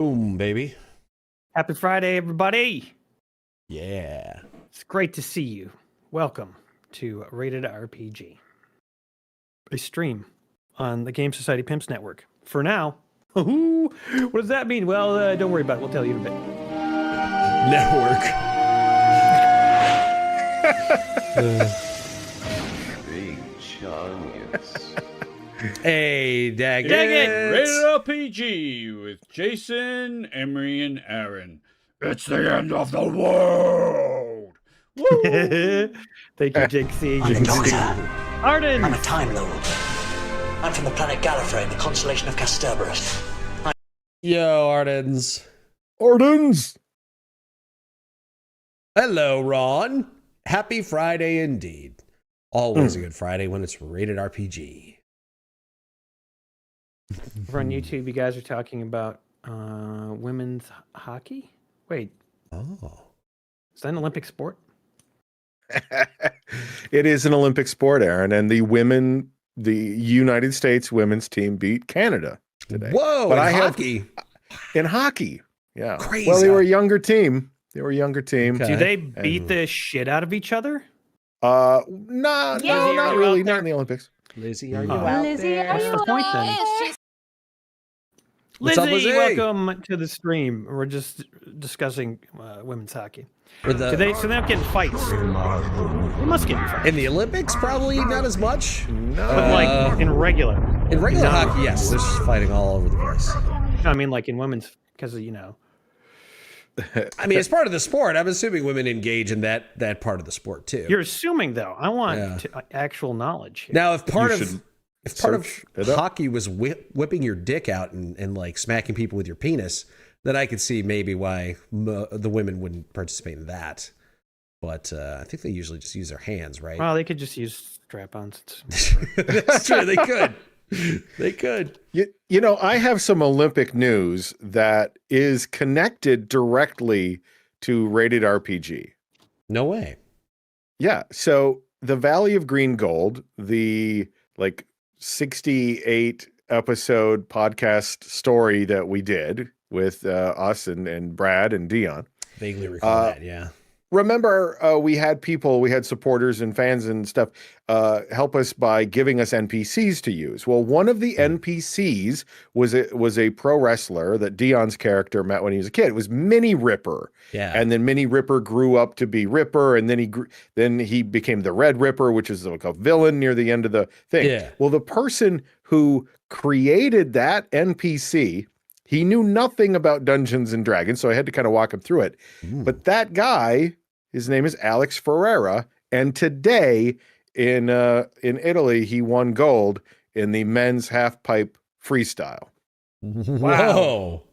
Boom, baby. Happy Friday, everybody. Yeah. It's great to see you. Welcome to Rated RPG, a stream on the Game Society Pimps Network. For now, what does that mean? Well, don't worry about it. We'll tell you in a bit. Network. Big chungus. Hey, dag Dang it! Rated RPG with Jason, Emre, and Aaron. It's the end of the world! Woo! Thank you, Jake C. I'm the Doctor. Arden! I'm a Time Lord. I'm from the planet Gallifrey in the constellation of Kasterborous. Yo, Ardens. Ardens! Hello, Ron. Happy Friday indeed. Always a good Friday when it's Rated RPG. Over on YouTube, you guys are talking about women's hockey? Wait, Oh. is that an Olympic sport? It is an Olympic sport, Aaron, and the United States women's team beat Canada today. Whoa, But in I have- hockey. In hockey, yeah. Crazy. Well, they were a younger team. Okay. Do they beat the shit out of each other? No, Lizzie, not are you really. out Not there? in the Olympics. Lizzie, are you Oh. out Lizzie, there? are What's you the point then? alive? What's up, Lizzie, Lizzie? welcome to the stream. We're just discussing women's hockey. With So the, they're not getting fights. They must get in fights. in the Olympics, probably not as much. No. But like in regular. In regular No. hockey, yes, there's fighting all over the place. I mean, like in women's, because you know. I mean, it's part of the sport. I'm assuming women engage in that part of the sport too. You're assuming though. I want Yeah. actual knowledge. Here. Now, if part You of should if search it up. hockey was whipping your dick out and like smacking people with your penis, then I could see maybe why the women wouldn't participate in that. But I think they usually just use their hands, right? Well, they could just use strap-ons. That's true. They could. They could. You know, I have some Olympic news that is connected directly to Rated RPG. No way. Yeah. So the Valley of Green Gold, the like 68 episode podcast story that we did with us and Brad and Dion. Vaguely recall that. Yeah. Remember, we had supporters and fans and stuff help us by giving us NPCs to use. Well, one of the NPCs was a pro wrestler that Dion's character met when he was a kid. It was Mini Ripper. Yeah. And then Mini Ripper grew up to be Ripper, and then he became the Red Ripper, which is like a villain near the end of the thing. Yeah. Well, the person who created that NPC, he knew nothing about Dungeons and Dragons, so I had to kind of walk him through it. But that guy, his name is Alex Ferreira, and today in Italy, he won gold in the men's half pipe freestyle. Whoa.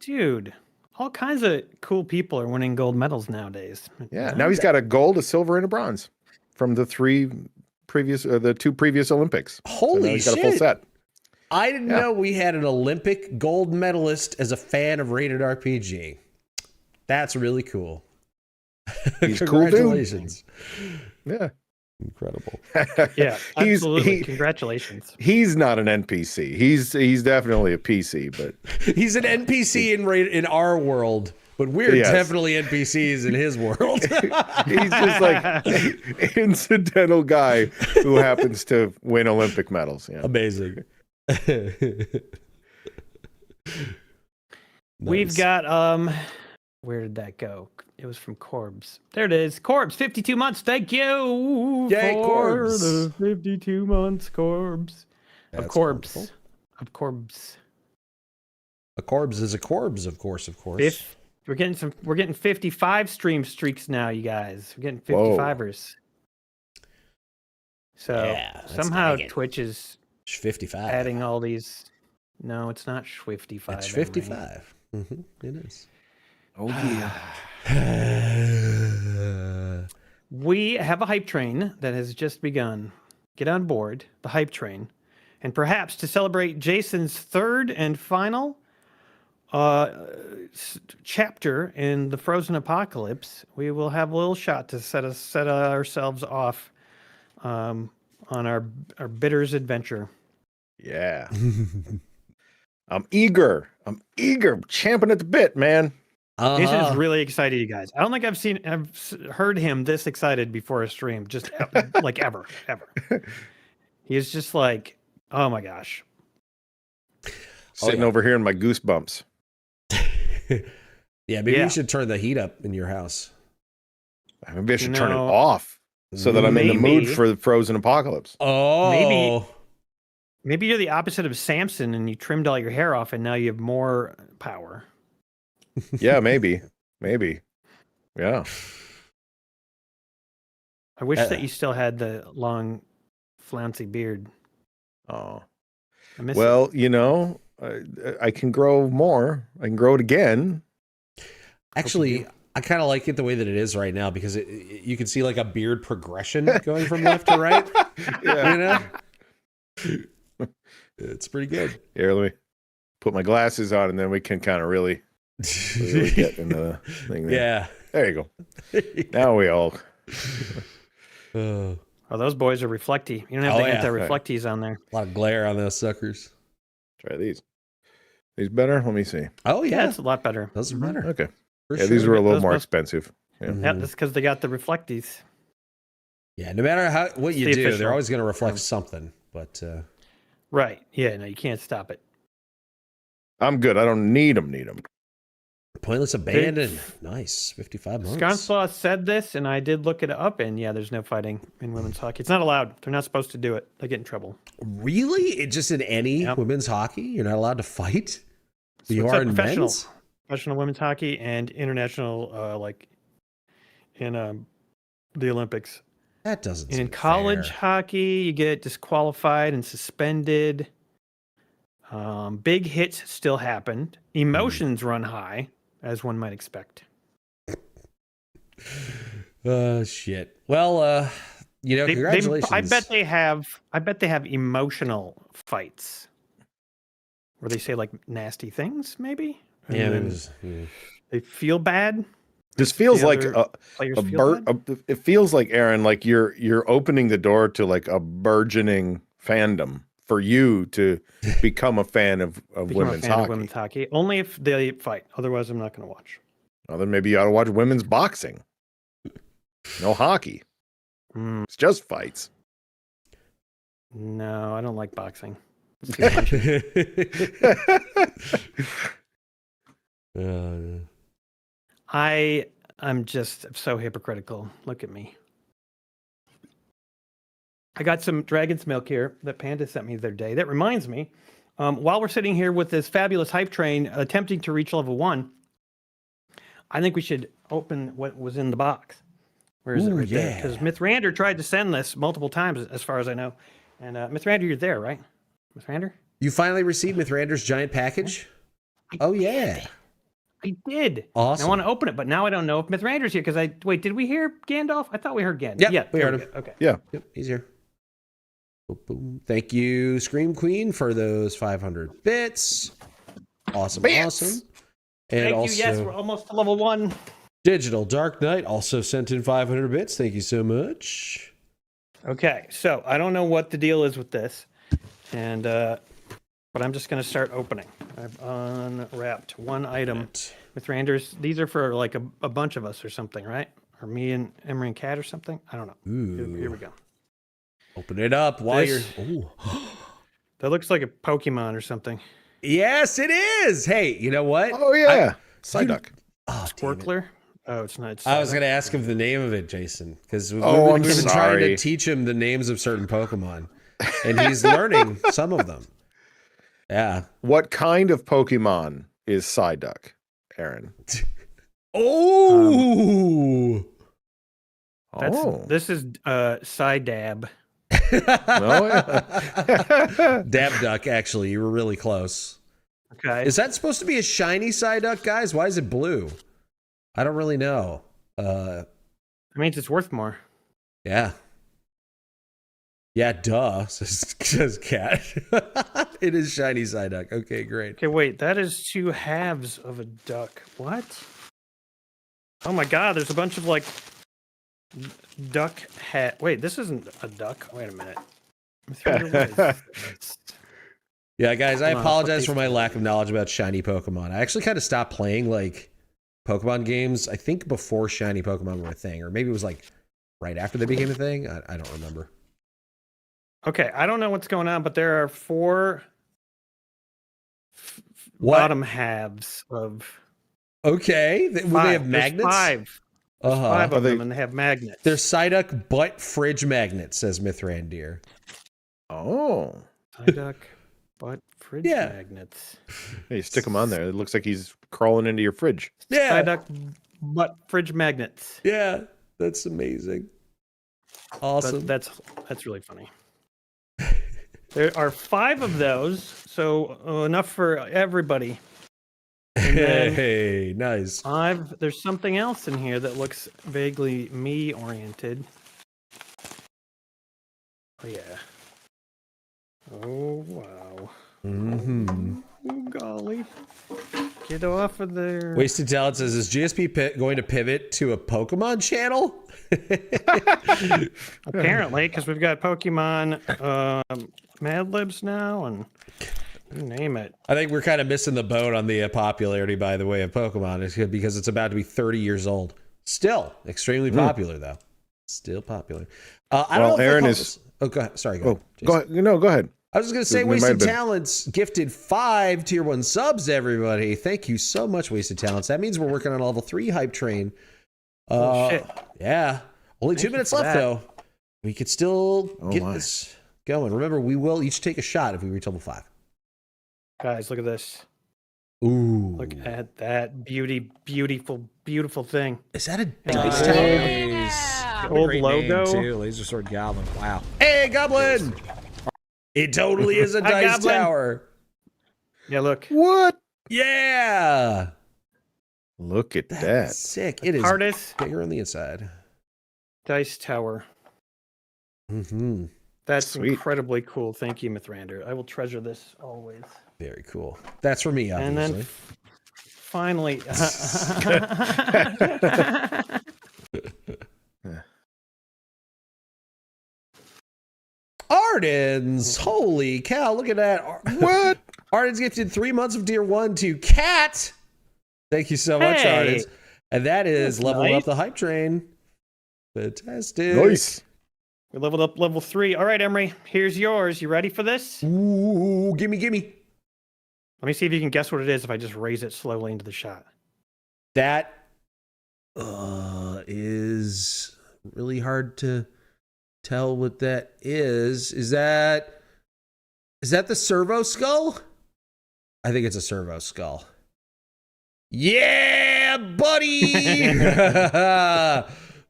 Dude, all kinds of cool people are winning gold medals nowadays. Yeah, now he's got a gold, a silver, and a bronze from the two previous Olympics. So now Holy he's got a full shit. set. I didn't Yeah. know we had an Olympic gold medalist as a fan of Rated RPG. That's really cool. He's a cool dude. Congratulations. Yeah. Incredible. Yeah, He's- absolutely. he- Congratulations. He's not an NPC. He's definitely a PC, but He's an NPC in our world, but we're Yes. definitely NPCs in his world. he's just like an incidental guy who happens to win Olympic medals. Yeah. Amazing. We've Nice. got where did that go? It was from Corbs. There it is. Corbs, 52 months. Thank you Yay, for Corbs. the 52 months, Corbs. Of That's Corbs. wonderful. Of Corbs. A Corbs is a Corbs, of course. If we're getting 55 stream streaks now, you guys. We're getting Whoa. 55ers. So Yeah, that's somehow banging. Twitch is 55. adding all these. No, it's not 55. It's Emre. 55. It is. Oh yeah. We have a hype train that has just begun. Get on board the hype train. And perhaps to celebrate Jason's third and final chapter in the Frozen Apocalypse, we will have a little shot to set ourselves off on our Bitters adventure. Yeah. I'm eager. Champing at the bit, man. Jason Uh-huh. is really excited, you guys. I don't think I've heard him this excited before a stream, just like ever. He is just like, oh my gosh. Sitting over here in my goosebumps. Yeah, maybe Yeah. you should turn the heat up in your house. Maybe I should turn it No. off so that I'm in the mood Maybe. for the frozen apocalypse. Oh, Maybe you're the opposite of Samson and you trimmed all your hair off and now you have more power. Yeah, maybe. Yeah. I wish that you still had the long, flouncy beard. Oh. I miss it. Well, you know, I can grow more. I can grow it again. actually, I kind of like it the way that it is right now because you can see like a beard progression going from left to right. Yeah. You know, it's pretty good. Here, let me put my glasses on, and then we can kind of really get into the thing. There. Yeah. There you go. Now we all. A Oh, those boys are reflecty. You don't have Oh, the yeah. anti-reflecties on there. lot of glare on those suckers. Try these. These better? Let me see. Oh Yeah, yeah, it's a lot better. those are better. Okay. For Yeah, these sure. were a little Those more must- expensive. Yeah. Yeah, that's because they got the reflecties. Yeah, no matter what you the do, official. they're always going to reflect something. But Right. Yeah, no, you can't stop it. I'm good. I don't need them. pointless abandoned. Nice, 55 months. Sconslaw said this, and I did look it up, and yeah, there's no fighting in women's hockey. It's not allowed. They're not supposed to do it. They get in trouble. Really? It just in any Yep. women's hockey, you're not allowed to fight. So You it's are like in professional. men's. Professional women's hockey and international, like in the Olympics. That doesn't. And in seem college fair. hockey, you get disqualified and suspended. Big hits still happened. Emotions run high, as one might expect. Shit. Well, congratulations. I bet they have emotional fights where they say like nasty things, maybe. And Yeah, then they feel bad. This feels The like other players a feel bad. it feels like, Aaron, like you're opening the door to like a burgeoning fandom for you to become a fan of Become a women's fan hockey. of women's hockey. Only if they fight. Otherwise, I'm not going to watch. Well, then maybe you ought to watch women's boxing. No hockey. Mm, It's just fights. no, I don't like boxing. It's too punchy. I'm just so hypocritical. Look at me. I got some dragon's milk here that Panda sent me the other day. That reminds me, while we're sitting here with this fabulous hype train attempting to reach level 1, I think we should open what was in the box. Where is it Ooh, right there? yeah. Because Mithrander tried to send this multiple times, as far as I know. And Mithrander, you're there, right? Mithrander? You finally received Mithrander's giant package? Oh, yeah. I did. Awesome. I want to open it, but now I don't know if Mithrander's here because wait, did we hear Gandalf? I thought we heard Gandalf. Yep, yeah, we there heard go. him. Okay. Yeah. Yep, he's here. Boom, boom. Thank you, Scream Queen, for those 500 bits. Awesome, Bits. awesome. And Thank also, you. Yes, we're almost to level 1. Digital Dark Knight also sent in 500 bits. Thank you so much. Okay, so I don't know what the deal is with this, and but I'm just going to start opening. I've unwrapped one item. Mithrander's. These are for like a bunch of us or something, right? Or me and Emre and Kat or something. I don't know. Ooh. Here we go. Open it up while This- you're. Ooh. That looks like a Pokemon or something. Yes, it is. Hey, you know what? Oh yeah. Psyduck. Oh, damn it. Squirkler. Oh, it's not. It's I was going to ask him the name of it, Jason, because we've Oh, been I'm trying to sorry. teach him the names of certain Pokemon, and he's learning some of them. Yeah. What kind of Pokemon is Psyduck, Aaron? Oh. This is Psydab. Oh, yeah. Dab Duck, actually, you were really close. Okay. Is that supposed to be a shiny Psyduck, guys? Why is it blue? I don't really know. That means it's worth more. Yeah. Yeah, duh, says Cat. It is shiny Psyduck. Okay, great. Okay, wait. That is 2 halves of a duck. What? Oh my god, there's a bunch of like duck hat. Wait, this isn't a duck. Wait a minute. What is this? Yeah, guys, I Hold on, apologize I'll for put my these- lack of knowledge about shiny Pokemon. I actually kind of stopped playing like Pokemon games, I think before shiny Pokemon were a thing, or maybe it was like right after they became a thing. I don't remember. Okay, I don't know what's going on, but there are 4 What? bottom halves of Okay, will they 5. have magnets? There's 5. There's 5 Are of they- them, and they have magnets. They're Psyduck butt fridge magnets, says Mithrandir. Oh. Psyduck butt fridge Yeah. magnets. Hey, stick him on there. It looks like he's crawling into your fridge. Yeah, Psyduck butt fridge magnets. yeah, that's amazing. Awesome. That's really funny. There are 5 of those, so enough for everybody. And then Hey, nice. 5. There's something else in here that looks vaguely me oriented. Oh yeah. Oh wow. Mm-hmm. Oh golly. Get off of there. Wasted Talent says, is GSP going to pivot to a Pokemon channel? Apparently, because we've got Pokemon Mad Libs now, and you name it. I think we're kind of missing the boat on the popularity, by the way, of Pokemon. It's good because it's about to be 30 years old. Still extremely popular, though. Still popular. I don't know if Aaron they call is- this- Oh, go ahead. Sorry, go Oh, ahead. go ahead. No, go ahead. I was just going to say, It might have Wasted been. Talents gifted 5 tier 1 subs, everybody. Thank you so much, Wasted Talents. That means we're working on level 3 hype train. Oh, shit. Yeah. Only 2 Thank you minutes for left, that. though. We could still Oh, get my. this going. Remember, we will each take a shot if we reach level 5. Guys, look at this. Ooh. Look at that beautiful thing. Is that a Hey, dice guys. tower? Yeah. Old Great logo. name, too. Laser Sword Goblin. Wow. Hey, Goblin! It totally is a Hi, dice Goblin. tower. Yeah, look. What? Yeah. Look at That's that. sick. It is TARDIS bigger on the inside. Dice Tower. Mm-hmm. That's Sweet. incredibly cool. Thank you, Mithrandir. I will treasure this always. Very cool. That's for me, And obviously. then finally, Arden's. Holy cow, look at that. What? Arden's gifted 3 months of Tier 1 to Cat. Thank you so much, Hey. Arden's. And that is That's leveling nice. up the hype train. Fantastic. Nice. we leveled up level 3. All right, Emre, here's yours. You ready for this? Ooh, gimme. Let me see if you can guess what it is if I just raise it slowly into the shot. That is really hard to tell what that is. Is that the servo skull? I think it's a servo skull. Yeah, buddy!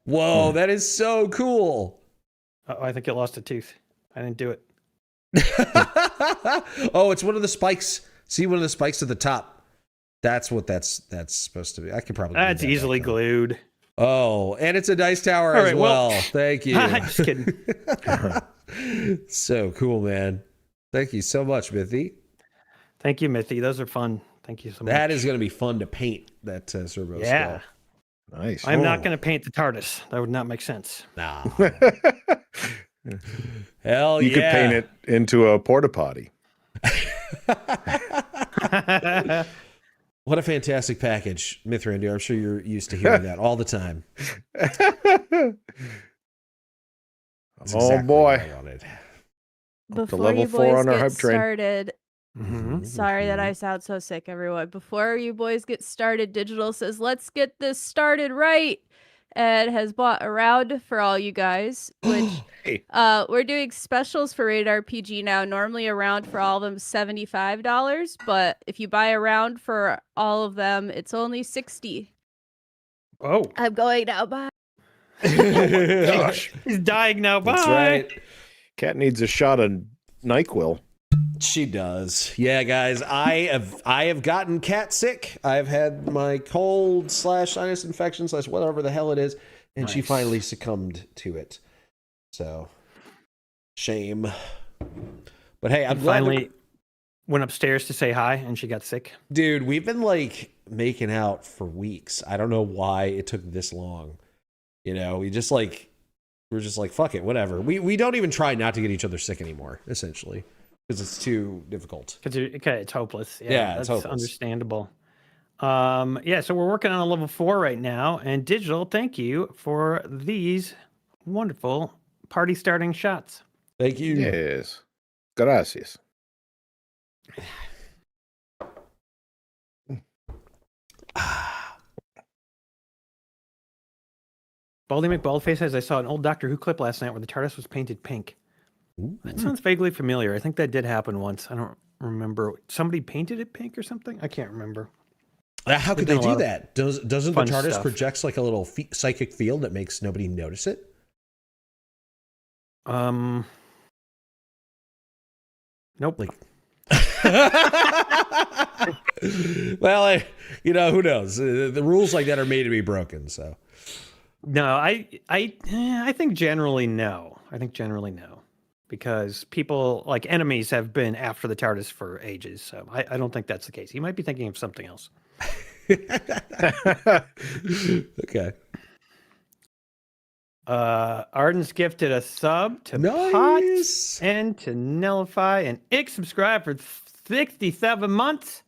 Whoa, that is so cool. Uh-oh, I think it lost a tooth. I didn't do it. Oh, it's one of the spikes. See one of the spikes at the top. That's what that's supposed to be. I could probably. That's glue that easily back on. glued. Oh, and it's a dice tower All as right, well- well. Thank you. Just kidding. So cool, man. Thank you so much, Mithy. Thank you, Mithy. Those are fun. Thank you so much. That is going to be fun to paint. That servo Yeah. skull. Nice. I'm not going to paint the TARDIS. That would not make sense. Nah. Hell You yeah. could paint it into a porta potty. What a fantastic package, Mithrandir. I'm sure you're used to hearing that all the time. That's Oh, exactly boy. what I wanted. Before level you 4 boys on our get hype train. started, Mhm. sorry that I sound so sick, everyone. Before you boys get started, Digital says, let's get this started right. And has bought a round for all you guys, which Hey. we're doing specials for Rated RPG now. Normally a round for all of them $75, but if you buy a round for all of them, it's only $60. Oh, I'm going now. Bye. Gosh. he's dying now. Bye. That's right. Cat needs a shot of NyQuil. She does. Yeah, guys, I have gotten cat sick. I've had my cold / sinus infection / whatever the hell it is, and she Nice. finally succumbed to it. So, shame. But hey, I'm I glad finally went upstairs to say hi, and she got sick. dude, we've been like making out for weeks. I don't know why it took this long. You know, we're just like, fuck it, whatever. We don't even try not to get each other sick anymore, essentially. because it's too difficult. Because it's hopeless. Yeah, that's it's hopeless. understandable. So we're working on a level 4 right now. And Digital, thank you for these wonderful party starting shots. Thank you. Yes. Gracias. Baldy McBaldface says, I saw an old Doctor Who clip last night where the TARDIS was painted pink. Ooh. That sounds vaguely familiar. I think that did happen once. I don't remember. Somebody painted it pink or something? I can't remember. How could they do that? Doesn't the fun TARDIS stuff. projects like a little psychic field that makes nobody notice it? Nope. Like, well, who knows? The rules like that are made to be broken. So, No, I think generally no. Because people, like enemies, have been after the TARDIS for ages. So I don't think that's the case. You might be thinking of something else. okay. Arden's gifted a sub to Nice. Pots and to Nullify, and Ick subscribed for 67 months.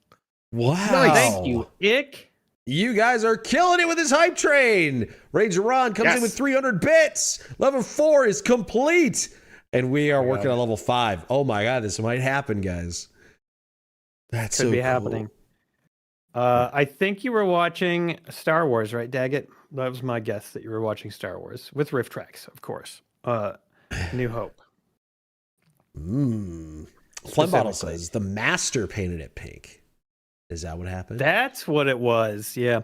Wow. Thank you, Ick. You guys are killing it with this hype train. Ranger Ron comes in with 300 bits. Level 4 is complete. And we are working on level 5. Oh my God, this might happen, guys. That's Could so be cool. happening. I think you were watching Star Wars, right, Daggett? That was my guess that you were watching Star Wars with riff tracks, of course. New Hope. Flem Bottle says the master painted it pink. Is that what happened? That's what it was. Yeah.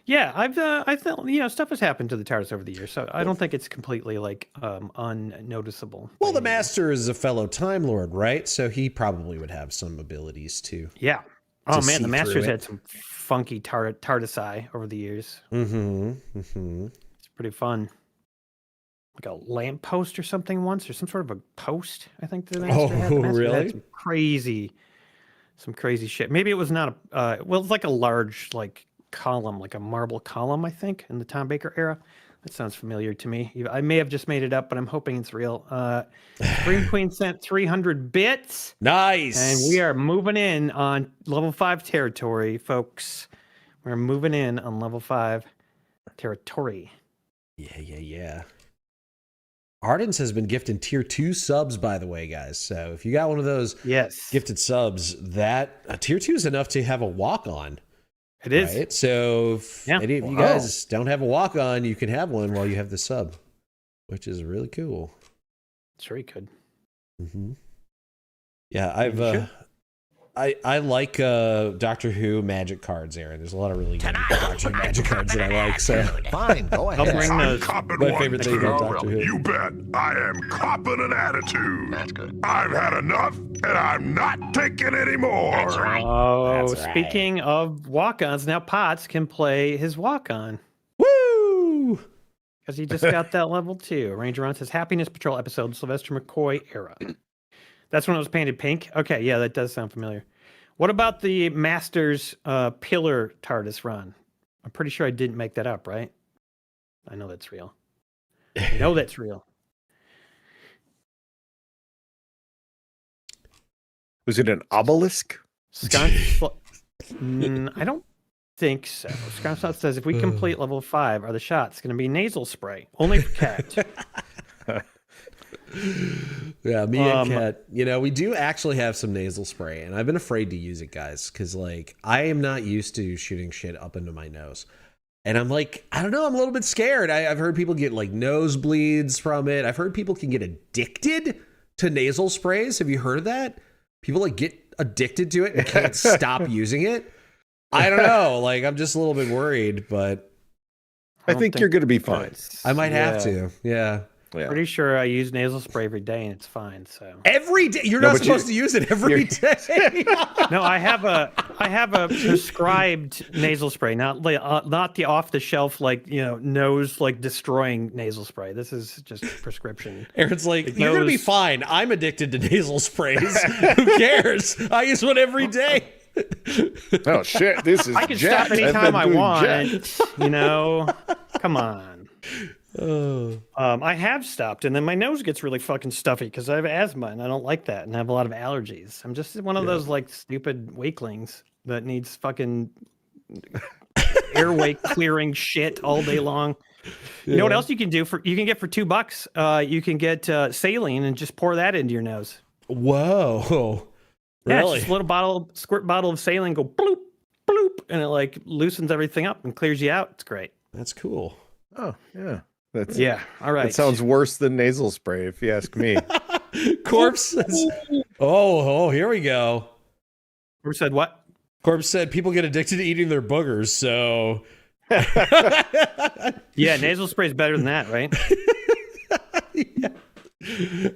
I thought stuff has happened to the TARDIS over the years, so I don't think it's completely like unnoticeable. Well, the master is a fellow Time Lord, right? So he probably would have some abilities too. Yeah. Oh man, see the Masters through it. had some funky TARDIS over the years. It's pretty fun. Like a lamppost or something once, or some sort of a post. I think the Master had. The Master really? had some crazy shit. Maybe it was not a. Well, it's like a large column, like a marble column. I think in the Tom Baker era. That sounds familiar to me. I may have just made it up, but I'm hoping it's real. Green Queen sent 300 bits. Nice. And we are moving in on level 5 territory, folks. We're moving in on level 5 territory. Yeah. Ardens has been gifting tier 2 subs, by the way, guys. So if you got one of those gifted subs, that tier 2 is enough to have a walk on. It is. Right? So if any of you guys don't have a walk on, you can have one while you have the sub, which is really cool. Sure, you could. Yeah, I like Doctor Who magic cards, Aaron. There's a lot of really good Doctor Who magic cards that I like. So Fine, go ahead. I'll bring those. My favorite thing about Doctor Who. You bet. I am copping an attitude. That's good. I've had enough, and I'm not taking any more. That's right. Oh, speaking of walk-ons, now Potts can play his walk-on. Woo! Because he just got that level 2. Ranger Ron says, Happiness Patrol episode, Sylvester McCoy era. That's when it was painted pink? Okay, yeah, that does sound familiar. What about the Masters Pillar TARDIS run? I'm pretty sure I didn't make that up, right? I know that's real. I know that's real. Was it an obelisk? I don't think so. Sconce says, if we complete level 5, are the shots going to be nasal spray? Only for Cat. Yeah, me and Kat, we do actually have some nasal spray, and I've been afraid to use it, guys, because I am not used to shooting shit up into my nose. And I'm like, I don't know, I'm a little bit scared. I've heard people get nosebleeds from it. I've heard people can get addicted to nasal sprays. Have you heard of that? People get addicted to it and can't stop using it. I don't know. I'm just a little bit worried, but I think you're going to be fine. I might have to. Yeah. Pretty sure I use nasal spray every day and it's fine. So every day you're not supposed to use it every day. No, I have a prescribed nasal spray, not the off the shelf nose destroying nasal spray. This is just prescription. Aaron's you're gonna be fine. I'm addicted to nasal sprays. Who cares? I use one every day. Oh shit! This is I can stop anytime I want. Come on. I have stopped, and then my nose gets really fucking stuffy because I have asthma, and I don't like that, and I have a lot of allergies. I'm just one of those like stupid weaklings that needs fucking airway clearing shit all day long. You know what else you can do you can get for $2? You can get saline and just pour that into your nose. Whoa. Yeah, Really? it's just a little squirt bottle of saline, go bloop, bloop, and it like loosens everything up and clears you out. It's great. That's cool. Oh, yeah. All right. That sounds worse than nasal spray, if you ask me. Corpse says, oh, here we go. Who said what? Corpse said people get addicted to eating their boogers, so... Yeah, nasal spray is better than that, right?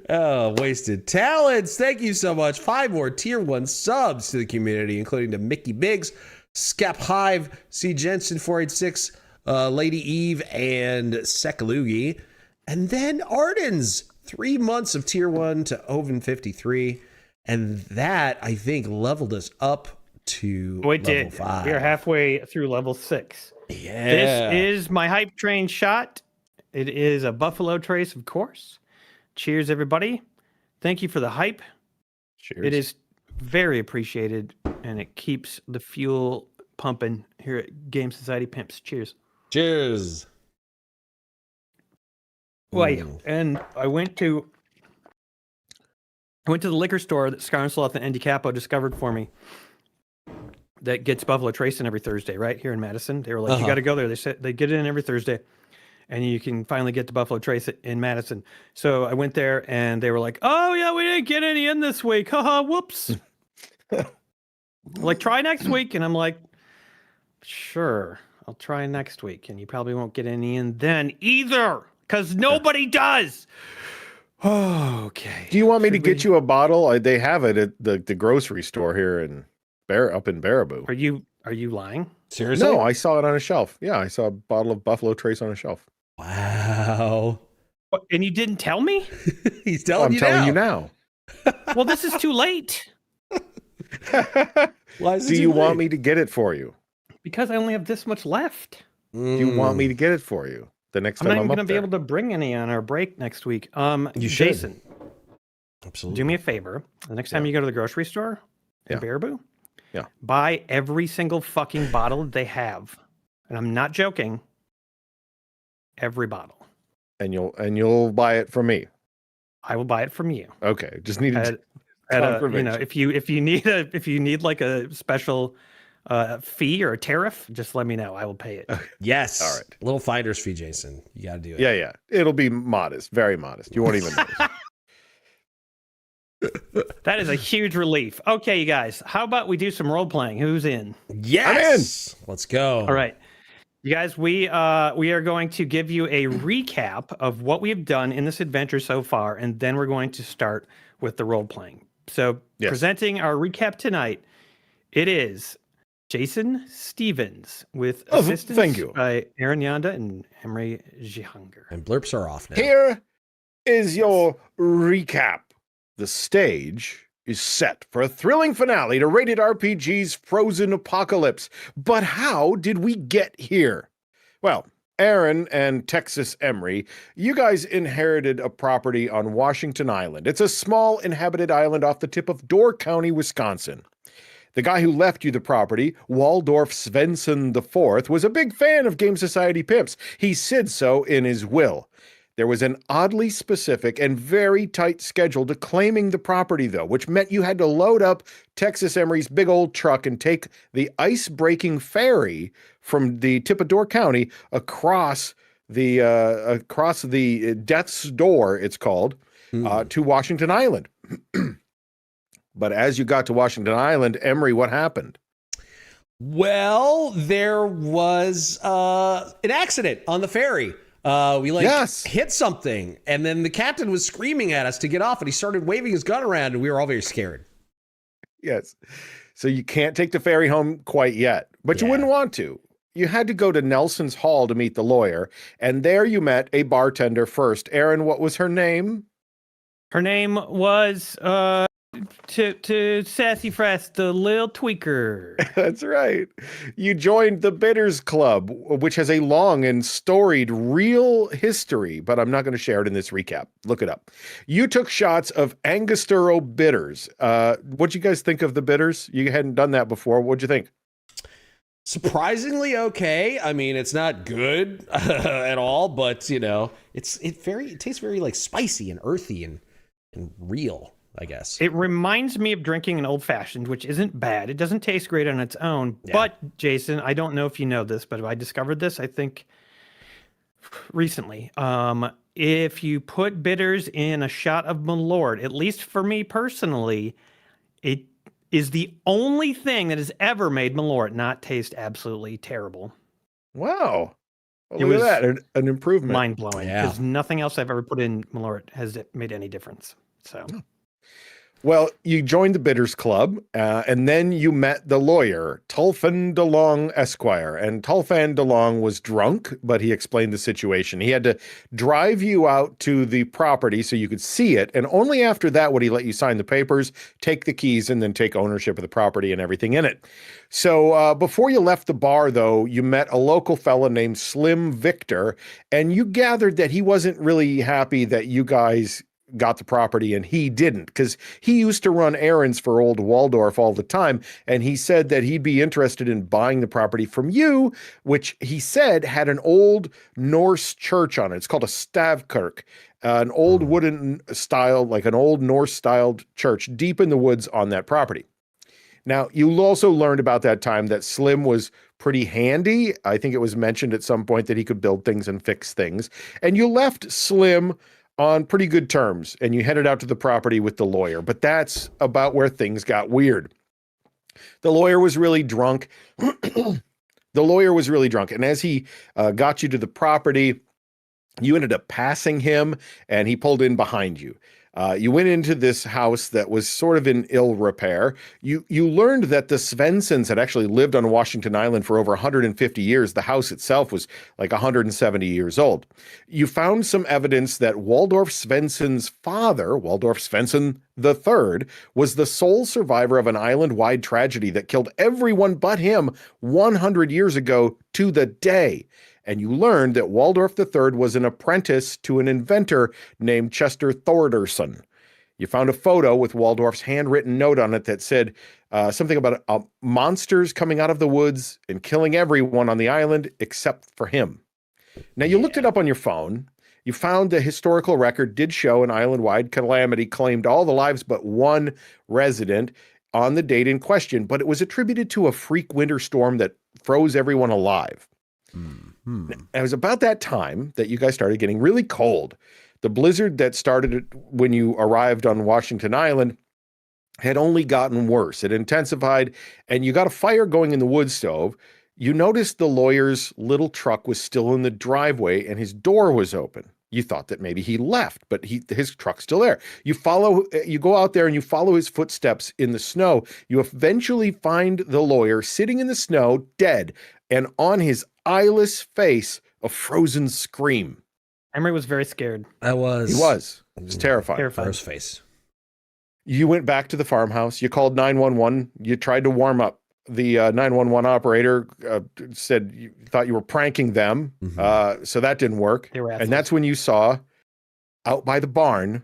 Oh, wasted talents. Thank you so much. 5 more tier 1 subs to the community, including to Mickey Biggs, Scap Hive, C. Jensen 486, Lady Eve, and Sekalugi. And then Ardens, 3 months of tier 1 to Oven 53. And that, I think, leveled us up to level 5. We are halfway through level 6. Yeah. This is my hype train shot. It is a Buffalo Trace, of course. Cheers, everybody. Thank you for the hype. Cheers. It is very appreciated, and it keeps the fuel pumping here at Game Society Pimps. Cheers. Cheers. Wait, and I went to the liquor store that Scarsloth and Andy Capo discovered for me that gets Buffalo Trace in every Thursday, right here in Madison. They were like, you got to go there. They said they get it in every Thursday, and you can finally get the Buffalo Trace in Madison. So I went there, and they were like, oh, yeah, we didn't get any in this week. Haha, whoops. Like, try next week. And I'm like, sure, I'll try next week. And you probably won't get any in then either, because nobody does. Okay. Do you want me to get you a bottle? They have it at the grocery store here up in Baraboo. Are you lying? Seriously? No, I saw it on a shelf. Yeah, I saw a bottle of Buffalo Trace on a shelf. Wow. What, and you didn't tell me? He's telling I'm telling you now. Well, this is too late. Why is it Do too you late? want me to get it for you? Because I only have this much left. Do you want me to get it for you the next I'm time not I'm even up going to be there? able to bring any on our break next week. You should. Jason, Absolutely. do me a favor. The next time you go to the grocery store in Baraboo, buy every single fucking bottle they have. And I'm not joking. Every bottle. And you'll buy it from me. I will buy it from you. Okay, just needed confirmation. If you need like a special fee or a tariff, just let me know. I will pay it. Yes. All right. Little finder's fee, Jason. You got to do it. Yeah. It'll be modest, very modest. You won't even notice. That is a huge relief. Okay, you guys, how about we do some role playing? Who's in? Yes. Let's go. All right. You guys, we are going to give you a recap of what we have done in this adventure so far, and then we're going to start with the role playing. So, presenting our recap tonight, it is Jason Stevens with assistance by Aaron Yanda and Emre Jihanger. And blurps are off now. Here is your recap. The stage is set for a thrilling finale to Rated RPG's Frozen Apocalypse. But how did we get here? Well, Aaron and Texas Emre, you guys inherited a property on Washington Island. It's a small inhabited island off the tip of Door County, Wisconsin. The guy who left you the property, Waldorf Svensson IV, was a big fan of Game Society Pimps. He said so in his will. There was an oddly specific and very tight schedule to claiming the property, though, which meant you had to load up Texas Emery's big old truck and take the ice-breaking ferry from the tip of Door County across the Death's Door, it's called, to Washington Island. But as you got to Washington Island, Emery, what happened? Well, there was an accident on the ferry. We hit something, and then the captain was screaming at us to get off, and he started waving his gun around, and we were all very scared. Yes. So you can't take the ferry home quite yet, but you wouldn't want to. You had to go to Nelson's Hall to meet the lawyer, and there you met a bartender first. Aaron, what was her name? Her name was to Sassy Fresh, the Lil Tweaker. That's right. You joined the Bitters Club, which has a long and storied real history, but I'm not going to share it in this recap. Look it up. You took shots of Angostura bitters. What'd you guys think of the bitters? You hadn't done that before. What'd you think? Surprisingly okay. I mean, it's not good at all, but you know, it tastes very like spicy and earthy and real, I guess. It reminds me of drinking an old fashioned, which isn't bad. It doesn't taste great on its own. Yeah. But Jason, I don't know if you know this, but I discovered this, I think, recently. If you put bitters in a shot of Malort, at least for me personally, it is the only thing that has ever made Malort not taste absolutely terrible. Wow. Well, It look was at that. An improvement. Mind blowing. Yeah. Because nothing else I've ever put in Malort has made any difference. So. Well, you joined the Bitters Club, and then you met the lawyer, Tulfan DeLong Esquire. And Tulfan DeLong was drunk, but he explained the situation. He had to drive you out to the property so you could see it, and only after that would he let you sign the papers, take the keys, and then take ownership of the property and everything in it. So before you left the bar, though, you met a local fella named Slim Victor, and you gathered that he wasn't really happy that you guys got the property and he didn't, because he used to run errands for old Waldorf all the time, and he said that he'd be interested in buying the property from you, which he said had an old Norse church on it. It's called a Stavkirke, an old wooden style, like an old Norse styled church deep in the woods on that property. Now, you also learned about that time that Slim was pretty handy. I think it was mentioned at some point that he could build things and fix things, and you left Slim on pretty good terms, and you headed out to the property with the lawyer. But that's about where things got weird. The lawyer was really drunk. And as he got you to the property, you ended up passing him, and he pulled in behind you. You went into this house that was sort of in ill repair. You learned that the Svensons had actually lived on Washington Island for over 150 years. The house itself was like 170 years old. You found some evidence that Waldorf Svensson's father, Waldorf Svensson III, was the sole survivor of an island-wide tragedy that killed everyone but him 100 years ago to the day. And you learned that Waldorf III was an apprentice to an inventor named Chester Thorderson. You found a photo with Waldorf's handwritten note on it that said something about monsters coming out of the woods and killing everyone on the island except for him. Now, you looked it up on your phone. You found the historical record did show an island-wide calamity claimed all the lives but one resident on the date in question, but it was attributed to a freak winter storm that froze everyone alive. It was about that time that you guys started getting really cold. The blizzard that started when you arrived on Washington Island had only gotten worse. It intensified, and you got a fire going in the wood stove. You noticed the lawyer's little truck was still in the driveway, and his door was open. You thought that maybe he left, but his truck's still there. You go out there and you follow his footsteps in the snow. You eventually find the lawyer sitting in the snow, dead, and on his eyeless face, a frozen scream. Emery was very scared. I was. He was. It was terrifying. First face. You went back to the farmhouse. You called 911. You tried to warm up. The 911 operator said you thought you were pranking them. So that didn't work. And that's when you saw out by the barn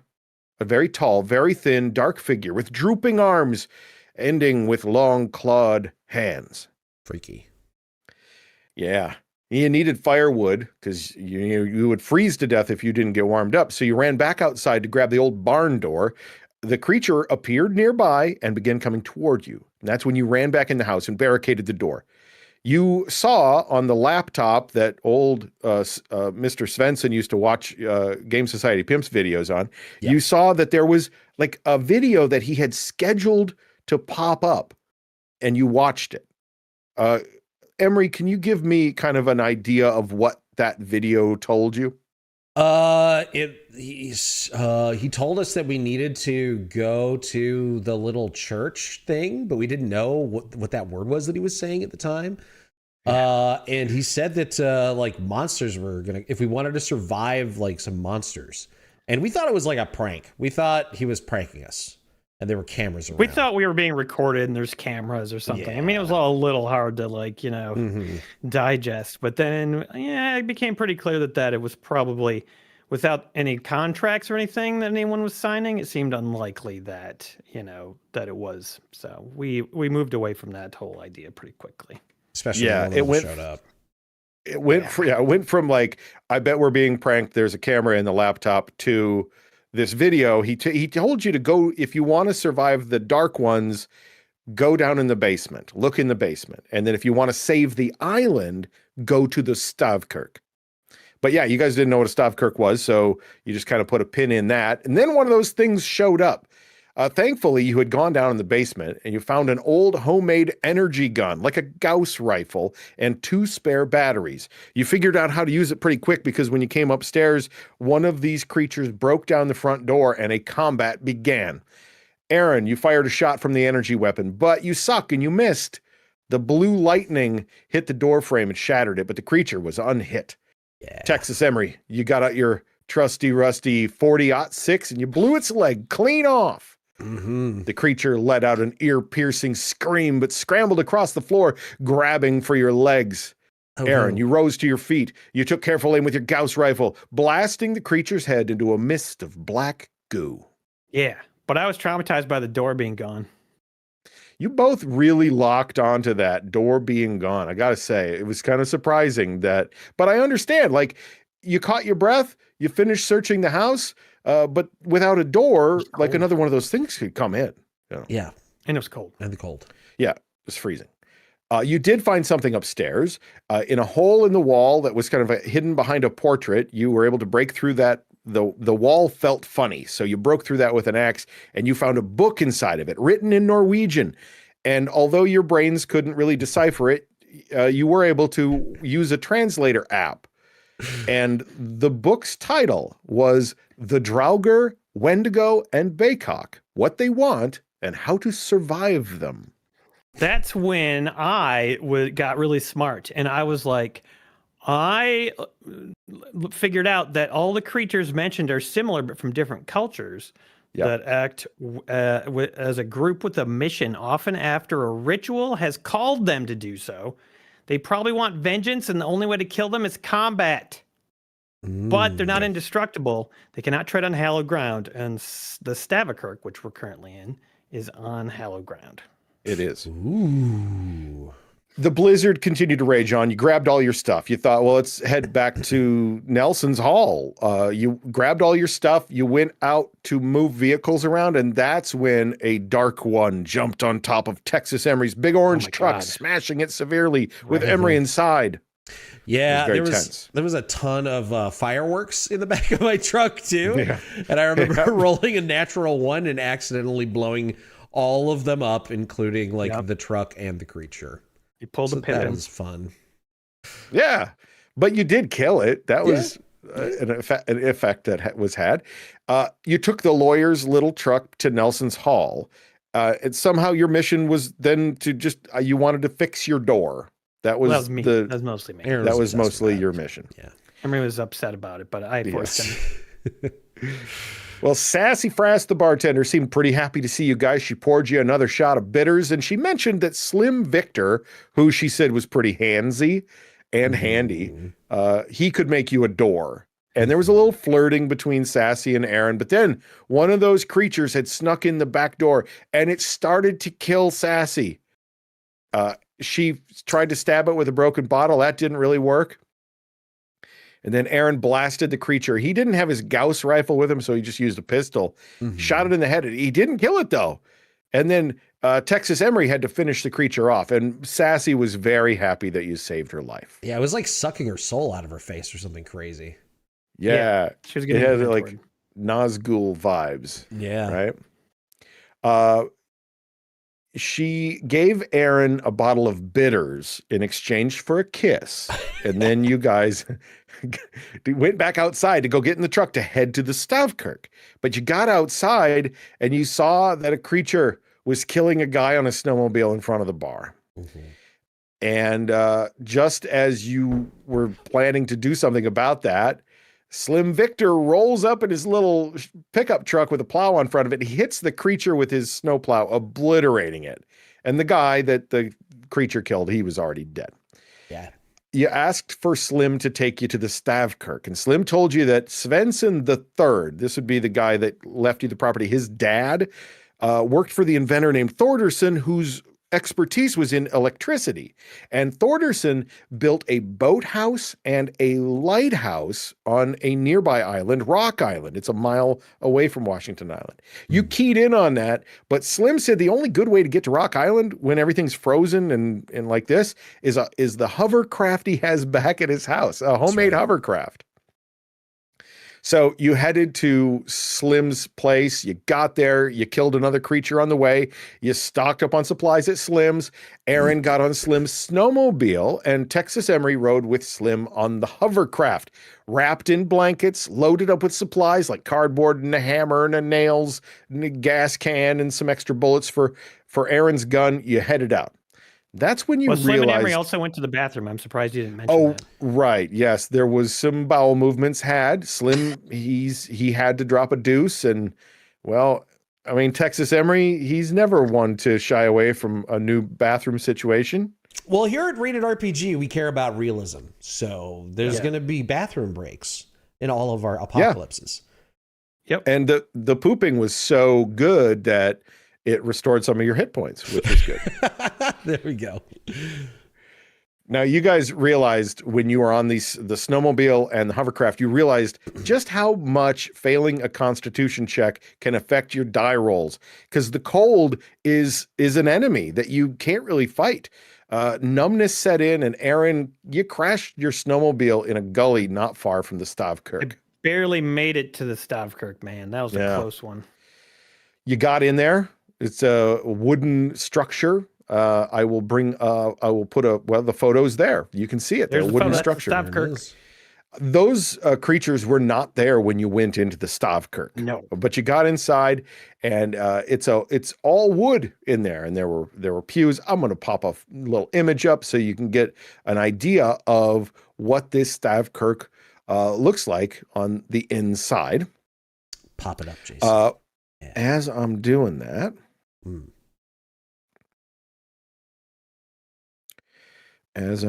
a very tall, very thin, dark figure with drooping arms, ending with long clawed hands. Freaky. Yeah. You needed firewood because you would freeze to death if you didn't get warmed up. So you ran back outside to grab the old barn door. The creature appeared nearby and began coming toward you. And that's when you ran back in the house and barricaded the door. You saw on the laptop that old Mr. Svensson used to watch Game Society Pimps videos on. Yep. You saw that there was like a video that he had scheduled to pop up, and you watched it. Emery, can you give me kind of an idea of what that video told you? He told us that we needed to go to the little church thing, but we didn't know what that word was that he was saying at the time. And he said that like monsters were if we wanted to survive like some monsters, and we thought it was like a prank. We thought he was pranking us. and there were cameras around. We thought we were being recorded and there's cameras or something. I mean, it was all a little hard to like, digest. But then, it became pretty clear that it was probably without any contracts or anything that anyone was signing. It seemed unlikely that, that it was. So we moved away from that whole idea pretty quickly. Especially when it showed up. It went from like, I bet we're being pranked, there's a camera in the laptop, to this video. He told you to go, if you want to survive the dark ones, go down in the basement, look in the basement. And then if you want to save the island, go to the Stavkirke. But yeah, you guys didn't know what a Stavkirke was, so you just kind of put a pin in that. And then one of those things showed up. Thankfully, you had gone down in the basement and you found an old homemade energy gun, like a Gauss rifle, and 2 spare batteries. You figured out how to use it pretty quick because when you came upstairs, one of these creatures broke down the front door and a combat began. Aaron, you fired a shot from the energy weapon, but you suck and you missed. The blue lightning hit the door frame and shattered it, but the creature was unhit. Yeah. Texas Emre, you got out your trusty rusty 40-06 and you blew its leg clean off. Mm-hmm. The creature let out an ear-piercing scream, but scrambled across the floor, grabbing for your legs. Aaron, you rose to your feet. You took careful aim with your Gauss rifle, blasting the creature's head into a mist of black goo. Yeah, but I was traumatized by the door being gone. You both really locked onto that door being gone. I gotta say, it was kind of surprising that, but I understand, like, you caught your breath, you finished searching the house, but without a door, like another one of those things could come in. Yeah. And it was cold. And the cold. Yeah, it was freezing. You did find something upstairs in a hole in the wall that was kind of hidden behind a portrait. You were able to break through that. The wall felt funny, so you broke through that with an axe, and you found a book inside of it, written in Norwegian. And although your brains couldn't really decipher it, you were able to use a translator app. And the book's title was The Draugr, Wendigo, and Baycock, What They Want and How to Survive Them. That's when I got really smart, and I was like, I figured out that all the creatures mentioned are similar, but from different cultures that act as a group with a mission, often after a ritual has called them to do so. They probably want vengeance, and the only way to kill them is combat. But they're not indestructible. They cannot tread on hallowed ground, and the Stavkirke, which we're currently in, is on hallowed ground. It is. Ooh. The blizzard continued to rage on. You grabbed all your stuff. You thought, well, let's head back to Nelson's Hall. You grabbed all your stuff. You went out to move vehicles around, and that's when a dark one jumped on top of Texas Emre's big orange truck, smashing it severely with Emre inside. Yeah, there was a ton of fireworks in the back of my truck too. Yeah. And I remember rolling a natural one and accidentally blowing all of them up, including the truck and the creature. You pulled the pin. That was fun. Yeah, but you did kill it. That was an effect that was had. You took the lawyer's little truck to Nelson's Hall. And somehow your mission was then to just, you wanted to fix your door. That was me. That was mostly me. That was mostly your mission. Yeah. Emre was upset about it, but I forced him. Well, Sassy Frass, the bartender, seemed pretty happy to see you guys. She poured you another shot of bitters, and she mentioned that Slim Victor, who she said was pretty handsy and handy, he could make you a door. And there was a little flirting between Sassy and Aaron, but then one of those creatures had snuck in the back door, and it started to kill Sassy. She tried to stab it with a broken bottle. That didn't really work. And then Aaron blasted the creature. He didn't have his Gauss rifle with him, so he just used a pistol. Shot it in the head. He didn't kill it, though. And then Texas Emre had to finish the creature off. And Sassy was very happy that you saved her life. Yeah, it was like sucking her soul out of her face or something crazy. Yeah. She was it had like Nazgul vibes. Yeah. Right? She gave Aaron a bottle of bitters in exchange for a kiss. And then you guys went back outside to go get in the truck to head to the Stavkirke. But you got outside and you saw that a creature was killing a guy on a snowmobile in front of the bar. And just as you were planning to do something about that, Slim Victor rolls up in his little pickup truck with a plow on front of it. He hits the creature with his snowplow, obliterating it. And the guy that the creature killed, he was already dead. Yeah. You asked for Slim to take you to the Stavkirke, and Slim told you that Svensson III, this would be the guy that left you the property, his dad worked for the inventor named Thordarson, whose expertise was in electricity. And Thordarson built a boathouse and a lighthouse on a nearby island, Rock Island. It's a mile away from Washington Island. You keyed in on that, but Slim said the only good way to get to Rock Island when everything's frozen and like this is the hovercraft he has back at his house, a homemade hovercraft. So you headed to Slim's place. You got there. You killed another creature on the way. You stocked up on supplies at Slim's. Aaron got on Slim's snowmobile, and Texas Emery rode with Slim on the hovercraft, wrapped in blankets, loaded up with supplies like cardboard and a hammer and a nails and a gas can and some extra bullets for Aaron's gun. You headed out. That's when you Slim and realized. Emery also went to the bathroom. I'm surprised you didn't mention Oh, that. right. Yes, there was some bowel movements had. Slim, he had to drop a deuce, and well, I mean, Texas Emery, he's never one to shy away from a new bathroom situation. Well, here at Rated RPG, we care about realism, so there's going to be bathroom breaks in all of our apocalypses. Yep. And the pooping was so good that it restored some of your hit points, which was good. There we go. Now, you guys realized when you were on the snowmobile and the hovercraft, you realized just how much failing a constitution check can affect your die rolls, because the cold is an enemy that you can't really fight. Numbness set in, and Aaron, you crashed your snowmobile in a gully not far from the Stavkirke. Barely made it to the Stavkirke, man. That was a close one. You got in there. It's a wooden structure. I will put the photos there. You can see it. They're a wooden structure. Stavkirke. Those creatures were not there when you went into the Stavkirke. No. But you got inside, and it's all wood in there, and there were pews. I'm going to pop a little image up so you can get an idea of what this Stavkirke looks like on the inside. Pop it up, Jason. As I'm doing that. As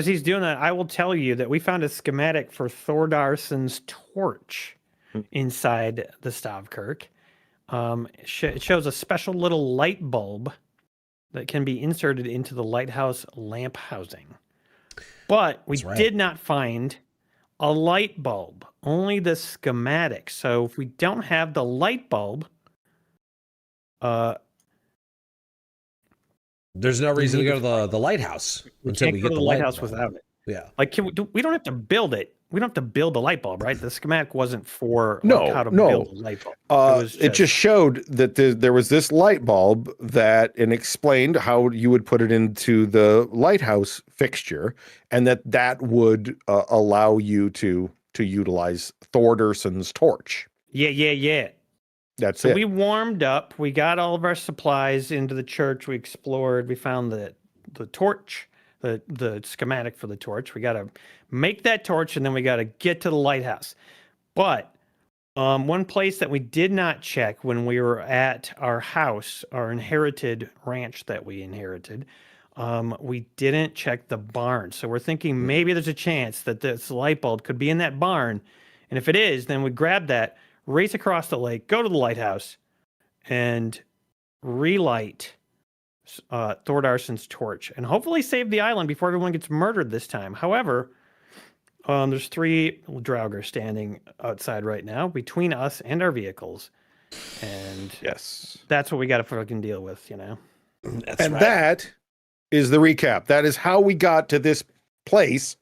he's doing that, I will tell you that we found a schematic for Thordarson's torch inside the Stavkirke. It shows a special little light bulb that can be inserted into the lighthouse lamp housing. But we did not find a light bulb, only the schematic. So if we don't have the light bulb, there's no reason to go to the lighthouse until we get the lighthouse without it. Yeah. Like, we don't have to build it. We don't have to build the light bulb, right? The schematic wasn't for how to no. build a light bulb. It just showed that there was this light bulb and explained how you would put it into the lighthouse fixture, and that would allow you to utilize Thordarson's torch. Yeah. That's it. So we warmed up. We got all of our supplies into the church. We explored. We found the torch, the schematic for the torch. We got to make that torch, and then we got to get to the lighthouse. But one place that we did not check when we were at our house, our inherited ranch that we inherited, we didn't check the barn. So we're thinking maybe there's a chance that this light bulb could be in that barn. And if it is, then we grab that, race across the lake, go to the lighthouse, and relight Thordarson's torch, and hopefully save the island before everyone gets murdered this time. However, there's 3 Draugr standing outside right now between us and our vehicles, and that's what we got to fucking deal with, you know. That is the recap. That is how we got to this place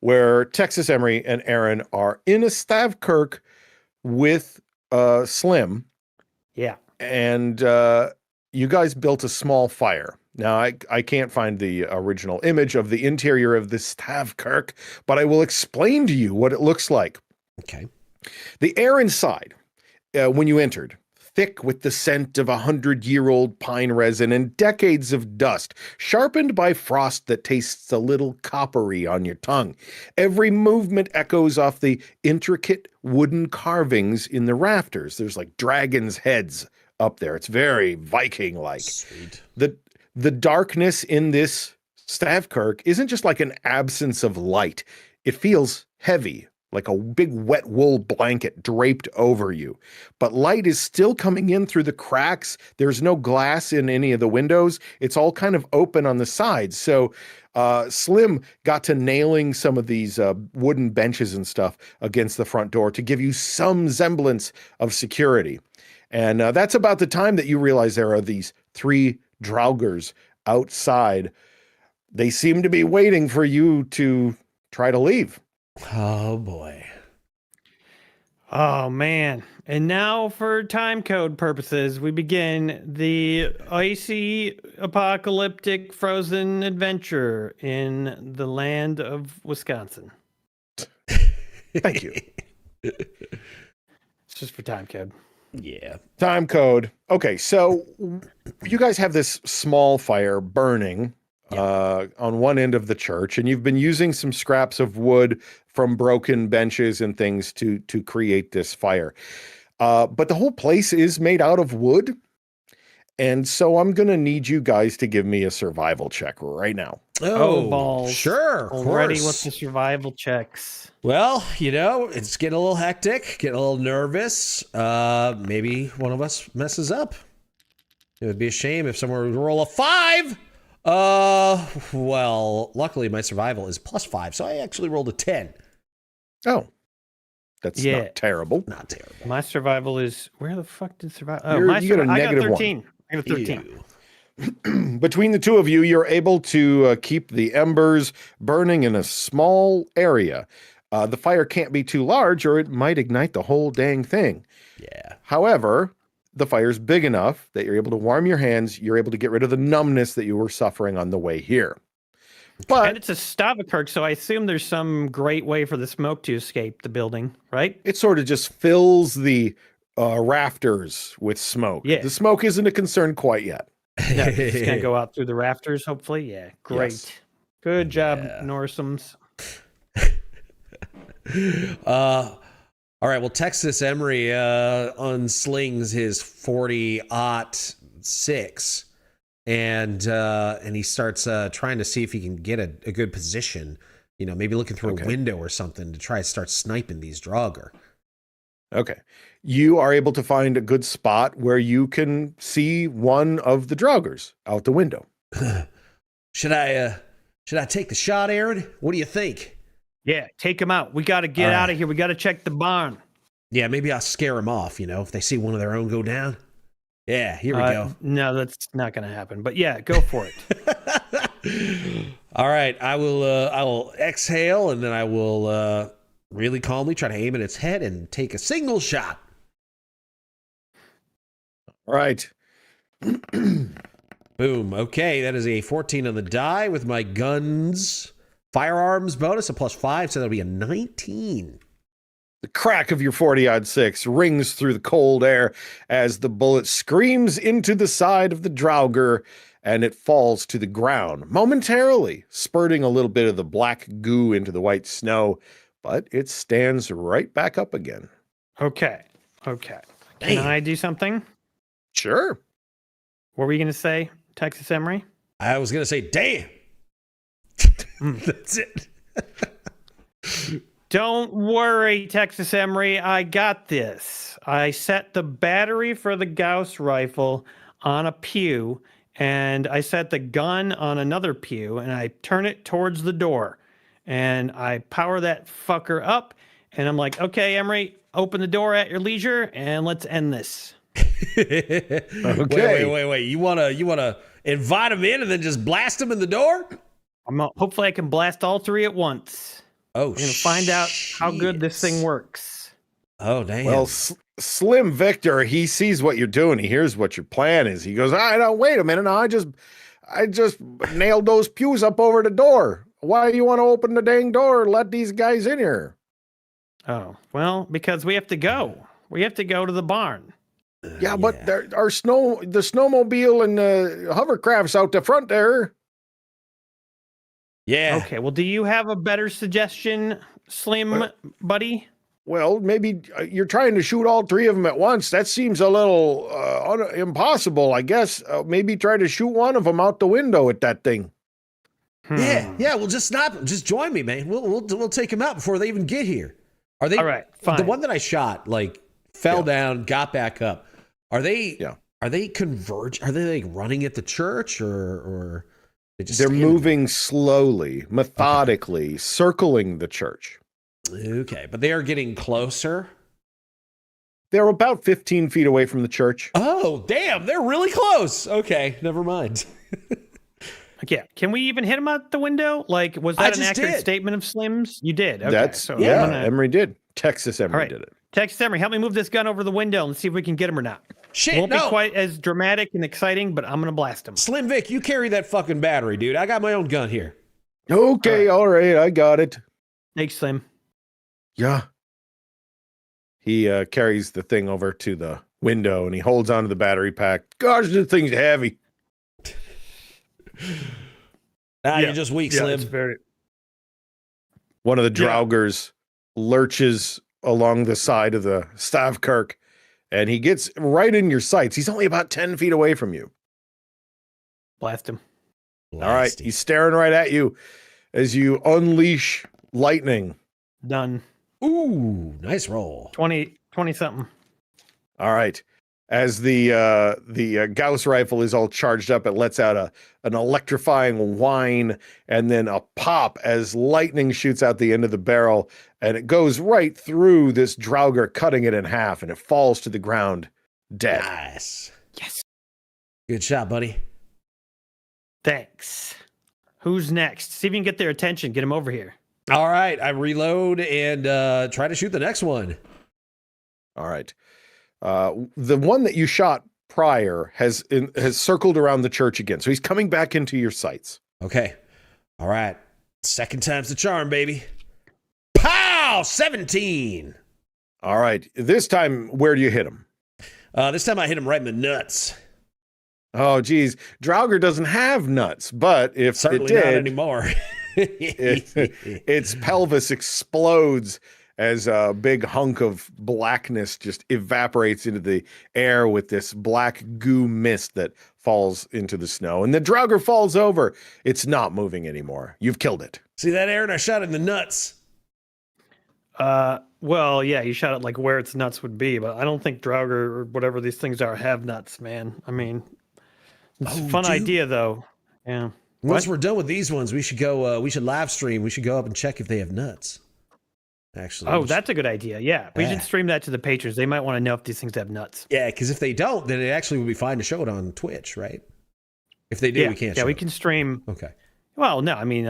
where Texas Emery and Aaron are in a Stavkirke with Slim. Yeah. And you guys built a small fire. Now, I can't find the original image of the interior of this Stavkirke, but I will explain to you what it looks like. Okay. The Aaron side, when you entered, thick with the scent of 100-year-old pine resin and decades of dust, sharpened by frost that tastes a little coppery on your tongue. Every movement echoes off the intricate wooden carvings in the rafters. There's like dragons' heads up there. It's very Viking-like. Sweet. The darkness in this Stavkirke isn't just like an absence of light. It feels heavy, like a big wet wool blanket draped over you. But light is still coming in through the cracks. There's no glass in any of the windows. It's all kind of open on the sides. So Slim got to nailing some of these wooden benches and stuff against the front door to give you some semblance of security. And that's about the time that you realize there are these 3 Draugrs outside. They seem to be waiting for you to try to leave. Oh boy. Oh man. And now for time code purposes, we begin the icy, apocalyptic, frozen adventure in the land of Wisconsin. Thank you. It's just for time code. Yeah. Time code. Okay, so you guys have this small fire burning on one end of the church, and you've been using some scraps of wood from broken benches and things to create this fire. But the whole place is made out of wood, and so I'm going to need you guys to give me a survival check right now. Oh, balls. Sure. Of Already course. with the survival checks. Well, you know, it's getting a little hectic, getting a little nervous. Maybe one of us messes up. It would be a shame if someone would roll a 5. Well, luckily my survival is +5, so I actually rolled a 10. Oh, that's not terrible. Not terrible. My survival is where the fuck did survival? Oh, You get a I got -1. 13. I got a 13. Ew. Between the two of you, you're able to keep the embers burning in a small area. The fire can't be too large or it might ignite the whole dang thing. Yeah. However, the fire's big enough that you're able to warm your hands. You're able to get rid of the numbness that you were suffering on the way here. But And it's a Stavkirke, so I assume there's some great way for the smoke to escape the building, right? it sort of just fills the rafters with smoke. Yeah. The smoke isn't a concern quite yet. No, it's gonna go out through the rafters, hopefully. Yeah, great. Yes. Good job, Yeah. Norsums. All right. Well, Texas Emery unslings his 40-06, and he starts trying to see if he can get a good position. You know, maybe looking through a window or something to try to start sniping these Draugr. Okay. You are able to find a good spot where you can see one of the Draugrs out the window. Should I take the shot, Aaron? What do you think? Yeah, take him out. We got to get All out right. of here. We got to check the barn. Yeah, maybe I'll scare them off. You know, if they see one of their own go down. Yeah, here we go. No, that's not going to happen. But yeah, go for it. All right, I will exhale, and then I will really calmly try to aim at its head and take a single shot. All right. Boom. Okay, that is a 14 on the die with my guns. Firearms bonus, a +5, so that'll be a 19. The crack of your 40-06 rings through the cold air as the bullet screams into the side of the Draugr, and it falls to the ground, momentarily spurting a little bit of the black goo into the white snow, but it stands right back up again. Okay. Can Damn. I do something? Sure. What were you going to say, Texas Emery? I was going to say, damn. That's it. Don't worry, Texas Emery. I got this. I set the battery for the Gauss rifle on a pew, and I set the gun on another pew, and I turn it towards the door. And I power that fucker up, and I'm like, okay, Emery, open the door at your leisure, and let's end this. Okay. Wait. You wanna invite them in and then just blast them in the door? Hopefully I can blast all 3 at once. Oh, We're going to find out how good this thing works. Oh, damn. Well, Slim Victor, he sees what you're doing. He hears what your plan is. He goes, "I don't wait a minute. Now, I just nailed those pews up over the door. Why do you want to open the dang door and let these guys in here?" Oh, well, because we have to go. We have to go to the barn. Yeah, but there are the snowmobile and hovercrafts out the front there. Yeah. Okay, well, do you have a better suggestion, Slim buddy? Well, maybe you're trying to shoot all three of them at once. That seems a little impossible, I guess. Maybe try to shoot one of them out the window at that thing. Yeah. We'll just stop him. Just join me, man. We'll take him out before they even get here. Are they? All right, fine. The one that I shot, like, fell down, got back up. Are they? Yeah. Are they converge? Are they like running at the church, or they're moving slowly, methodically, circling the church. Okay, but they are getting closer. They're about 15 feet away from the church. Oh, damn! They're really close. Okay, never mind. Yeah, can we even hit him out the window? Like, was that an accurate statement of Slim's? You did. Okay, Emery did. Texas Emery did it. Texas Emery, help me move this gun over the window and see if we can get him or not. Shit, Won't be quite as dramatic and exciting, but I'm gonna blast him. Slim Vic, you carry that fucking battery, dude. I got my own gun here. Okay, all right, I got it. Thanks, Slim. Yeah. He carries the thing over to the window and he holds onto the battery pack. Gosh, this thing's heavy. You're just weak, Slim. One of the Draugrs lurches along the side of the Stavkirke, and he gets right in your sights. He's only about 10 feet away from you. Blast him. All right, he's staring right at you as you unleash lightning. Done. Ooh, nice roll. 20 something. All right. As the Gauss rifle is all charged up, it lets out an electrifying whine and then a pop as lightning shoots out the end of the barrel, and it goes right through this Draugr, cutting it in half, and it falls to the ground dead. Nice. Yes. Good shot, buddy. Thanks. Who's next? See if you can get their attention. Get them over here. All right, I reload and try to shoot the next one. All right. The one that you shot prior has circled around the church again. So he's coming back into your sights. Okay. All right. Second time's the charm, baby. Pow! 17. All right. This time, where do you hit him? This time I hit him right in the nuts. Oh, geez. Draugr doesn't have nuts, but if Certainly it did, not anymore. its pelvis explodes as a big hunk of blackness just evaporates into the air with this black goo mist that falls into the snow. And the Draugr falls over. It's not moving anymore. You've killed it. See that, Aaron? I shot it in the nuts. Well, yeah, you shot it like where its nuts would be, but I don't think Draugr or whatever these things are have nuts, man. I mean, it's a fun idea, though. Yeah. Once we're done with these ones, we should go. We should live stream. We should go up and check if they have nuts. Actually. That's a good idea. Yeah, we should stream that to the patrons. They might want to know if these things have nuts. Yeah, because if they don't, then it actually would be fine to show it on Twitch, right? If they do, we can't. Yeah, we it. can stream. Okay. Well, no, I mean,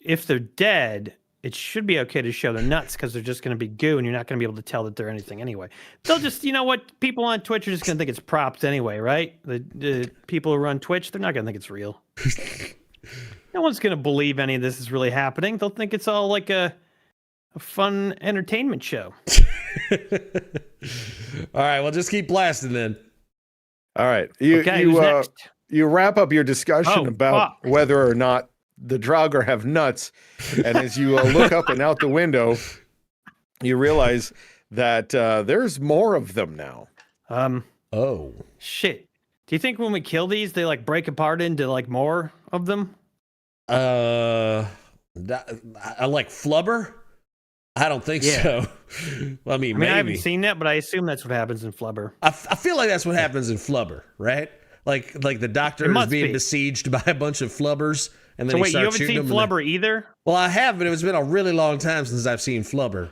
if they're dead, it should be okay to show their nuts because they're just going to be goo, and you're not going to be able to tell that they're anything anyway. They'll just, you know what? People on Twitch are just going to think it's props anyway, right? The people who run Twitch, they're not going to think it's real. No one's going to believe any of this is really happening. They'll think it's all like a fun entertainment show. All right, well, just keep blasting then. All right. Who's next? You wrap up your discussion about whether or not the Draugr have nuts, and as you look up and out the window, you realize that there's more of them now. Oh. Shit. Do you think when we kill these, they like break apart into like more of them? I like flubber? I don't think so. Well, I mean, maybe. I haven't seen that, but I assume that's what happens in flubber. I feel like that's what happens in flubber, right? Like the doctor is being besieged by a bunch of flubbers, and then so he wait, you starts haven't shooting seen them. flubber either? Well, I have, but it's been a really long time since I've seen flubber.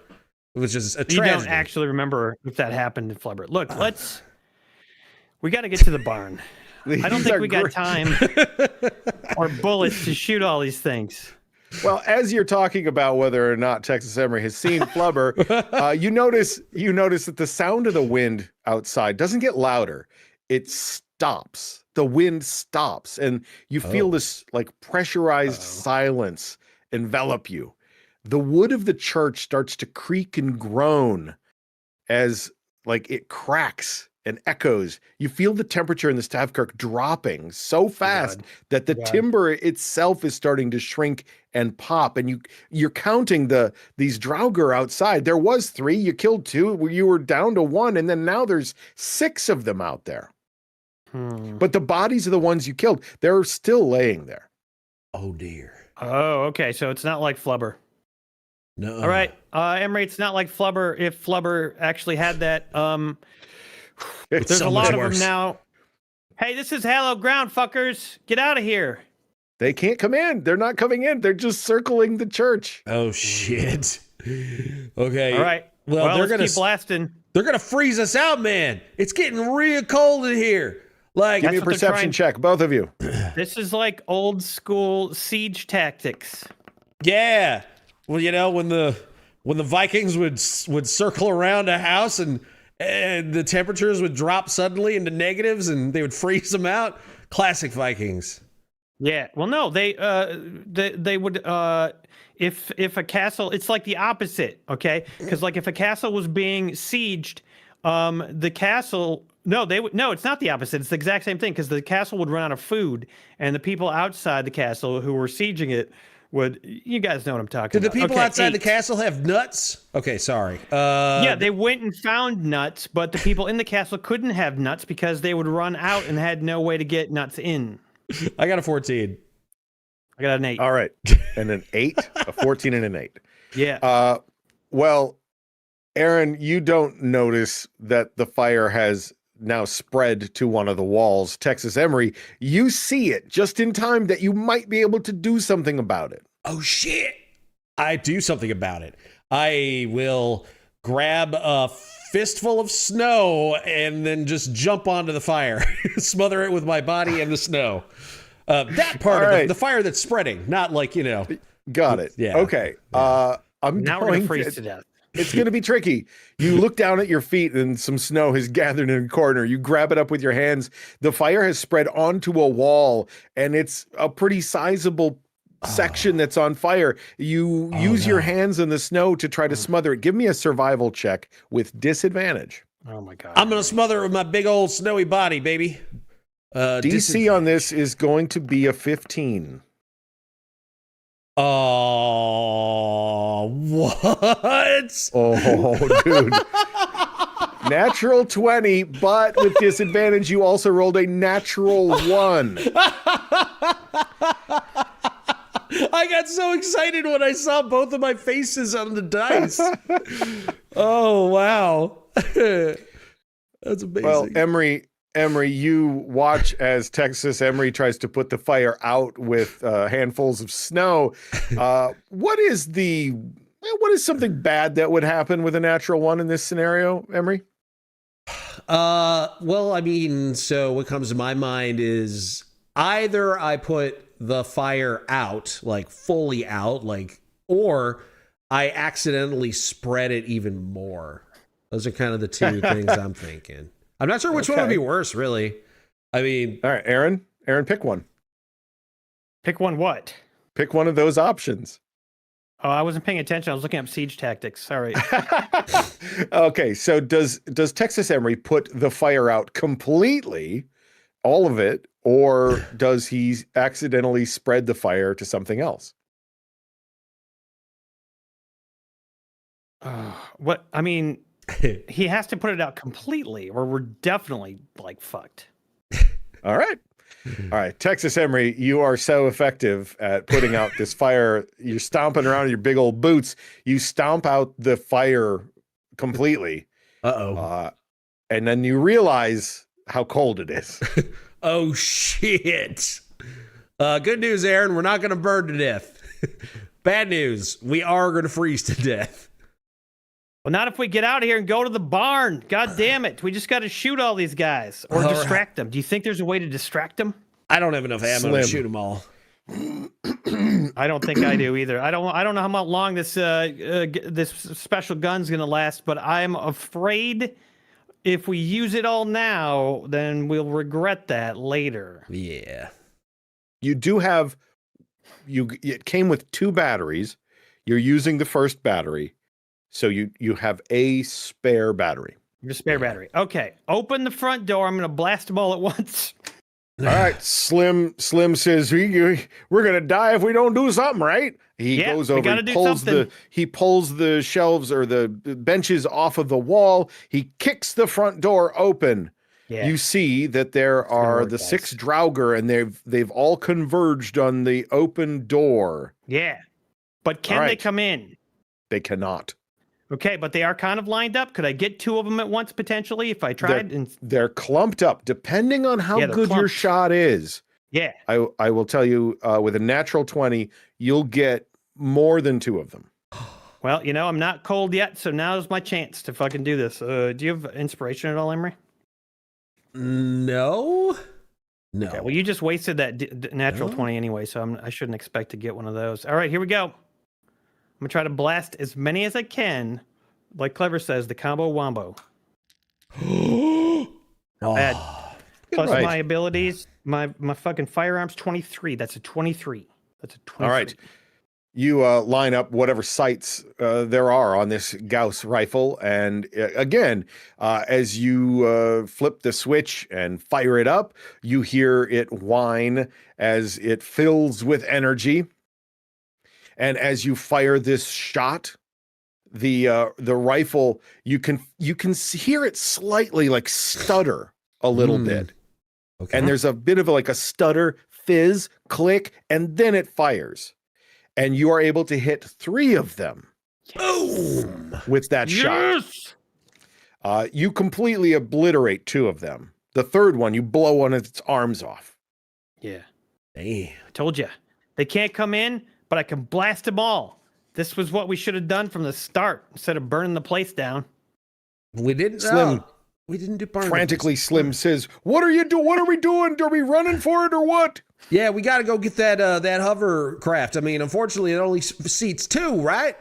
It was just a tragedy. You don't actually remember if that happened in flubber. Look, we got to get to the barn. I don't think we got time or bullets to shoot all these things. Well, as you're talking about whether or not Texas Emery has seen flubber, you notice that the sound of the wind outside doesn't get louder. It stops. The wind stops, and you feel this like pressurized silence envelop you. The wood of the church starts to creak and groan as like it cracks and echoes. You feel the temperature in the Stavkirke dropping so fast that the timber itself is starting to shrink and pop. And you're counting these Draugr outside. There was 3, you killed 2, you were down to 1, and then now there's 6 of them out there. But the bodies of the ones you killed, they're still laying there. Oh dear. Oh, okay. So it's not like Flubber. No. All right, Emre, it's not like Flubber. If Flubber actually had that, there's a lot of them now. Hey, this is hallowed ground, fuckers. Get out of here. They can't come in. They're not coming in. They're just circling the church. Oh shit. Okay. All right. Well, they're gonna keep blasting. They're gonna freeze us out, man. It's getting real cold in here. Like, give me a perception check, both of you. This is like old school siege tactics. Yeah. Well, you know, when the Vikings would circle around a house and the temperatures would drop suddenly into negatives and they would freeze them out. Classic Vikings. Yeah. Well, no, they would if a castle, it's like the opposite, okay? Because like if a castle was being sieged, the castle. No, it's not the opposite. It's the exact same thing because the castle would run out of food, and the people outside the castle who were sieging it would. You guys know what I'm talking about. Did the people outside the castle have nuts? Okay, sorry. Yeah, they went and found nuts, but the people in the castle couldn't have nuts because they would run out and had no way to get nuts in. I got a 14. I got an 8. All right, and an 8, a 14, and an 8. Yeah. Well, Aaron, you don't notice that the fire has now spread to one of the walls. Texas Emre, you see it just in time that you might be able to do something about it. Oh shit. I do something about it. I will grab a fistful of snow and then just jump onto the fire. Smother it with my body and the snow. That part of the fire that's spreading, not like, you know. Got it. Yeah. Okay. Now we're going to freeze to death. It's going to be tricky. You look down at your feet and some snow has gathered in a corner. You grab it up with your hands. The fire has spread onto a wall, and it's a pretty sizable section that's on fire. You use your hands in the snow to try to smother it. Give me a survival check with disadvantage. Oh, my God. I'm going to smother it with my big old snowy body, baby. DC on this is going to be a 15. Oh, what? Oh, dude. Natural 20, but with disadvantage, you also rolled a natural 1. I got so excited when I saw both of my faces on the dice. Oh, wow. That's amazing. Well, Emre, you watch as Texas Emre tries to put the fire out with handfuls of snow. What is something bad that would happen with a natural 1 in this scenario, Emre? Well, I mean, so what comes to my mind is either I put the fire out, like fully out, like, or I accidentally spread it even more. Those are kind of the two things I'm thinking. I'm not sure which one would be worse, really. I mean, all right, Aaron, pick one. Pick one what? Pick one of those options. Oh, I wasn't paying attention. I was looking up siege tactics. Sorry. Okay, so does Texas Emre put the fire out completely, all of it, or does he accidentally spread the fire to something else? What? I mean, he has to put it out completely, or we're definitely like fucked. All right. All right, Texas Emre, you are so effective at putting out this fire. You're stomping around in your big old boots. You stomp out the fire completely. And then you realize how cold it is. Oh, shit. Good news, Aaron. We're not going to burn to death. Bad news. We are going to freeze to death. Well, not if we get out of here and go to the barn. God damn it. We just got to shoot all these guys or distract them. Do you think there's a way to distract them? I don't have enough ammo to shoot them all. I don't think I do either. I don't know how long this this special gun's going to last, but I'm afraid if we use it all now, then we'll regret that later. Yeah. You do have it came with 2 batteries. You're using the first battery. So you have a spare battery. Your spare battery. Okay. Open the front door. I'm gonna blast them all at once. All right, Slim says we're gonna die if we don't do something, right? He Yeah, goes we over, gotta do something. he pulls the shelves or the benches off of the wall. He kicks the front door open. Yeah. You see that there are work, the guys. 6 Draugr, and they've all converged on the open door. Yeah. But can All they right. come in? They cannot. Okay, but they are kind of lined up. Could I get 2 of them at once potentially if I tried? They're clumped up, depending on how Yeah, they're good your clumped. shot is. Yeah. I will tell you, with a natural 20, you'll get more than 2 of them. Well, I'm not cold yet, so now's my chance to fucking do this. Do you have inspiration at all, Emery? No. Okay, well, you just wasted that natural 20 anyway, so I shouldn't expect to get one of those. All right, here we go. I'm going to try to blast as many as I can. Like Clever says, the combo wombo. Add plus Right. my abilities, my fucking firearms, 23. That's a 23. That's a 23. All right. You line up whatever sights there are on this Gauss rifle. And again, as you flip the switch and fire it up, you hear it whine as it fills with energy. And as you fire this shot, the rifle, you can hear it slightly like stutter a little bit. Okay. And there's a bit of a stutter, fizz, click, and then it fires. And you are able to hit 3 of them. Boom! With that shot. You completely obliterate 2 of them. The third one, you blow one of its arms off. Yeah. Damn. I told you. They can't come in, but I can blast them all. This was what we should have done from the start instead of burning the place down. We didn't. Slim. We didn't do burn. Frantically, Slim says, "What are you doing? What are we doing? Are we running for it or what?" Yeah, we got to go get that hovercraft. I mean, unfortunately, it only seats 2, right?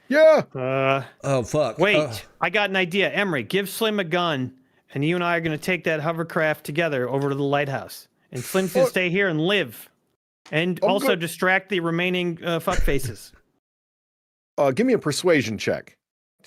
Yeah. Oh fuck. Wait, I got an idea. Emery, give Slim a gun, and you and I are going to take that hovercraft together over to the lighthouse. And Slim's going to stay here and live. And also distract the remaining fuck faces. Give me a persuasion check.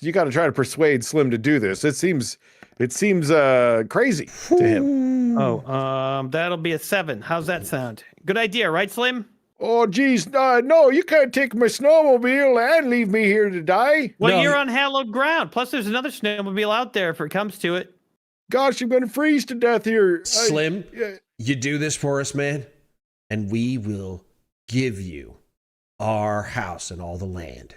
You got to try to persuade Slim to do this. It seems crazy to him. Oh, that'll be a 7. How's that sound? Good idea, right, Slim? Oh, geez, no, you can't take my snowmobile and leave me here to die. Well, you're on hallowed ground. Plus, there's another snowmobile out there if it comes to it. Gosh, I'm going to freeze to death here. Slim, you do this for us, man, and we will give you our house and all the land.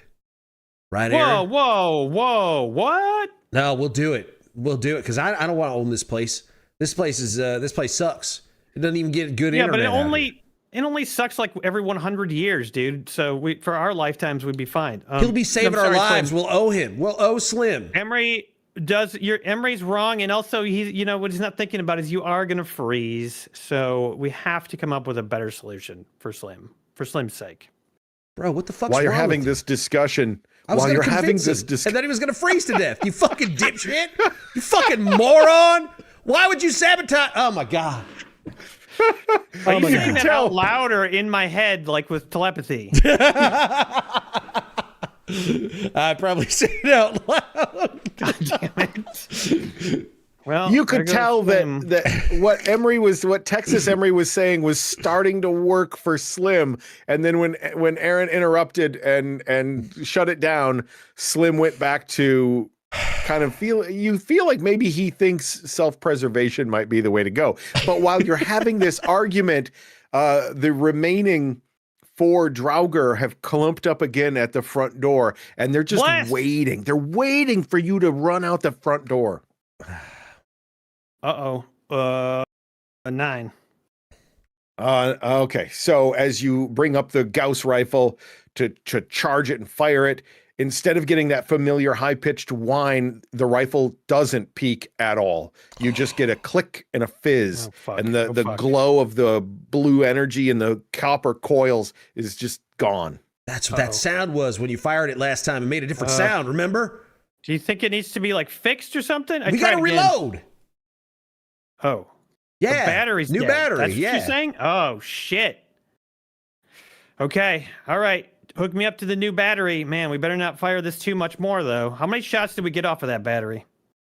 Right, Aaron? Whoa, what? No, we'll do it. We'll do it because I don't want to own this place. This place sucks. It doesn't even get good internet. Yeah, but it only sucks like every 100 years, dude. So for our lifetimes, we'd be fine. He'll be saving our lives. Slim. We'll owe him. We'll owe Slim. Emery's wrong, and also what he's not thinking about is you are gonna freeze. So we have to come up with a better solution for Slim's sake. Bro, what the fuck's While you're wrong having with this discussion, and then he was gonna freeze to death. You fucking dipshit! You fucking moron! Why would you sabotage? Oh my god! Are you saying that out loud or in my head, like with telepathy? I probably said it out loud. God damn it! Well, you could tell that what Texas Emery was saying was starting to work for Slim, and then when Aaron interrupted and shut it down, Slim went back to kind of feel like maybe he thinks self-preservation might be the way to go. But while you're having this argument, the remaining 4 Draugr have clumped up again at the front door, and they're just waiting. They're waiting for you to run out the front door. A 9. Okay. So as you bring up the Gauss rifle to charge it and fire it, instead of getting that familiar high-pitched whine, the rifle doesn't peak at all. You just get a click and a fizz, and the glow of the blue energy and the copper coils is just gone. That's what that sound was when you fired it last time. It made a different sound, remember? Do you think it needs to be like fixed or something? We gotta reload. Oh. Yeah. The battery's new dead. battery. That's what you're saying? Oh, shit. Okay. All right. Hook me up to the new battery. Man, we better not fire this too much more, though. How many shots did we get off of that battery?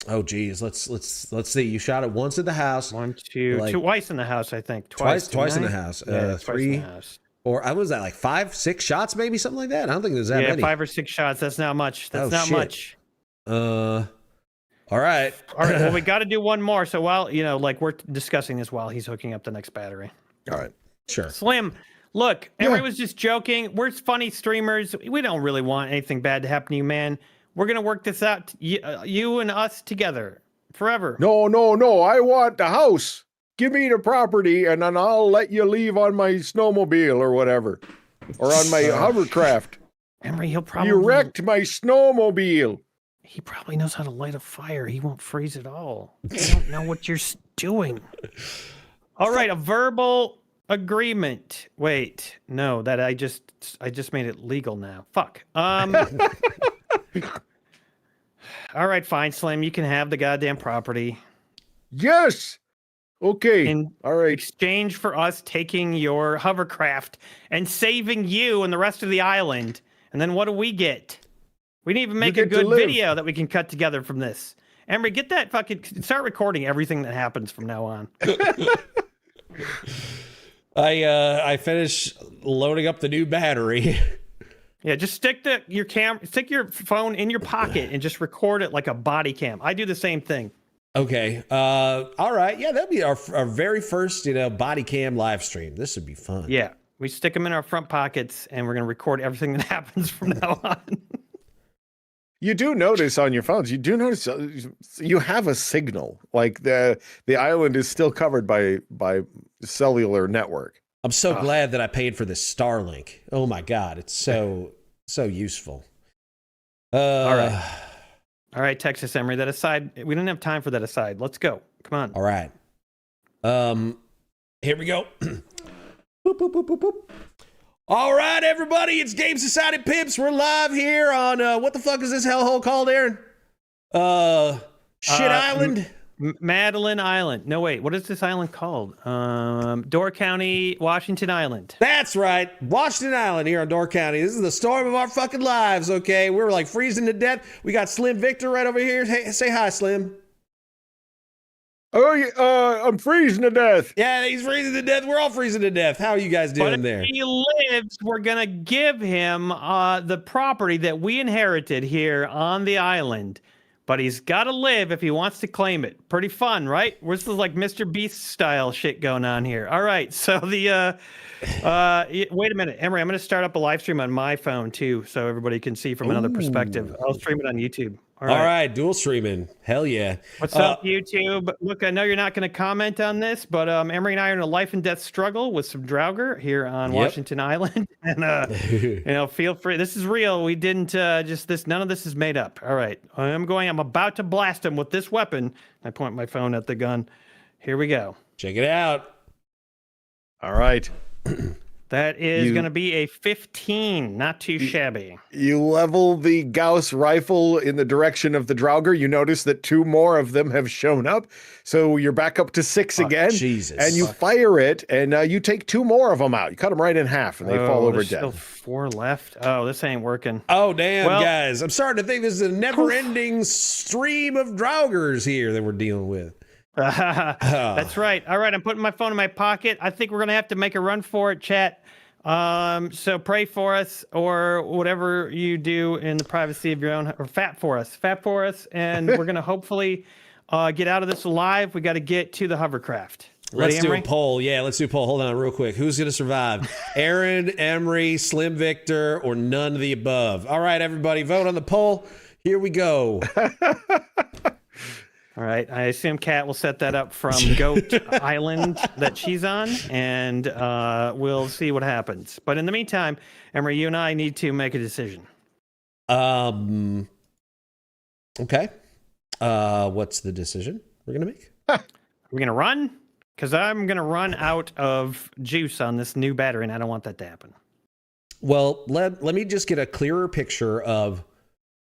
Oh geez, let's see. You shot it once at the house. One, two, Like- twice in the house, I think. Twice in the tonight? house. Yeah, twice in Three, the house. or I was that like 5, 6 shots, maybe something like that. I don't think there's that Yeah, many. 5 or 6 shots. That's not much. That's Oh, not shit. much. All right. All right. Well, we got to do one more. So while like we're discussing this while he's hooking up the next battery. All right. Sure. Slim, look, Emery was just joking. We're funny streamers. We don't really want anything bad to happen to you, man. We're gonna work this out, you and us together, forever. No. I want the house. Give me the property, and then I'll let you leave on my snowmobile or whatever, or on my hovercraft. Emery, he'll probably You wrecked my snowmobile. He probably knows how to light a fire. He won't freeze at all. You don't know what you're doing. All right, a verbal agreement. Wait, no, that I just made it legal now. Fuck. All right, fine, Slim. You can have the goddamn property Yes. Okay. in All right. exchange for us taking your hovercraft and saving you and the rest of the island. And then what do we get? We didn't even make a get to good live. video that we can cut together from this. Emery, get that fucking start recording everything that happens from now on. I finished loading up the new battery. Yeah, just stick your phone in your pocket and just record it like a body cam. I do the same thing. Okay. All right. Yeah, that'd be our very first, body cam live stream. This would be fun. Yeah, we stick them in our front pockets and we're gonna record everything that happens from now on. You do notice on your phones, you have a signal. Like the island is still covered by cellular network. I'm so glad that I paid for this Starlink. Oh my God, it's so useful. All right, Texas Emery. That aside, we didn't have time for that aside. Let's go. Come on. All right. Here we go. Boop, boop, boop, boop, boop. All right, everybody, it's Game Society Pimps. We're live here on what the fuck is this hellhole called, Aaron? Shit Island. Madeline Island. No, wait. What is this island called? Door County, Washington Island. That's right, Washington Island here on Door County. This is the storm of our fucking lives. Okay, we're like freezing to death. We got Slim Victor right over here. Hey, say hi, Slim. Oh, yeah, I'm freezing to death. Yeah, he's freezing to death. We're all freezing to death. How are you guys doing But if there? he lives, we're gonna give him the property that we inherited here on the island. But he's got to live if he wants to claim it. Pretty fun, right? This is like Mr. Beast style shit going on here. All right, so the wait a minute, Emery. I'm going to start up a live stream on my phone too, so everybody can see from another perspective. I'll stream it on YouTube. All right, dual streaming. Hell yeah. What's up, YouTube? Look, I know you're not going to comment on this, but Emery and I are in a life and death struggle with some Draugr here on Washington Island, and feel free. This is real. We didn't none of this is made up. All right, I'm about to blast him with this weapon. I point my phone at the gun. Here we go. Check it out. All right. That is going to be a 15. Not too shabby. You level the Gauss rifle in the direction of the Draugr. You notice that 2 more of them have shown up. So you're back up to 6 again. Jesus. And you fire it, and you take 2 more of them out. You cut them right in half, and they fall over there's dead. Still 4 left. Oh, this ain't working. Oh, damn, Well- guys. I'm starting to think this is a never-ending stream of Draugrs here that we're dealing with. That's right. All right, I'm putting my phone in my pocket. I think we're gonna have to make a run for it, chat. So pray for us, or whatever you do in the privacy of your own, or fat for us, and we're gonna hopefully get out of this alive. We got to get to the hovercraft. Ready, Let's do Emery? a poll. Yeah, let's do a poll. Hold on real quick. Who's going to survive? Aaron, Emery, Slim Victor, or none of the above? All right, everybody, vote on the poll. Here we go. All right. I assume Kat will set that up from Goat Island that she's on, and we'll see what happens. But in the meantime, Emery, you and I need to make a decision. Okay. What's the decision we're going to make? We're going to run? Because I'm going to run out of juice on this new battery, and I don't want that to happen. Well, let me just get a clearer picture of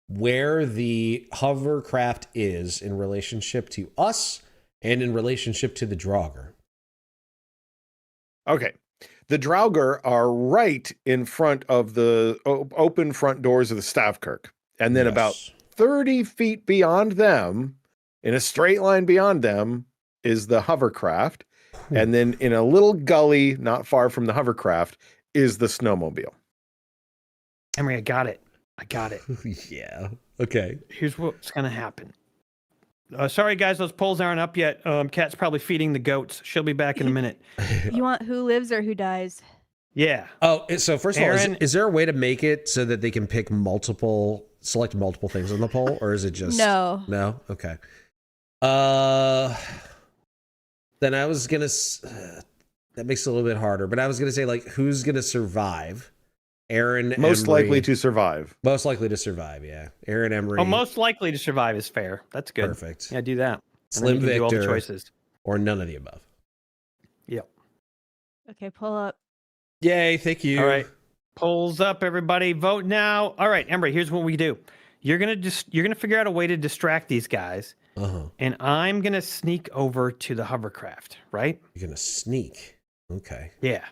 where the hovercraft is in relationship to us and in relationship to the Draugr. Okay. The Draugr are right in front of the open front doors of the Stavkirke. And then about 30 feet beyond them In a straight line beyond them is the hovercraft. And then in a little gully not far from the hovercraft is the snowmobile. Emery, I got it. Yeah. Okay. Here's what's going to happen. Sorry, guys, those polls aren't up yet. Kat's probably feeding the goats. She'll be back in a minute. You want who lives or who dies? Yeah. Oh, so first of all, Aaron- is there a way to make it so that they can select multiple things on the poll, or is it just No? Okay. Then I was gonna. That makes it a little bit harder, but I was gonna say like, who's gonna survive? Aaron, Most Emre. likely to survive. Most likely to survive. Yeah, Aaron, Emre. Oh, most likely to survive is fair. That's good. Perfect. Yeah, do that. And then Slim you can do all the Victor, choices. or none of the above. Yep. Okay, pull up. Yay! Thank you. All right. Polls up, everybody. Vote now. All right, Emre, here's what we do. You're gonna figure out a way to distract these guys, and I'm gonna sneak over to the hovercraft. Right? You're gonna sneak. Okay. Yeah.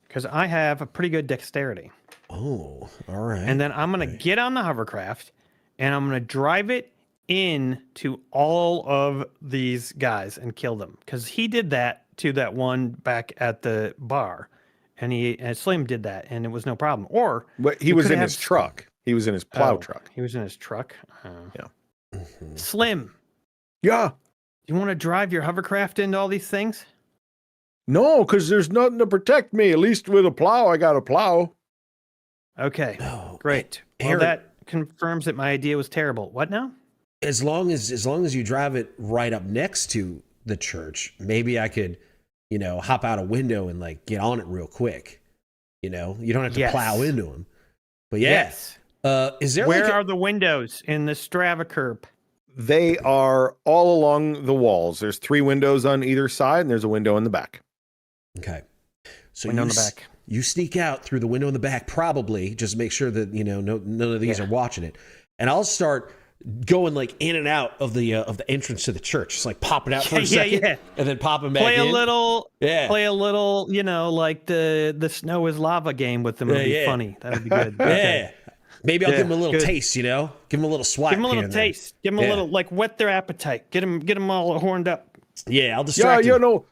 Because I have a pretty good dexterity. Oh, all right. And then I'm gonna get on the hovercraft, and I'm gonna drive it into all of these guys and kill them. Because he did that to that one back at the bar, and Slim did that, and it was no problem. Or But he you was could in have his truck. He was in his plow truck. He was in his truck. Yeah. Slim, Yeah. you want to drive your hovercraft into all these things? No, because there's nothing to protect me. At least with a plow, I got a plow. Okay, No, great. Well, Aaron- that confirms that my idea was terrible. What now? As long as you drive it right up next to the church, maybe I could, hop out a window and like get on it real quick. You don't have to Yes. plow into them. But yeah, Yes. is there Where like are the windows in the Stavkirke? They are all along the walls. There's 3 windows on either side, and there's a window in the back. okay? So Window in the back. You sneak out through the window in the back, probably just make sure that none of these are watching it, and I'll start going like in and out of the entrance to the church, just like popping out for a second, and then popping back Play in. a little, Yeah. Play a little, like the snow is lava game with them. It'd be funny. That would be good. Yeah. Maybe I'll give them a little good. taste, Give them a little swipe. Give them a here little and there. taste. Give them a little, like, whet their appetite. Get them all horned up. Yeah, I'll distract them.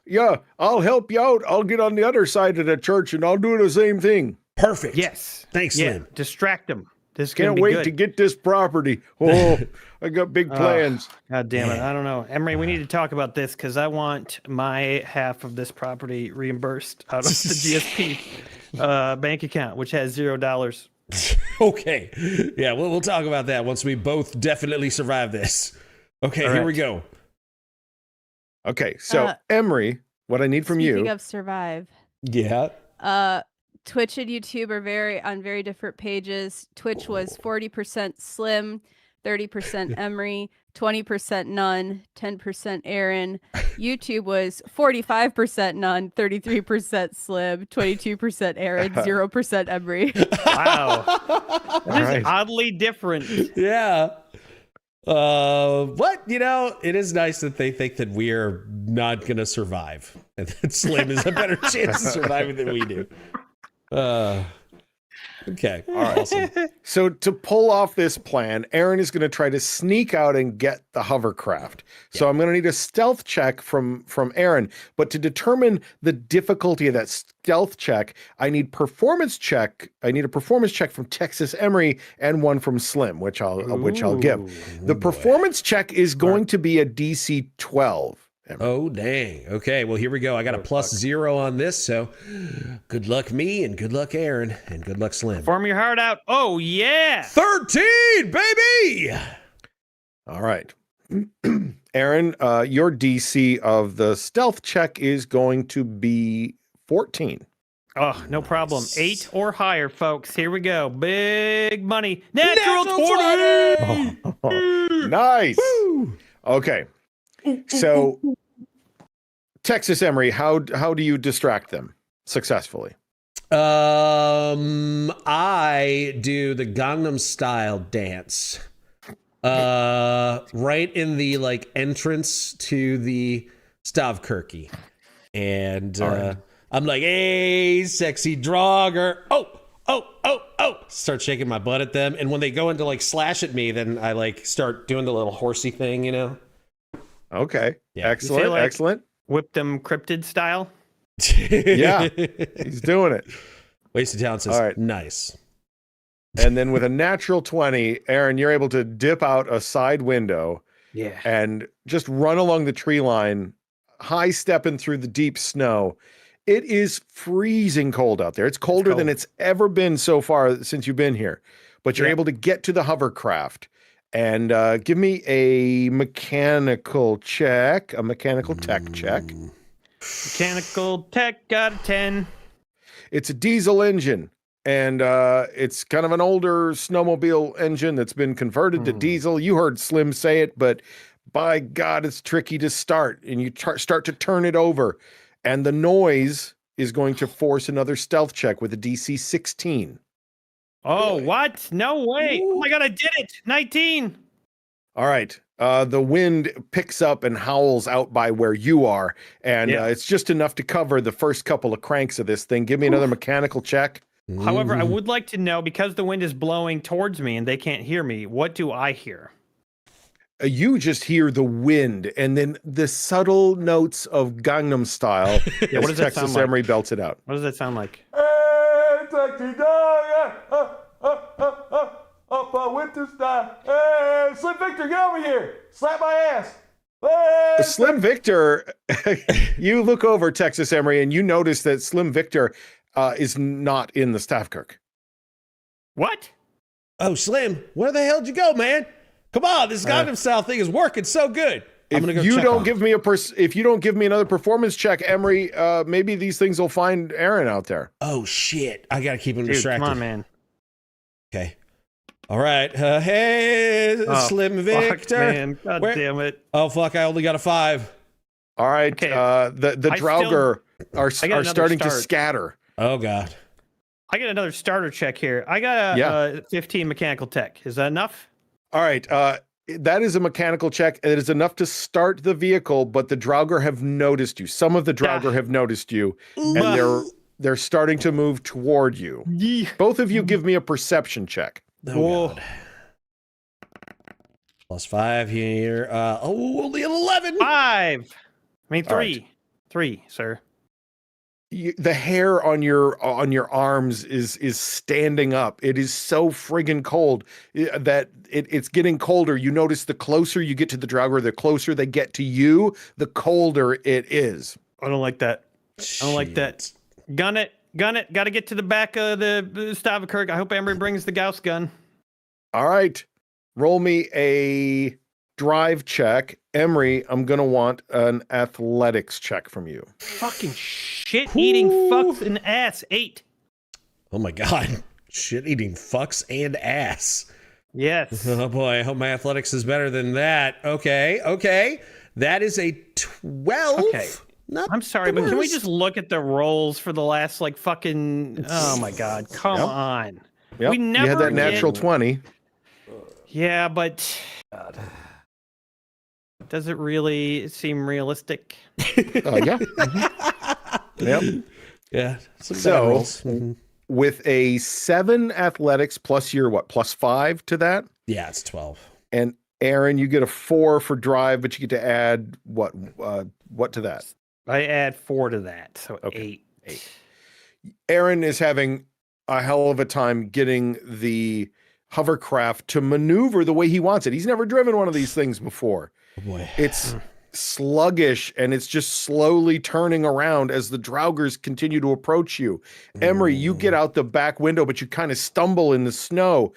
I'll help you out. I'll get on the other side of the church, and I'll do the same thing. Perfect. Yes. Thanks, Yeah. Slim. Distract them. This is gonna Can't be wait good. to get this property. Oh, I got big plans. God damn it. I don't know. Emery, we need to talk about this because I want my half of this property reimbursed out of the GSP bank account, which has $0. Okay. Yeah, we'll talk about that once we both definitely survive this. Okay, here we go. Okay, so Emery, what I need from Speaking you. of survive, Yeah. Twitch and YouTube are on very different pages. Twitch was 40% Slim, 30% Emery, 20% none, 10% Aaron. YouTube was 45% none, 33% Slim, 22% Aaron, 0% Emery. Wow. That is right. oddly different. Yeah. What? It is nice that they think that we are not going to survive and that Slim has a better chance of surviving than we do. Okay. All right. Awesome. So to pull off this plan, Aaron is going to try to sneak out and get the hovercraft. So I'm going to need a stealth check from Aaron. But to determine the difficulty of that stealth check, I need a performance check from Texas Emery and one from Slim, which I'll give. The performance check is going to be a DC 12. Oh, dang. Okay, well, here we go. I got a +0 on this, so good luck me and good luck Aaron and good luck Slim. Form your heart out. Oh, yeah. 13, baby! All right. Aaron, your DC of the stealth check is going to be 14. Oh, no problem. 8 or higher, folks. Here we go. Big money. Natural 20! Nice. Okay. So, Texas Emery, how do you distract them successfully? I do the Gangnam Style dance. Right in the entrance to the Stavkirke. And I'm like, hey, sexy drogger. Oh. Start shaking my butt at them. And when they go into slash at me, then I start doing the little horsey thing, Okay. Yeah. Excellent. like- Excellent. Whip them cryptid style. Yeah. He's doing it. Wasted talent says, All right. nice. And then with a natural 20, Aaron, you're able to dip out a side window Yeah. and just run along the tree line, high stepping through the deep snow. It is freezing cold out there. It's colder than cold. it's ever been so far since you've been here. But you're Yeah. able to get to the hovercraft. And give me a mechanical check, a mechanical tech check. Mechanical tech got a 10. It's a diesel engine, and it's kind of an older snowmobile engine that's been converted to diesel. You heard Slim say it, but by God, it's tricky to start. And you start to turn it over, and the noise is going to force another stealth check with a DC 16. Oh, what? No way. Oh my God, I did it. 19. All right. The wind picks up and howls out by where you are, and it's just enough to cover the first couple of cranks of this thing. Give me another mechanical check. However, I would like to know, because the wind is blowing towards me and they can't hear me, what do I hear? You just hear the wind and then the subtle notes of Gangnam Style Yeah, what as does that Texas sound like? Emery belts it out. What does that sound like? Hey, taxi dog, up winter style. Hey, Slim Victor, get over here. Slap my ass. Hey, Slim Victor, you look over Texas Emery and you notice that Slim Victor is not in the Stavkirke. What? Oh, Slim, where the hell did you go, man? Come on, this Gangnam Style thing is working so good. I'm gonna go If you check don't on give me if you don't give me another performance check, Emery, maybe these things will find Aaron out there. Oh shit! I gotta keep him Dude, distracted. come on, man. Okay. All right. Hey, Oh, Slim Fuck, Victor. man. God Where- damn it. Oh fuck! I only got a 5. All right. Okay. The I Draugr are another starting to start. scatter. Oh god. I got another starter check here. I got a 15 mechanical tech. Is that enough? All right. That is a mechanical check. It is enough to start the vehicle, but the Draugr have noticed you. Some of the Draugr have noticed you, and they're starting to move toward you. Yeah. Both of you give me a perception check. Oh god. +5 here. Only an 11. 5. I mean, All 3. right. 3, sir. The hair on your arms is standing up. It is so friggin' cold that it's getting colder. You notice the closer you get to the Draugr, the closer they get to you, the colder it is. I don't like that. I don't like that. Gun it. Gun it. Got to get to the back of the Stavkirke. I hope Emery brings the Gauss gun. All right. Roll me a drive check. Emery, I'm going to want an athletics check from you. Fucking shit-eating fucks and ass. 8. Oh my god. Shit eating fucks and ass. Yes. Oh boy, I hope my athletics is better than that. Okay. That is a 12. Okay. Not I'm sorry, the but can we worst. just look at the rolls for the last, like, fucking... Oh, my God. Come Yep. on. Yep. We You never had that natural get- 20. Yeah, but... Does it really seem realistic? Yeah. Yep. Yeah. Some So- bad rolls. Mhm. With a 7 athletics plus your +5 to that. Yeah, it's 12. And Aaron, you get a 4 for drive, but you get to add what to that? I add 4 to that, so Okay. 8. Aaron is having a hell of a time getting the hovercraft to maneuver the way he wants it. He's never driven one of these things before. Oh boy. It's sluggish and it's just slowly turning around as the Draugrs continue to approach you. Emery, you get out the back window, but you kind of stumble in the snow.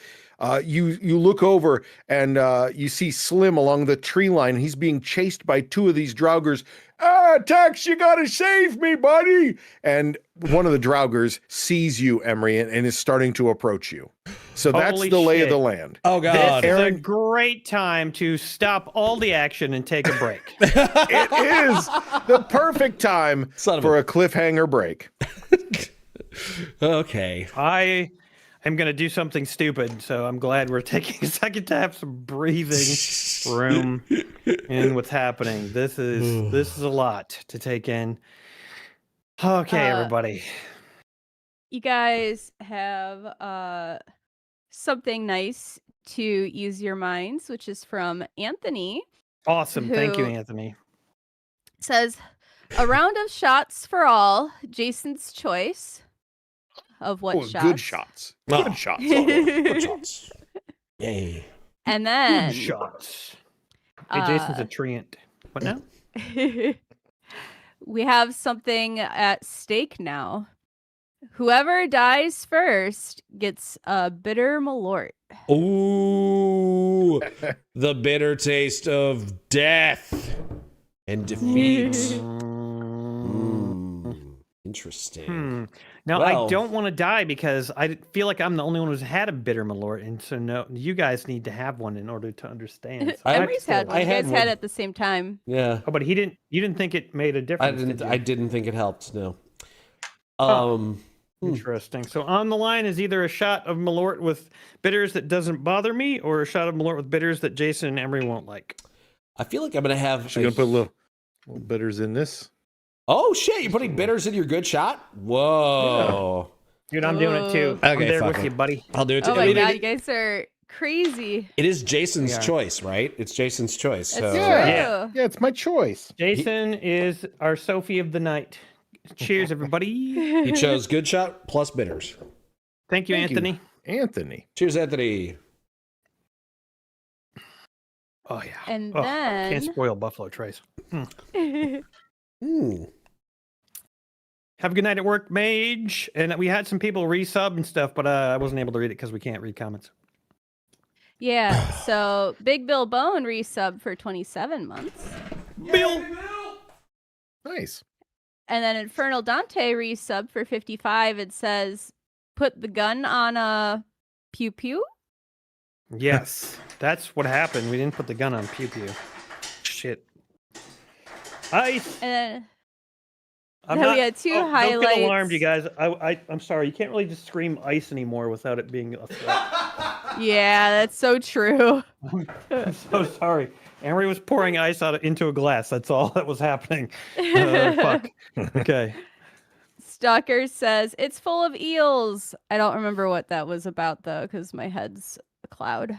You look over and you see Slim along the tree line. He's being chased by 2 of these Draugrs. Tex, you gotta save me, buddy! And one of the Draugrs sees you, Emery, and is starting to approach you. So that's Holy the lay of shit. the land. Oh This god. is a Aaron- great time to stop all the action and take a break. It is the perfect time Son of for a cliffhanger break. Okay. I am going to do something stupid, so I'm glad we're taking a second to have some breathing room in what's happening. This is a lot to take in. Okay, everybody. You guys have something nice to use your minds, which is from Anthony. Awesome. Thank you, Who- Anthony. Says, a round of shots for all. Jason's choice of what shots. Good shots. Oh. Good shots. Good shots. Yay. And then Good shots. Hey, Jason's a treant. What now? we have something at stake now. Whoever dies first gets a bitter Malort. Ooh, the bitter taste of death and defeat. Interesting. Now, Well- I don't want to die because I feel like I'm the only one who's had a bitter Malort, and so no, you guys need to have one in order to understand. So Emery's had one. I You had guys one. had it at the same time. Yeah, Oh, but you didn't think it made a I difference. didn't. did you? I didn't think it helped. No. Interesting. So on the line is either a shot of Malort with bitters that doesn't bother me, or a shot of Malort with bitters that Jason and Emery won't like. I feel like I'm gonna have. She's gonna put a little bitters in this. Oh shit! You're putting bitters in your good shot? Whoa! Dude, I'm doing it too. I'm Okay, there fuck with it. you, buddy. I'll do it. Oh I my mean, god, it- you guys are crazy. it is Jason's Yeah. choice, right? It's Jason's choice. It's So. true. Yeah. Yeah, it's my choice. Jason is our Sophie of the night. Cheers, everybody. He chose good shot plus bitters. Thank you, Thank you. Anthony. Anthony. Cheers, Anthony. Oh yeah. And Oh, then can't spoil Buffalo Trace. Mm. Have a good night at work, Mage. And we had some people resub and stuff, but I wasn't able to read it because we can't read comments. yeah, so Big Bill Bone resub for 27 months. Bill. Nice. And then Infernal Dante resub for 55. It says, put the gun on a pew pew. Yes, that's what happened. We didn't put the gun on Pew Pew. Shit. Ice. And I'm then we had two Don't highlights. get alarmed, you guys. I'm sorry. You can't really just scream ice anymore without it being a threat. yeah, that's so true. I'm so sorry. Emery was pouring ice into a glass. That's all that was happening. Fuck. Okay. Stalker says, it's full of eels. I don't remember what that was about, though, because my head's a cloud.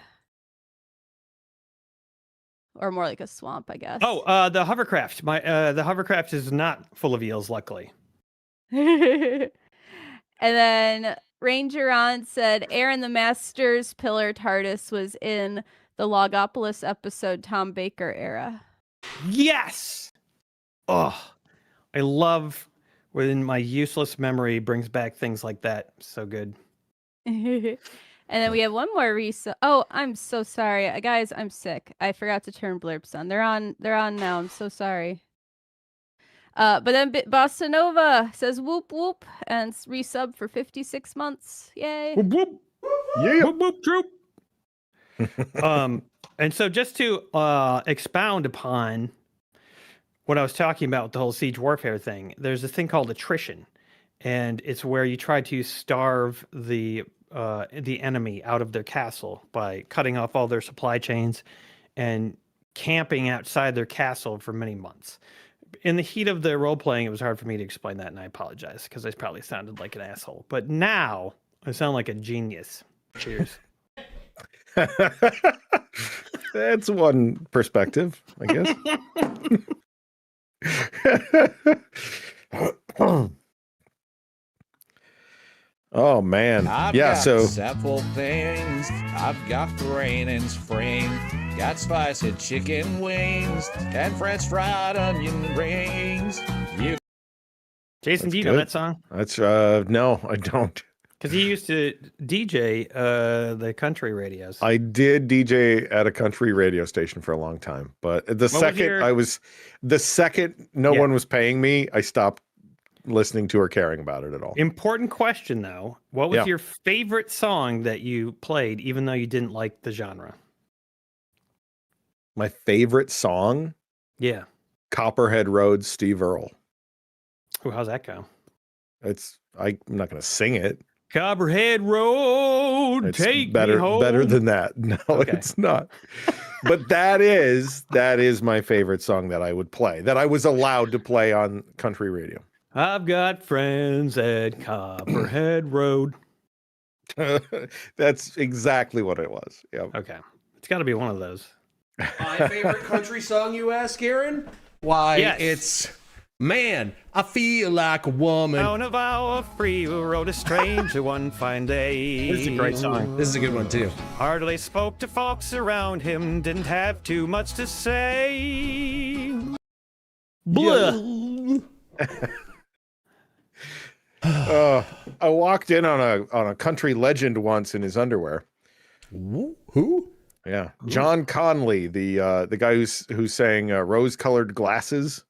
Or more like a swamp, I guess. Oh, the hovercraft. The hovercraft is not full of eels, luckily. And then Ranger On said, Aaron the Master's Pillar TARDIS was in the Logopolis episode Tom Baker era. Yes. Oh, I love when my useless memory brings back things like that. So good. And then we have one more Oh, I'm so sorry. Guys, I'm sick. I forgot to turn blurbs on. They're on now. I'm so sorry. But then Bossa Nova says whoop whoop and resub for 56 months. Yay. Whoop, whoop. Yeah. Whoop, whoop, troop. And so just to expound upon what I was talking about with the whole siege warfare thing, there's this thing called attrition, and it's where you try to starve the enemy out of their castle by cutting off all their supply chains and camping outside their castle for many months. In the heat of the role playing, it was hard for me to explain that, and I apologize because I probably sounded like an asshole. But now I sound like a genius. Cheers. That's one perspective, I guess. Oh man. I've Yeah, got so several things. I've got rain and spring. Got spicy chicken wings and French fried onion rings. You Jason, That's do you know good. that song? that's no, I don't. Because he used to DJ the country radios. I did DJ at a country radio station for a long time, but the second no Yeah. one was paying me, I stopped listening to or caring about it at all. Important question, though. What was Yeah. your favorite song that you played, even though you didn't like the genre? My favorite song, Yeah. Copperhead Road, Steve Earle. Ooh, how's that go? I'm not going to sing it. Copperhead Road, It's take better me home. better than that. No, Okay. it's not. But that is my favorite song that I would play, that I was allowed to play on country radio. I've got friends at Copperhead Road. That's exactly what it was. Yeah. Okay. It's got to be one of those. My favorite country song, you ask, Aaron? Why, Yes. it's Man, I Feel Like a Woman. On a vow of free, we rode a stranger one fine day. This is a great song. This is a good one, too. Hardly spoke to folks around him, didn't have too much to say. Blah. I walked in on a country legend once in his underwear. Who? Yeah, John Conley, the guy who sang Rose-Colored Glasses.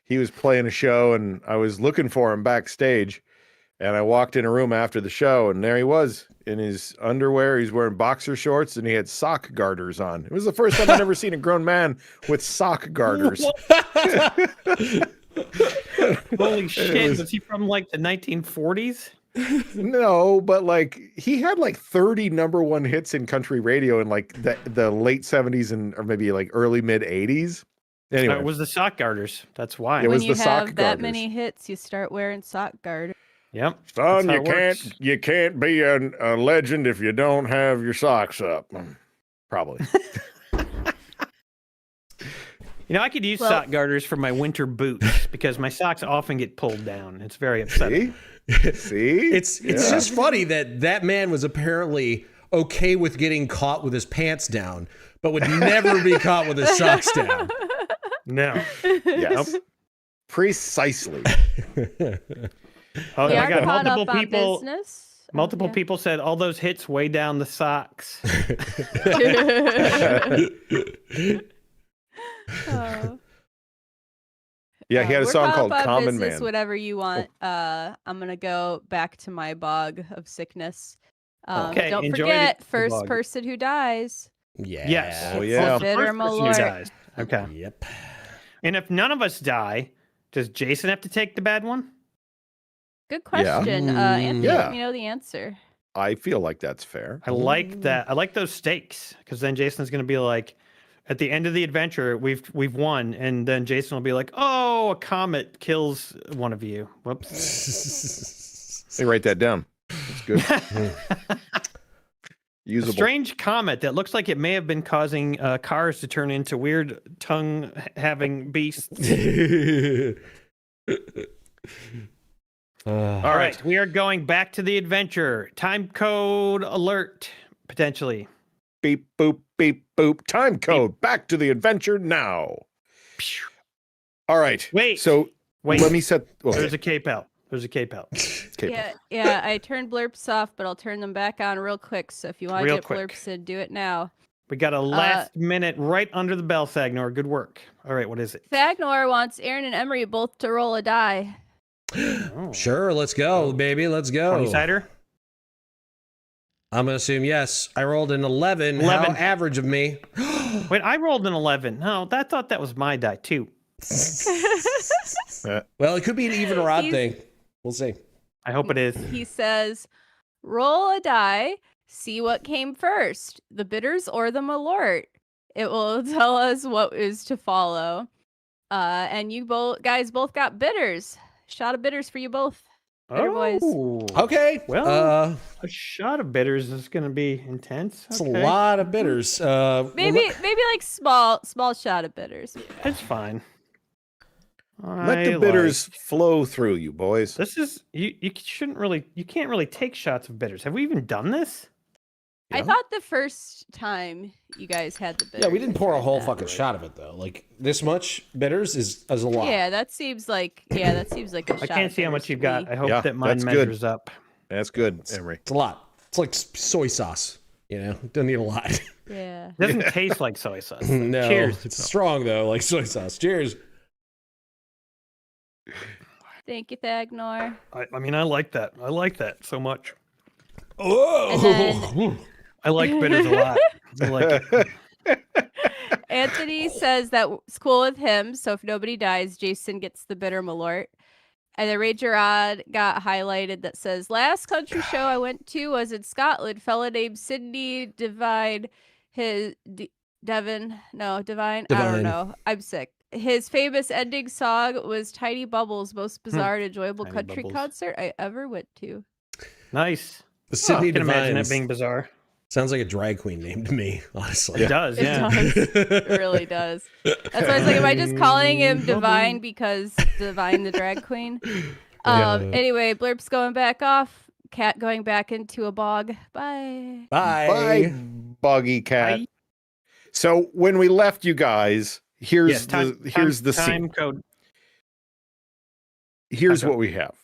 He was playing a show, and I was looking for him backstage. And I walked in a room after the show, and there he was in his underwear. He's wearing boxer shorts, and he had sock garters on. It was the first time I'd ever seen a grown man with sock garters. Holy shit! Was he from like the 1940s? No, but like he had like 30 #1 hits in country radio in like the late 70s and or maybe like early mid 80s. Anyway, It was the sock garters. That's why. It When was you the sock have that garters. many hits, you start wearing sock garters. Yep. Son, That's how it works. you can't be a legend if you don't have your socks up. Probably. You know, I could use Well- sock garters for my winter boots because my socks often get pulled down. It's very upsetting. See? It's just funny that man was apparently okay with getting caught with his pants down, but would never be caught with his socks down. No. Yes. Precisely. Oh, We I are got caught multiple up on people. business. Multiple Yeah. people said all those hits way down the socks. Oh. Yeah, he had a We're song caught called up on Common business, Man. Oh. Whatever you want. I'm gonna go back to my bog of sickness. Okay, Don't enjoy forget, the first bog. person who dies. Yeah. Yes. Oh, It's yeah. a bitter First person who Malort. dies. Okay. Yep. And if none of us die, does Jason have to take the bad one? Good question. Anthony, Yeah. let me know the answer. I feel like that's fair. I like that. I like those stakes because then Jason's going to be like, at the end of the adventure, we've won, and then Jason will be like, "Oh, a comet kills one of you." Whoops. Let me write that down. That's good. A Usable. strange comet that looks like it may have been causing cars to turn into weird tongue-having beasts. All right, we are going back to the adventure. Time code alert, potentially. Beep, boop, beep, boop. Time code. Back to the adventure now. All right. Wait. So Wait. let me set. There's a cape out. There's a cape out. Yeah, I turned blurps off, but I'll turn them back on real quick. So if you want to Real get quick. blurps in, do it now. We got a last minute right under the bell, Sagnor. Good work. All right, what is it? Thagnor wants Aaron and Emre both to roll a die. Sure, let's go, baby. Let's go. 20-sider? I'm gonna assume yes. I rolled an 11. 11. How average of me? Wait, I rolled an 11. No, I thought that was my die, too. Well, it could be an even or odd He's- thing. We'll see. I hope it is. He says, roll a die, see what came first, the bitters or the malort. It will tell us what is to follow. And you guys both got bitters. Shot of bitters for you both. Bitter boys. Okay. Well, a shot of bitters is going to be intense. It's a Okay. lot of bitters. Maybe like small shot of bitters. It's fine. Let the bitters flow through you, boys. This is you can't really take shots of bitters. Have we even done this? I thought the first time you guys had the bitters. Yeah, we didn't pour a tried whole that. fucking shot of it though. Like this much bitters is a lot. Yeah, that seems like a I shot. can't of see how much bitters you've to got. me. I hope Yeah, that mine that's good. measures up. That's good, Emery. It's a lot. It's like soy sauce. You know, doesn't need a lot. Yeah. It doesn't taste like soy sauce. No, Cheers. it's strong though, like soy sauce. Cheers. Thank you, Thagnor. I mean, I like that. I like that so much. And I like bitters a lot. I like it. Anthony says that it's cool with him. So if nobody dies, Jason gets the bitter malort. And then Ray Gerard got highlighted that says, last country show I went to was in Scotland. Fella named Sydney Divine. Divine. I Divine. don't know. I'm sick. His famous ending song was Tiny Bubbles, most bizarre and enjoyable Tiny country Bubbles. concert I ever went to. Nice. The Sydney I can imagine it Divines. being bizarre. Sounds like a drag queen name to me, honestly. It does, It yeah. does. It really does. That's why I was like, am I just calling him Divine because Divine the drag queen? Anyway, Blurp's going back off. Cat going back into a bog. Bye. Bye, buggy cat. Bye. So when we left you guys, here's Yes, time the scene. code. Here's what we have.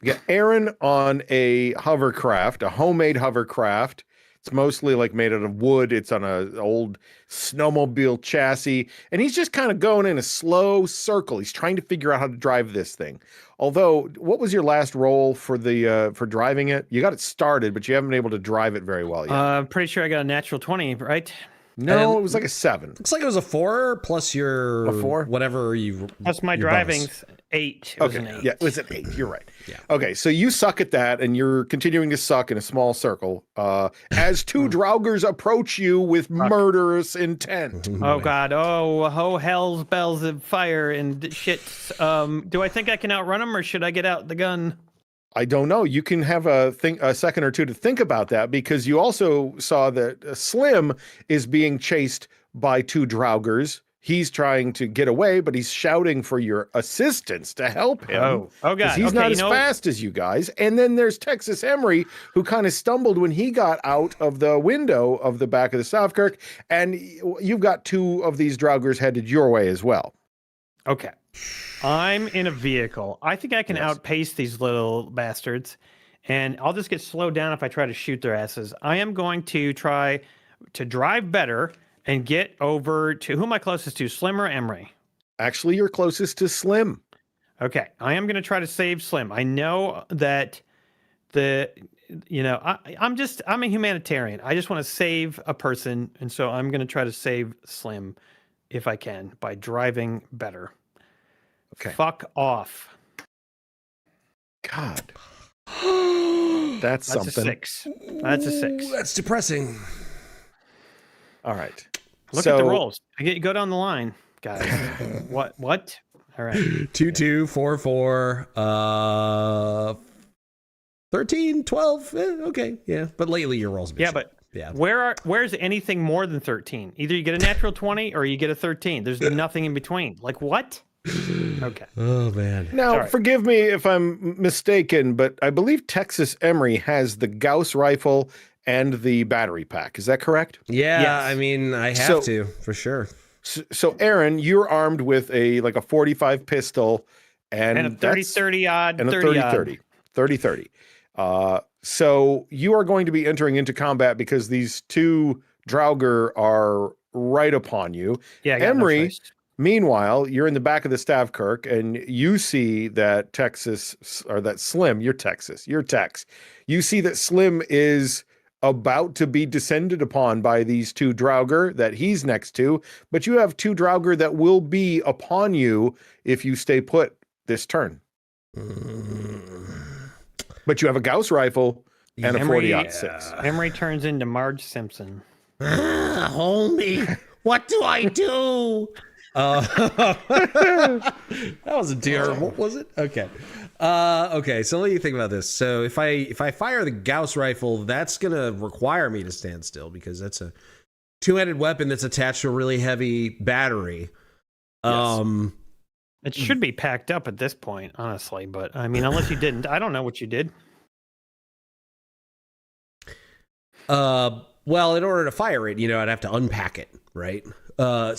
We got Aaron on a hovercraft, a homemade hovercraft. It's mostly like made out of wood. It's on an old snowmobile chassis, and he's just kind of going in a slow circle. He's trying to figure out how to drive this thing. Although, what was your last roll for the for driving it? You got it started, but you haven't been able to drive it very well yet. I'm pretty sure I got a natural 20, right? No, it was like a 7. Looks like it was a 4 plus your A 4? whatever you. Plus my your driving's 8. It was an 8. Yeah, it was an 8. You're right. Yeah. Okay, so you suck at that, and you're continuing to suck in a small circle as 2 Draugrs approach you with murderous intent. Oh God! Oh hell's bells of fire and shit! Do I think I can outrun them, or should I get out the gun? I don't know. You can have a second or two to think about that, because you also saw that Slim is being chased by 2 Draugrs. He's trying to get away, but he's shouting for your assistance to help him. Oh God! He's not as fast as you guys. And then there's Texas Emre, who kind of stumbled when he got out of the window of the back of the Stavkirke, and you've got 2 of these Draugrs headed your way as well. Okay. I'm in a vehicle. I think I can outpace these little bastards, and I'll just get slowed down if I try to shoot their asses. I am going to try to drive better and get over to, who am I closest to, Slim or Emre? Actually, you're closest to Slim. Okay, I am going to try to save Slim. I know that I'm a humanitarian. I just want to save a person, and so I'm going to try to save Slim if I can by driving better. Okay. Fuck off. God. That's something. A 6. That's a 6. That's depressing. All right. Look at the rolls. Go down the line, guys. What? All right. 2, 2, 4, 4, 13, 12. Okay, yeah. But lately your rolls. Yeah, but where's anything more than 13? Either you get a natural 20 or you get a 13. There's nothing in between. Like what? Okay. Oh man. Now, forgive me if I'm mistaken, but I believe Texas Emre has the Gauss rifle and the battery pack. Is that correct? Yeah, Yes. I mean, I have to for sure. So Aaron, you're armed with a 45 pistol and a 30-30 odd. And a 30-30. 30-30. So you are going to be entering into combat because these 2 Draugr are right upon you. Yeah, I got no Emre, choice. meanwhile, you're in the back of the Stavkirke, and you see that Slim, you're Tex. You see that Slim is about to be descended upon by these 2 Draugr that he's next to, but you have 2 Draugr that will be upon you if you stay put this turn. But you have a Gauss rifle and a 40-06. Emre turns into Marge Simpson. Homie, what do I do? That was a terrible. What was it? Okay. Okay. So let me think about this. So if I fire the Gauss rifle, that's gonna require me to stand still because that's a 2-handed weapon that's attached to a really heavy battery. It should be packed up at this point, honestly. But I mean, unless you didn't, I don't know what you did. Well, in order to fire it, I'd have to unpack it, right? You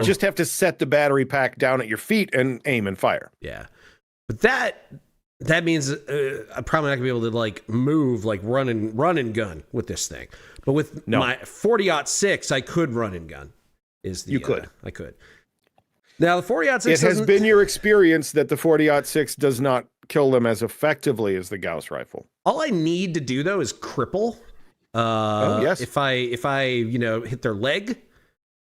just have to set the battery pack down at your feet and aim and fire. Yeah, but that means I'm probably not gonna be able to move, run and gun with this thing. But with my 40-06, I could run and gun. I could. Now the 40-06. It has been your experience that the 40-06 does not kill them as effectively as the Gauss rifle. All I need to do though is cripple. Yes. If I hit their leg,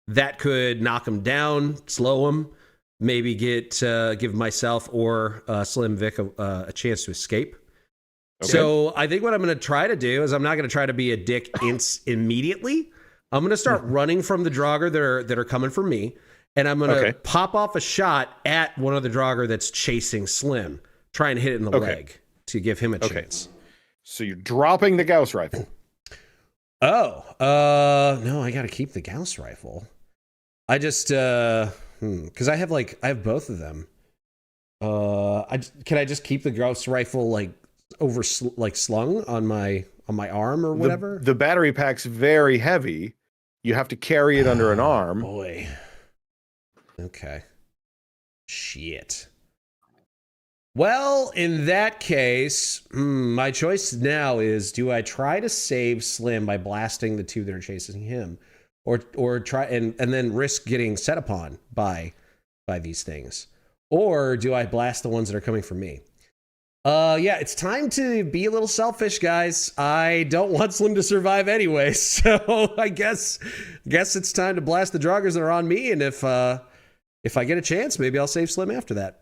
that could knock them down, slow them, maybe give myself or Slim Vic a chance to escape. Okay. So I think what I'm going to try to do is I'm not going to try to be a dick immediately. I'm going to start running from the Draugr that are coming for me, and I'm going to pop off a shot at one of the Draugr that's chasing Slim, trying to hit it in the leg to give him a chance. So you're dropping the Gauss rifle. No, I gotta keep the Gauss rifle. I just because I have both of them. Can I just keep the Gauss rifle like slung on my arm or whatever? The battery pack's very heavy. You have to carry it under an arm. Boy. Okay. Shit. Well, in that case, my choice now is: do I try to save Slim by blasting the two that are chasing him, or try and then risk getting set upon by these things, or do I blast the ones that are coming for me? Yeah, it's time to be a little selfish, guys. I don't want Slim to survive anyway, so I guess it's time to blast the Draugrs that are on me, and if I get a chance, maybe I'll save Slim after that.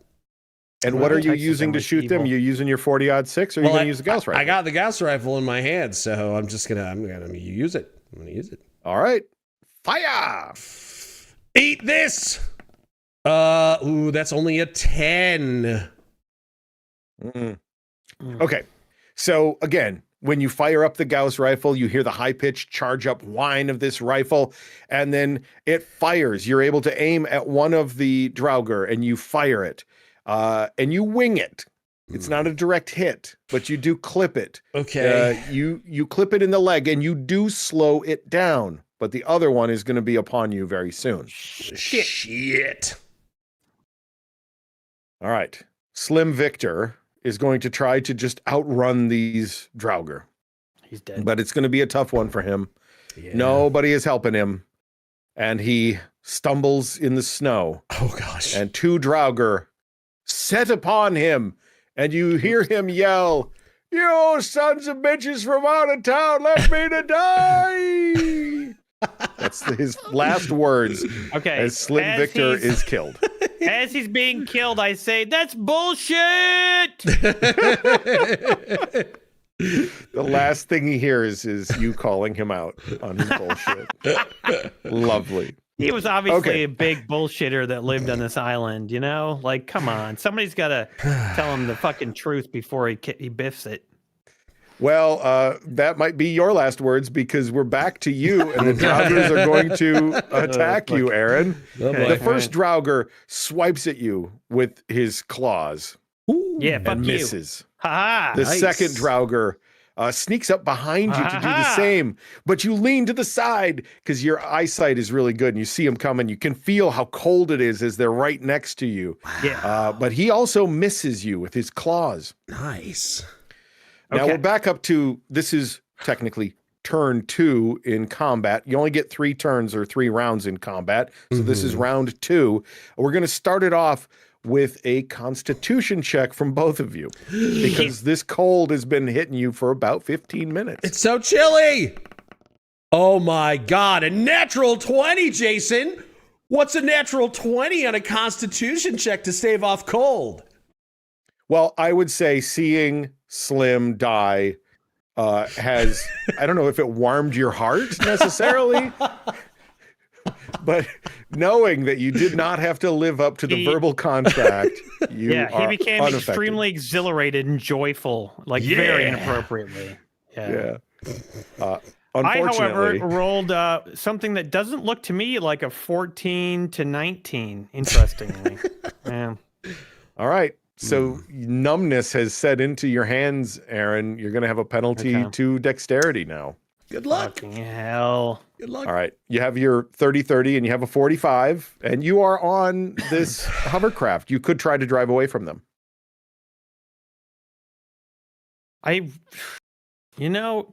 And what are you using to shoot them? You using your 40-06, or are you going to use the Gauss rifle? I got the Gauss rifle in my hand, so I'm gonna use it. I'm gonna use it. All right, fire! Eat this. Ooh, that's only a 10. Okay, so again, when you fire up the Gauss rifle, you hear the high-pitched charge-up whine of this rifle, and then it fires. You're able to aim at one of the Draugr, and you fire it. And you wing it. It's not a direct hit, but you do clip it. Okay. You clip it in the leg, and you do slow it down. But the other one is going to be upon you very soon. Shit. All right. Slim Victor is going to try to just outrun these Draugr. He's dead. But it's going to be a tough one for him. Yeah. Nobody is helping him. And he stumbles in the snow. Oh, gosh. And two Draugr set upon him, and you hear him yell, "You sons of bitches from out of town, left me to die!" That's his last words. Okay. As Slim Victor is killed. As he's being killed, I say, "That's bullshit!" The last thing he hears is you calling him out on his bullshit. Lovely. He was obviously a big bullshitter that lived on this island, you know? Like, come on. Somebody's got to tell him the fucking truth before he biffs it. Well, that might be your last words, because we're back to you, and the Draugrs are going to attack you, Aaron. The first Draugr swipes at you with his claws. Yeah, fuck and you. misses. Ha-ha. The second Draugr sneaks up behind you to do the same, but you lean to the side because your eyesight is really good and you see him coming. You can feel how cold it is as they're right next to you. Yeah. But he also misses you with his claws. Nice. Now we're back up to, this is technically turn 2 in combat. You only get 3 turns or 3 rounds in combat. So this is round 2. We're going to start it off with a constitution check from both of you, because this cold has been hitting you for about 15 minutes. It's so chilly. Oh my God, a natural 20, Jason. What's a natural 20 on a constitution check to stave off cold? Well, I would say seeing Slim die has, I don't know if it warmed your heart necessarily, but knowing that you did not have to live up to the verbal contract, he became unaffected. extremely exhilarated and joyful, like very inappropriately. Unfortunately, I, however, rolled something that doesn't look to me like a 14 to 19, interestingly. Yeah. All right. So numbness has set into your hands, Aaron. You're going to have a penalty to dexterity now. Good luck. Fucking hell. Good luck. All right. You have your 30-30 and you have a 45, and you are on this hovercraft. You could try to drive away from them.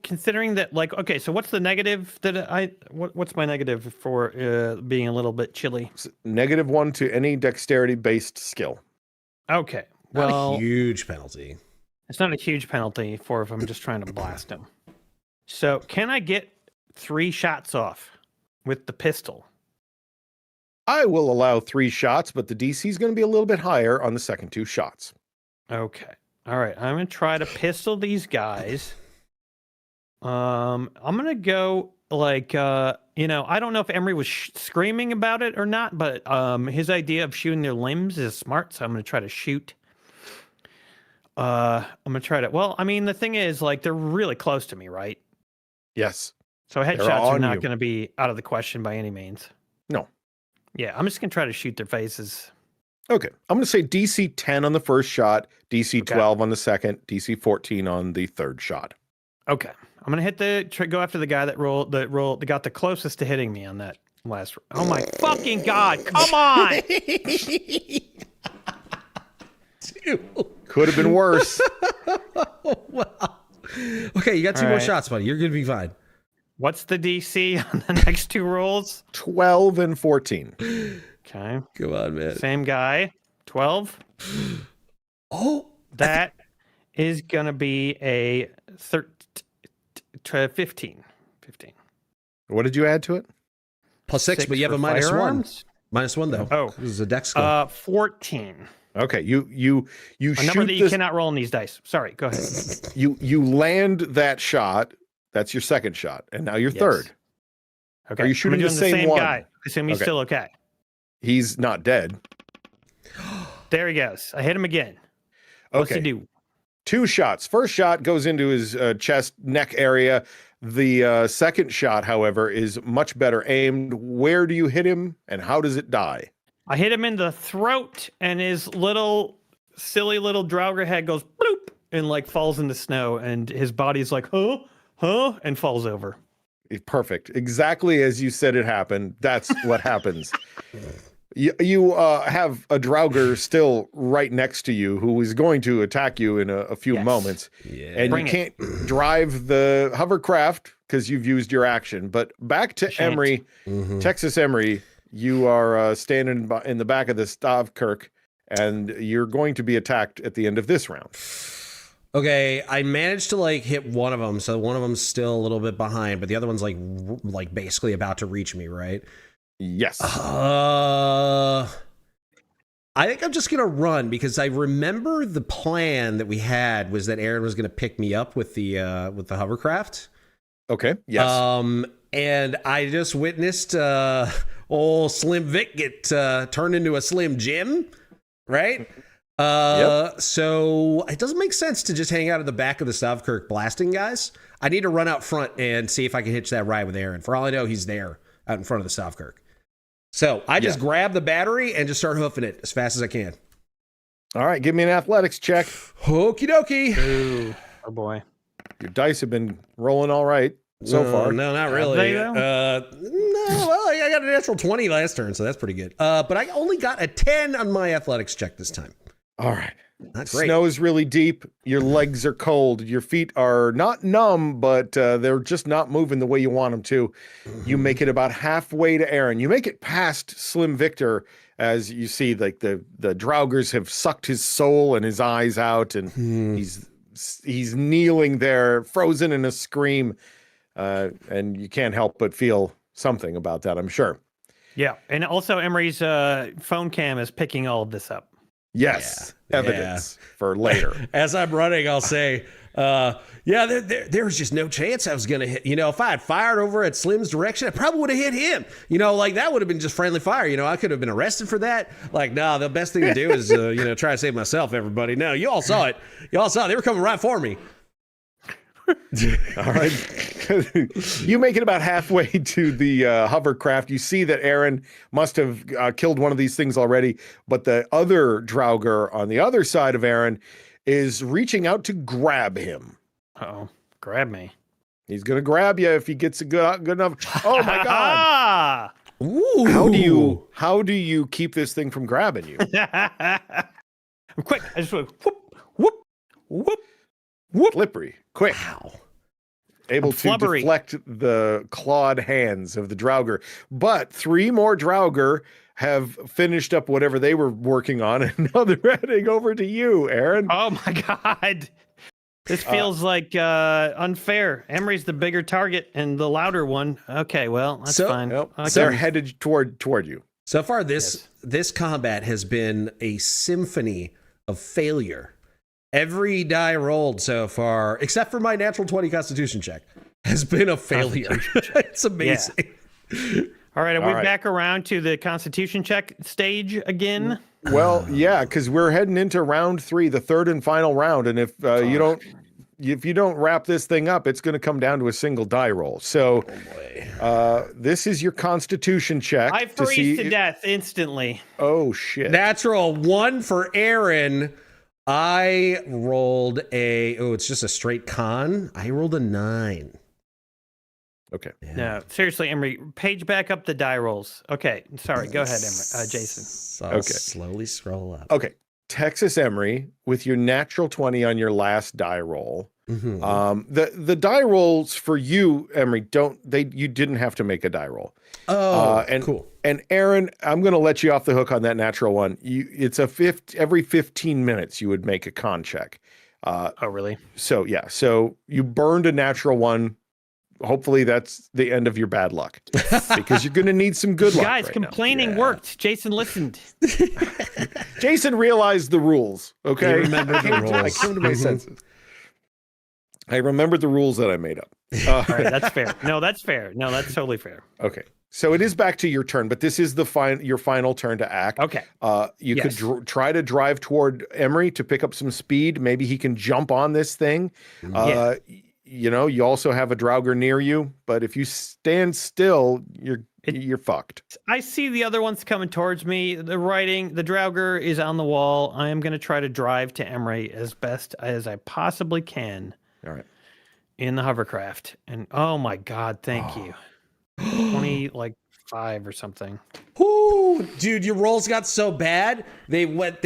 Considering that, like, okay, so what's the negative that what's my negative for being a little bit chilly? -1 to any dexterity-based skill. Okay. Not Well, a huge penalty. it's not a huge penalty for if I'm just trying to blast him. So can I get 3 shots off with the pistol? I will allow 3 shots, but the DC is going to be a little bit higher on the second 2 shots. Okay. All right. I'm going to try to pistol these guys. I'm going to go like, I don't know if Emre was screaming about it or not, but his idea of shooting their limbs is smart. So I'm going to try to shoot. I'm going to try to, well, I mean, the thing is, like, they're really close to me, right? Yes. So headshots are on not you. going to be out of the question by any means. No. Yeah, I'm just going to try to shoot their faces. Okay. I'm going to say DC 10 on the first shot, DC Okay. 12 on the second, DC 14 on the third shot. Okay. I'm going to hit go after the guy that got the closest to hitting me on that last. Oh my fucking God. Come on. Could have been worse. Wow. Okay, you got 2 All more right. shots, buddy. You're gonna be fine. What's the DC on the next 2 rolls? 12 and 14. Okay. Come on, man. Same guy. 12. Oh, That is going to be a 15. 15. What did you add to it? +6, but you have for a -1. firearms? -1 though. Oh. This is a dex skill. 14. Okay, you A number shoot that you this, cannot roll in these dice. Sorry, go ahead. you land that shot. That's your second shot, and now your Yes. third. Okay. Are you I'm shooting the doing same one? guy. I assume he's Okay. still okay. He's not dead. There he goes. I hit him again. What's he Okay, do? 2 shots. First shot goes into his chest, neck area. The second shot, however, is much better aimed. Where do you hit him, and how does it die? I hit him in the throat, and his silly little Draugr head goes bloop and like falls in the snow, and his body's like, huh, and falls over. Perfect. Exactly as you said it happened. That's what happens. You have a Draugr still right next to you who is going to attack you in a few Yes. moments. Yeah. And Bring you it. can't drive the hovercraft because you've used your action. But back to Shan't. Emre, Mhm. Texas Emre, you are standing in the back of the Stavkirke, and you're going to be attacked at the end of this round. Okay, I managed to like hit one of them, so one of them's still a little bit behind, but the other one's like basically about to reach me, right? Yes. I think I'm just gonna run because I remember the plan that we had was that Aaron was gonna pick me up with the hovercraft. Okay. Yes. And I just witnessed old Slim Vic get turned into a Slim Jim, right? So it doesn't make sense to just hang out at the back of the Stavkirke blasting guys. I need to run out front and see if I can hitch that ride with Aaron. For all I know, he's there out in front of the Stavkirke. So I just grab the battery and just start hoofing it as fast as I can. All right. Give me an athletics check. Okie dokie. Ooh, oh boy. Your dice have been rolling all right so far. No, not Have really. they, though? No, well, I got a natural 20 last turn, so that's pretty good. But I only got a 10 on my athletics check this time. All right. Not great. Snow is really deep. Your legs are cold. Your feet are not numb, but they're just not moving the way you want them to. You make it about halfway to Aaron. You make it past Slim Victor as you see like the Draugrs have sucked his soul and his eyes out, and he's kneeling there, frozen in a scream. And you can't help but feel something about that, I'm sure. Yeah, and also Emery's phone cam is picking all of this up. Yes, Yeah. evidence for later. As I'm running, I'll say, there was just no chance I was going to hit. You know, if I had fired over at Slim's direction, I probably would have hit him. You know, like that would have been just friendly fire. You know, I could have been arrested for that. Like, no, the best thing to do is, try to save myself, everybody. No, you all saw it. You all saw it. They were coming right for me. All right. You make it about halfway to the hovercraft. You see that Aaron must have killed one of these things already, but the other Draugr on the other side of Aaron is reaching out to grab him. Uh-oh. Grab me. He's going to grab you if he gets a good enough. Oh my God. Ah! Ooh. How do you keep this thing from grabbing you? I'm quick. I just went whoop, whoop, whoop. Slippery, quick. Wow. Able I'm to flubbery. deflect the clawed hands of the Draugr. But 3 more Draugr have finished up whatever they were working on, and now they're heading over to you, Aaron. Oh my God. This feels like unfair. Emery's the bigger target and the louder one. Okay, well, that's fine. Yep. Okay. They're headed toward you. So far, this combat has been a symphony of failure. Every die rolled so far, except for my natural 20 Constitution check, has been a failure. It's amazing. All right, are we right. back around to the Constitution check stage again? Well, yeah, because we're heading into round 3, the third and final round, and if you don't if you don't wrap this thing up, it's going to come down to a single die roll. So, this is your Constitution check. I freeze to death instantly. Oh shit! Natural 1 for Aaron. I rolled it's just a straight con. I rolled a 9. Okay. Yeah. No, seriously, Emery, page back up the die rolls. Okay, sorry. Go ahead, Emery. Jason. So I'll slowly scroll up. Okay. Texas Emery, with your natural 20 on your last die roll. Mm-hmm. The die rolls for you, Emery, you didn't have to make a die roll. Oh, and cool. And Aaron, I'm going to let you off the hook on that natural one. It's every 15 minutes you would make a con check. Oh, really? So yeah, so you burned a natural one. Hopefully that's the end of your bad luck, because you're going to need some good luck. Guys, right complaining worked. Jason listened. Jason realized the rules. Okay, He remembered the rules. I came to my senses. I remembered the rules that I made up. All right, that's fair. No, that's fair. No, that's totally fair. Okay, so it is back to your turn, but this is your final turn to act. Okay. You could try to drive toward Emery to pick up some speed. Maybe he can jump on this thing. You also have a Draugr near you, but if you stand still, you're fucked. I see the other ones coming towards me. The Draugr is on the wall. I am going to try to drive to Emery as best as I possibly can. All right. In the hovercraft. And oh my God, thank you. 5 or something. Ooh, dude, your rolls got so bad. They went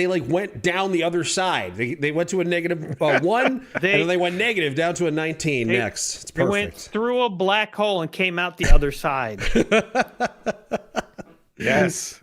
down the other side. They went to a negative 1, and then they went negative down to a 19 next. It's perfect. They went through a black hole and came out the other side. Yes.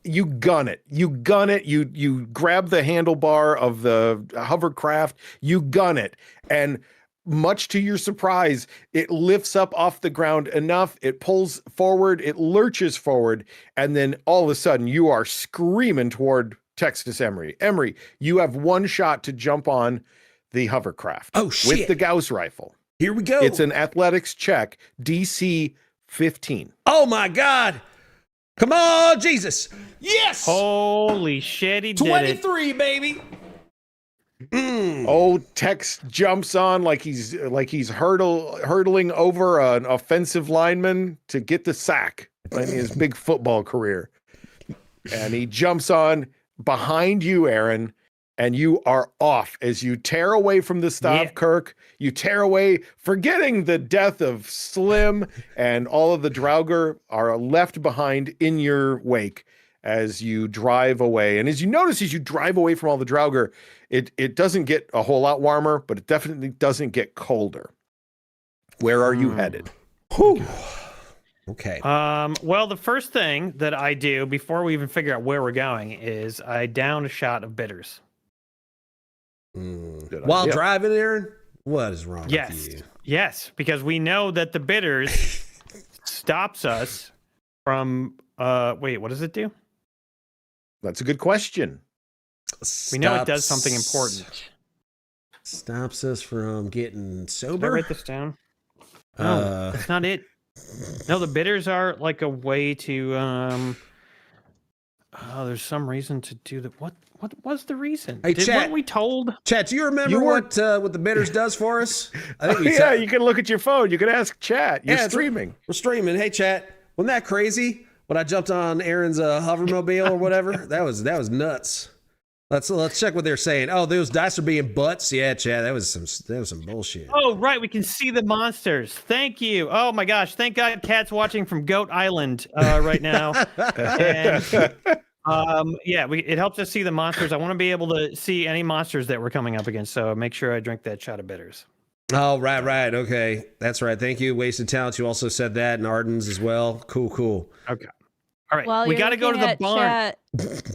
You gun it. You grab the handlebar of the hovercraft. You gun it. And much to your surprise, it lifts up off the ground enough. It pulls forward. It lurches forward. And then all of a sudden, you are screaming toward Texas Emery. Emery, you have one shot to jump on the hovercraft. Oh, shit. With the Gauss rifle. Here we go. It's an athletics check, DC 15. Oh, my God. Come on, Jesus. Yes. Holy shit, he did 23, baby. Oh, Tex jumps on like he's hurdling over an offensive lineman to get the sack in his big football career. And he jumps on behind you, Aaron, and you are off as you tear away from the Stavkirke. You tear away, forgetting the death of Slim, and all of the Draugr are left behind in your wake as you drive away. And as you notice, as you drive away from all the Draugr, it doesn't get a whole lot warmer, but it definitely doesn't get colder. Where are you headed? Whew. Okay. Well, the first thing that I do before we even figure out where we're going is I down a shot of bitters. While driving, Aaron? What is wrong with you? Yes, because we know that the bitters stops us from wait, what does it do? That's a good question. We know it does something important. Stops us from getting sober. Did I write this down? No, that's not it. No, the bitters are like a way to there's some reason to do that. What was the reason? Hey, Chat. Weren't we told? Chat, do you remember what the bitters does for us? I think you can look at your phone. You can ask Chat. You're streaming. We're streaming. Hey, Chat. Wasn't that crazy when I jumped on Aaron's hovermobile or whatever? That was nuts. Let's check what they're saying. Oh, those dice are being butts. Yeah, Chad, that was some bullshit. Oh, right, we can see the monsters. Thank you. Oh my gosh, thank God, Cat's watching from Goat Island right now. And, it helps us see the monsters. I want to be able to see any monsters that we're coming up against. So make sure I drink that shot of bitters. Oh, right. Okay, that's right. Thank you, Wasted Talents. You also said that, and Ardens as well. Cool. Okay. All right, While we got to go to the barn. Chat,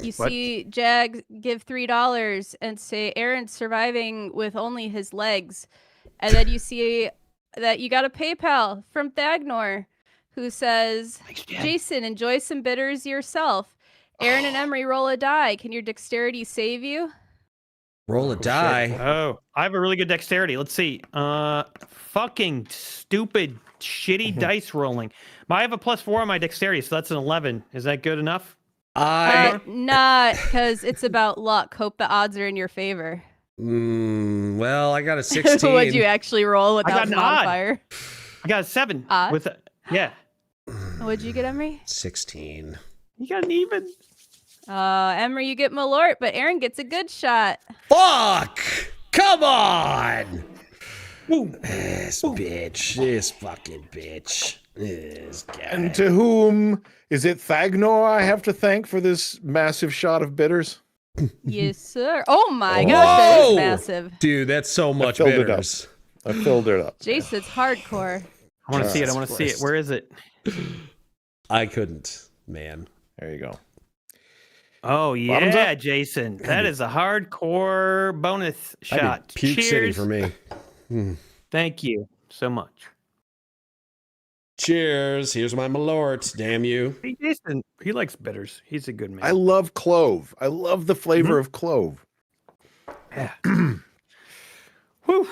you see Jag give $3 and say Aaron's surviving with only his legs. And then you see that you got a PayPal from Thagnor who says, Jason, enjoy some bitters yourself. Aaron and Emre, roll a die. Can your dexterity save you? Roll a die. Shit. Oh, I have a really good dexterity. Let's see. Fucking stupid, shitty dice rolling. I have a +4 on my dexterity, so that's an 11. Is that good enough? Not, because it's about luck. Hope the odds are in your favor. Well, I got a 16. What'd you actually roll I got without an modifier? I got a 7. Odd? With yeah. What'd you get, Emery? 16. You got an even. Emery, you get Malort, but Aaron gets a good shot. Fuck! Come on! Ooh. This bitch. This fucking bitch. This guy. And to whom is it Thagnor I have to thank for this massive shot of bitters? Yes, sir. Oh my gosh, that Whoa! is massive. Dude, that's so much filled it up. bitters. I filled it up. Jason's hardcore. I want to see it. I want to Jesus see it. Christ. Where is it? I couldn't, man. There you go. Oh Bottoms yeah, up. Jason. That is a hardcore bonus That'd shot. be Puke City Cheers. for me. Thank you so much. Cheers. Here's my Malort. Damn you. Hey, Jason, he likes bitters. He's a good man. I love clove. I love the flavor of clove. Yeah. Whew.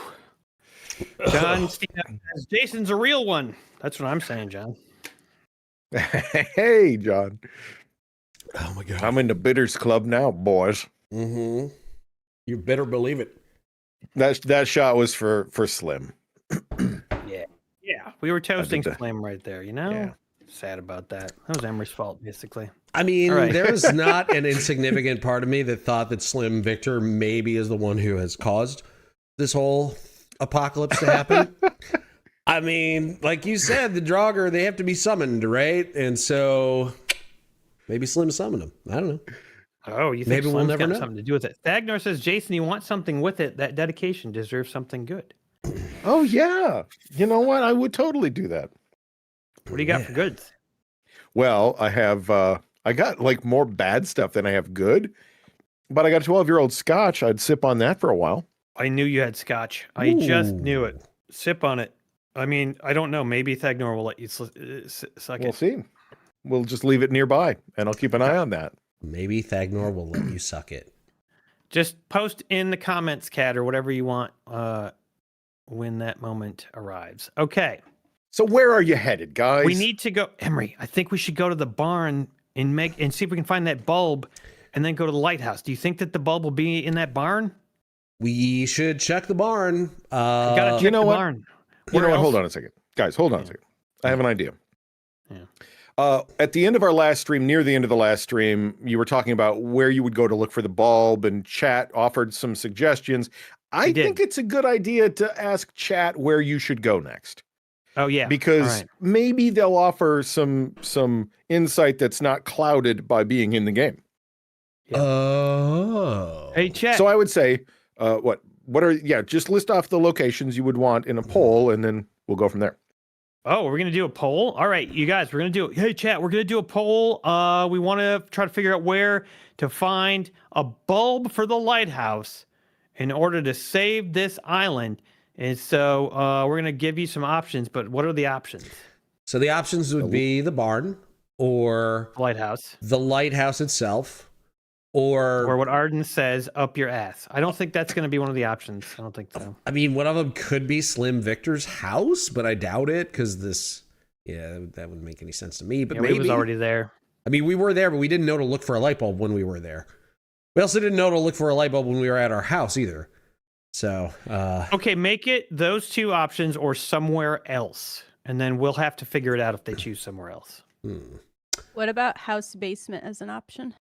John Cena says Jason's a real one. That's what I'm saying, John. Hey, John. Oh my god. I'm in the bitters club now, boys. Mm-hmm. You better believe it. That shot was for Slim. Yeah, we were toasting that. Slim right there, you know? Yeah. Sad about that. That was Emery's fault, basically. I mean, All right. there is not an insignificant part of me that thought that Slim Victor maybe is the one who has caused this whole apocalypse to happen. I mean, like you said, the Draugr, they have to be summoned, right? And so maybe Slim summoned them. I don't know. Oh, you think Maybe we'll Slim's never got know. something to do with it? Thagnor says, Jason, you want something with it. That dedication deserves something good. Oh, yeah. You know what? I would totally do that. What do you got for goods? Well, I have, I got like more bad stuff than I have good, but I got a 12-year-old scotch. I'd sip on that for a while. I knew you had scotch. I just knew it. Sip on it. I mean, I don't know. Maybe Thagnor will let you suck We'll it. see. We'll just leave it nearby and I'll keep an eye on that. Maybe Thagnor will let you suck it. Just post in the comments, Kat, or whatever you want when that moment arrives. Okay. So where are you headed, guys? We need to go. Emery, I think we should go to the barn and see if we can find that bulb and then go to the lighthouse. Do you think that the bulb will be in that barn? We should check the barn. We gotta check you know the what? barn. You know Where what? else? Hold on a second. Guys, hold on a second. I have an idea. Yeah. At the end of our last stream, near the end of the last stream, you were talking about where you would go to look for the bulb, and chat offered some suggestions. I think it's a good idea to ask chat where you should go next. Oh yeah. Because All right. maybe they'll offer some insight that's not clouded by being in the game. Oh. Hey, chat. So I would say, just list off the locations you would want in a poll, and then we'll go from there. Oh, we're gonna do a poll. All right, you guys, we're gonna do. Hey, chat, we're gonna do a poll. We want to try to figure out where to find a bulb for the lighthouse in order to save this island. And so we're gonna give you some options. But what are the options? So the options would be the barn, or Lighthouse, the lighthouse itself, or what Arden says, up your ass. I don't think that's gonna be one of the options. I don't think so. I mean, one of them could be Slim Victor's house, but I doubt it because that wouldn't make any sense to me. But Yeah, maybe we was already there. I mean, we were there, but we didn't know to look for a light bulb when we were there. We also didn't know to look for a light bulb when we were at our house either. So, Okay, make it those two options or somewhere else, and then we'll have to figure it out if they choose somewhere else. What about house basement as an option?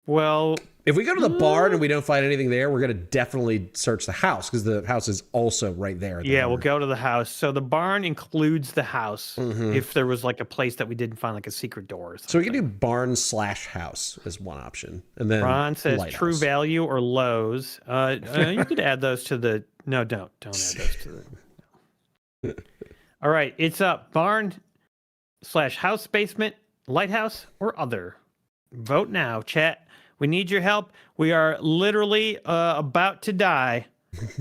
Well, if we go to the barn and we don't find anything there, we're going to definitely search the house because the house is also right there. yeah, we'll go to the house. So the barn includes the house if there was like a place that we didn't find, like a secret door or something. So we can do barn/house as one option. And then Ron says lighthouse. True Value or Lowe's. You could add those to the... No, don't add those to the... All right, it's up. Barn/house basement, lighthouse, or other. Vote now, chat. We need your help. We are literally about to die.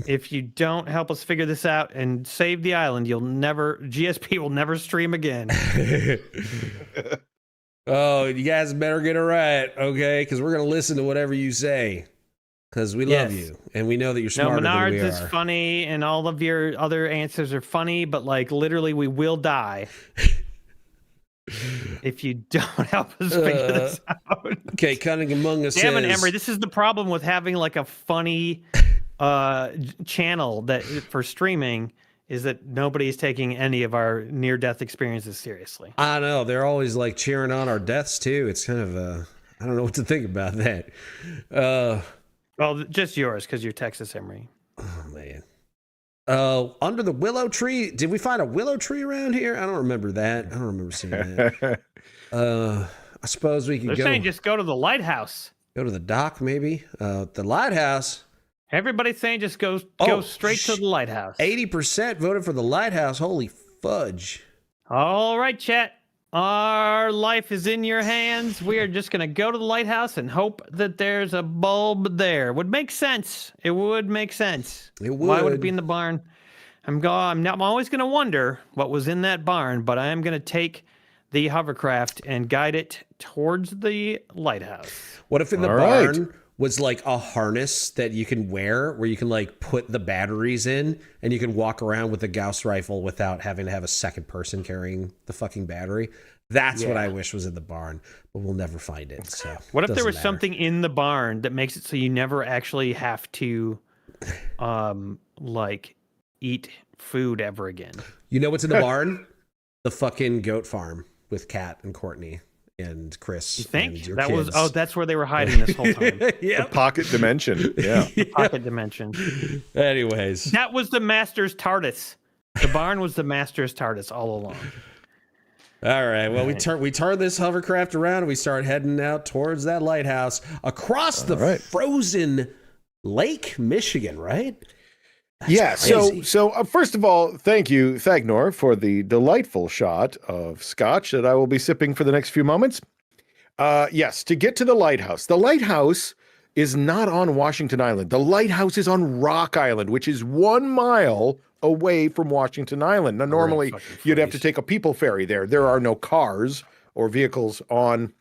If you don't help us figure this out and save the island, GSP will never stream again. Oh, you guys better get it right, okay? Because we're going to listen to whatever you say. Because we love you, and we know that you're smarter than we Menards are. is funny, and all of your other answers are funny, but like literally we will die. if you don't help us figure this out. Okay, Cunning Among Us Damn it, says, Emre, this is the problem with having like a funny channel that for streaming is that nobody's taking any of our near-death experiences seriously. I know, they're always like cheering on our deaths too. It's kind of I don't know what to think about that. Well, just yours because you're Texas, Emre. Oh man. Under the willow tree. Did we find a willow tree around here? I don't remember that. I don't remember seeing that. I suppose we could They're saying just go to the lighthouse. Go to the dock, maybe. The lighthouse. Everybody's saying just go straight to the lighthouse. 80% voted for the lighthouse. Holy fudge. All right, chat. Our life is in your hands. We are just going to go to the lighthouse and hope that there's a bulb there. Would make sense. It would make sense. It would. Why would it be in the barn? I'm always going to wonder what was in that barn, but I am going to take the hovercraft and guide it towards the lighthouse. What if in the barn was like a harness that you can wear where you can like put the batteries in and you can walk around with a Gauss rifle without having to have a second person carrying the fucking battery? That's what I wish was in the barn, but we'll never find it. So what if there was something in the barn that makes it so you never actually have to like eat food ever again? You know what's in the barn? The fucking goat farm with Kat and Courtney and Chris. You think and your that kids. was that's where they were hiding this whole time. The pocket dimension. Yeah. Pocket dimension. Anyways, that was the master's TARDIS. The barn was the master's TARDIS all along. All right. Well, we turn this hovercraft around and we start heading out towards that lighthouse across the frozen Lake Michigan, right? That's crazy. So first of all, thank you, Thagnor, for the delightful shot of scotch that I will be sipping for the next few moments. Yes, to get to the lighthouse. The lighthouse is not on Washington Island. The lighthouse is on Rock Island, which is 1 mile away from Washington Island. Now, normally, you'd have to take a people ferry there. There are no cars or vehicles on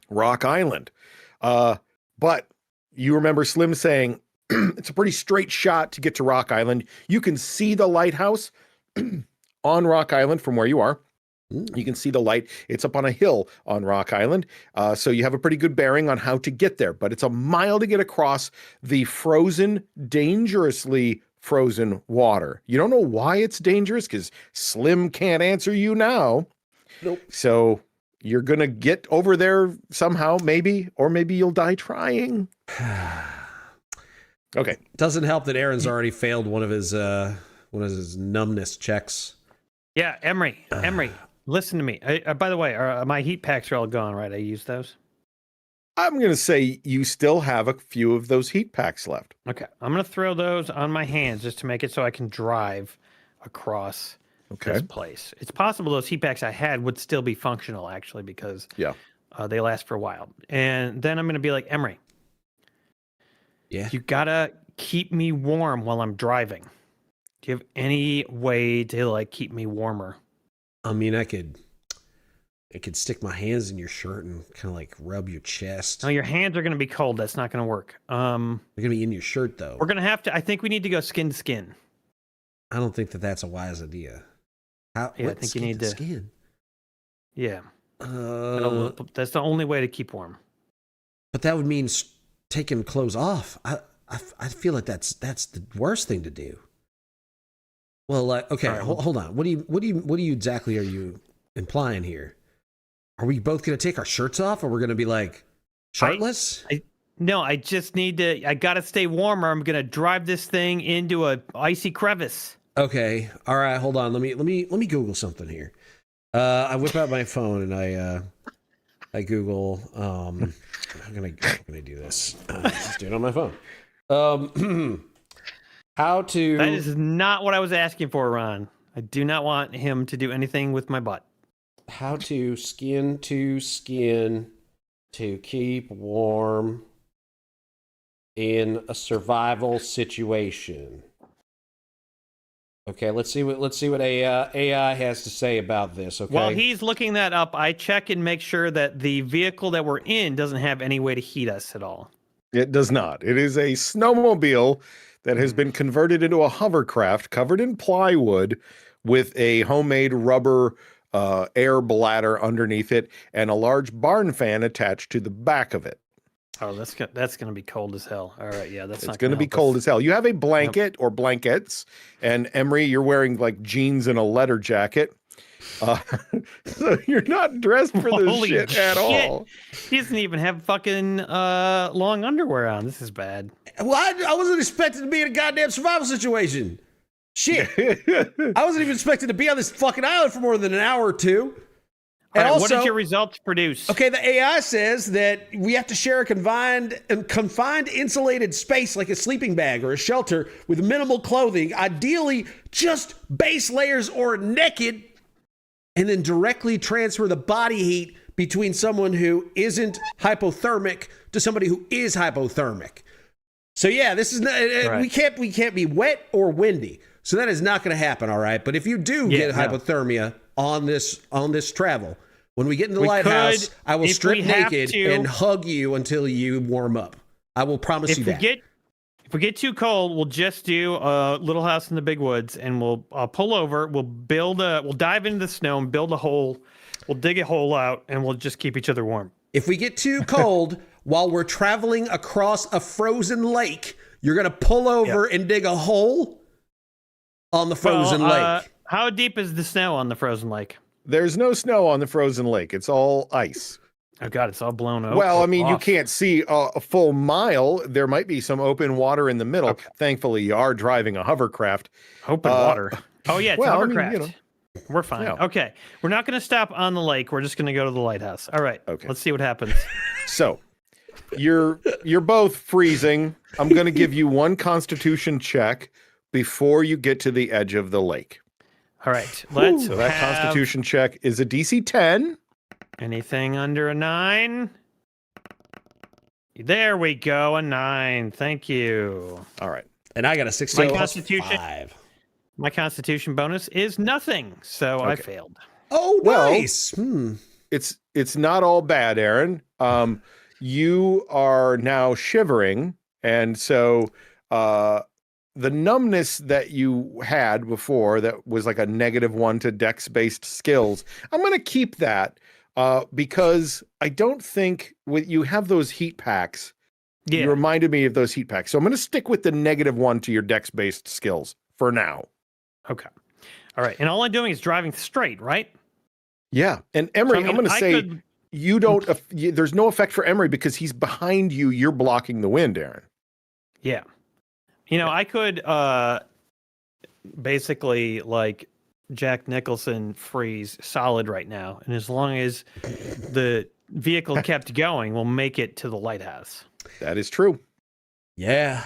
Rock Island. But you remember Slim saying, it's a pretty straight shot to get to Rock Island. You can see the lighthouse on Rock Island from where you are. You can see the light. It's up on a hill on Rock Island. So you have a pretty good bearing on how to get there. But it's a mile to get across the frozen, dangerously frozen water. You don't know why it's dangerous because Slim can't answer you now. Nope. So you're going to get over there somehow, maybe, or maybe you'll die trying. Okay. Doesn't help that Aaron's already failed one of his numbness checks. Yeah, Emre, listen to me. By the way, my heat packs are all gone, right? I used those. I'm going to say you still have a few of those heat packs left. Okay. I'm going to throw those on my hands just to make it so I can drive across this place. It's possible those heat packs I had would still be functional, actually, because they last for a while. And then I'm going to be like, Emre, you got to keep me warm while I'm driving. Do you have any way to like keep me warmer? I mean, I could stick my hands in your shirt and kind of like rub your chest. No, your hands are going to be cold. That's not going to work. They're going to be in your shirt though. We're going to have to, I think we need to go skin to skin. I don't think that that's a wise idea. I think you need to skin. Yeah. That's the only way to keep warm. But that would mean taking clothes off. I feel like that's the worst thing to do. Well, like, okay, hold on. What do you exactly are you implying here? Are we both going to take our shirts off, or we're going to be like shirtless? No, I just need to. I got to stay warmer. I'm going to drive this thing into a icy crevice. Okay, all right. Hold on. Let me Google something here. I whip out my phone and I Google. I'm gonna do this. Just do it on my phone. How to? That is not what I was asking for, Ron. I do not want him to do anything with my butt. How to skin to keep warm in a survival situation. Okay, let's see what AI has to say about this. Okay. While he's looking that up, I check and make sure that the vehicle that we're in doesn't have any way to heat us at all. It does not. It is a snowmobile that has been converted into a hovercraft covered in plywood with a homemade rubber air bladder underneath it, and a large barn fan attached to the back of it. Oh, that's gonna be cold as hell. All right, yeah, that's It's going to be cold as hell. You have a blanket or blankets, and Emery, you're wearing like jeans and a leather jacket. So you're not dressed for this Holy shit at all. He doesn't even have fucking long underwear on. This is bad. Well, I wasn't expected to be in a goddamn survival situation. Shit. I wasn't even expected to be on this fucking island for more than an hour or two. All And right, also, what did your results produce? okay, the AI says that we have to share a confined insulated space like a sleeping bag or a shelter with minimal clothing, ideally just base layers or naked, and then directly transfer the body heat between someone who isn't hypothermic to somebody who is hypothermic. So yeah, this is not, Right. we can't be wet or windy. So that is not going to happen, all right? But if you do get hypothermia on this travel, when we get in the lighthouse, I will strip naked and hug you until you warm up. I will promise you that. If we get too cold, we'll just do a Little House in the Big Woods, and we'll pull over. We'll dive into the snow and build a hole. We'll dig a hole out, and we'll just keep each other warm. If we get too cold while we're traveling across a frozen lake, you're going to pull over and dig a hole on the frozen lake. How deep is the snow on the frozen lake? There's no snow on the frozen lake. It's all ice. Oh, God, it's all blown over. Well, I mean, you can't see a full mile. There might be some open water in the middle. Okay. Thankfully, you are driving a hovercraft. Open water. Oh, yeah, it's a hovercraft. I mean, we're fine. Yeah. Okay, we're not going to stop on the lake. We're just going to go to the lighthouse. All right, let's see what happens. So, you're both freezing. I'm going to give you one Constitution check before you get to the edge of the lake. All right, let's. So that Constitution check is a DC 10. Anything under a 9? There we go, a 9. Thank you. All right, and I got a 16. My Constitution bonus is nothing, so I failed. Oh, nice. It's not all bad, Aaron. You are now shivering, and so the numbness that you had before that was like a -1 to dex-based skills, I'm going to keep that because I don't think you have those heat packs. Yeah. You reminded me of those heat packs. So I'm going to stick with the -1 to your dex-based skills for now. Okay. All right. And all I'm doing is driving straight, right? Yeah. And Emery, I'm going to say you don't, there's no effect for Emery because he's behind you. You're blocking the wind, Aaron. Yeah. You know, I could basically like Jack Nicholson freeze solid right now. And as long as the vehicle kept going, we'll make it to the lighthouse. That is true. Yeah.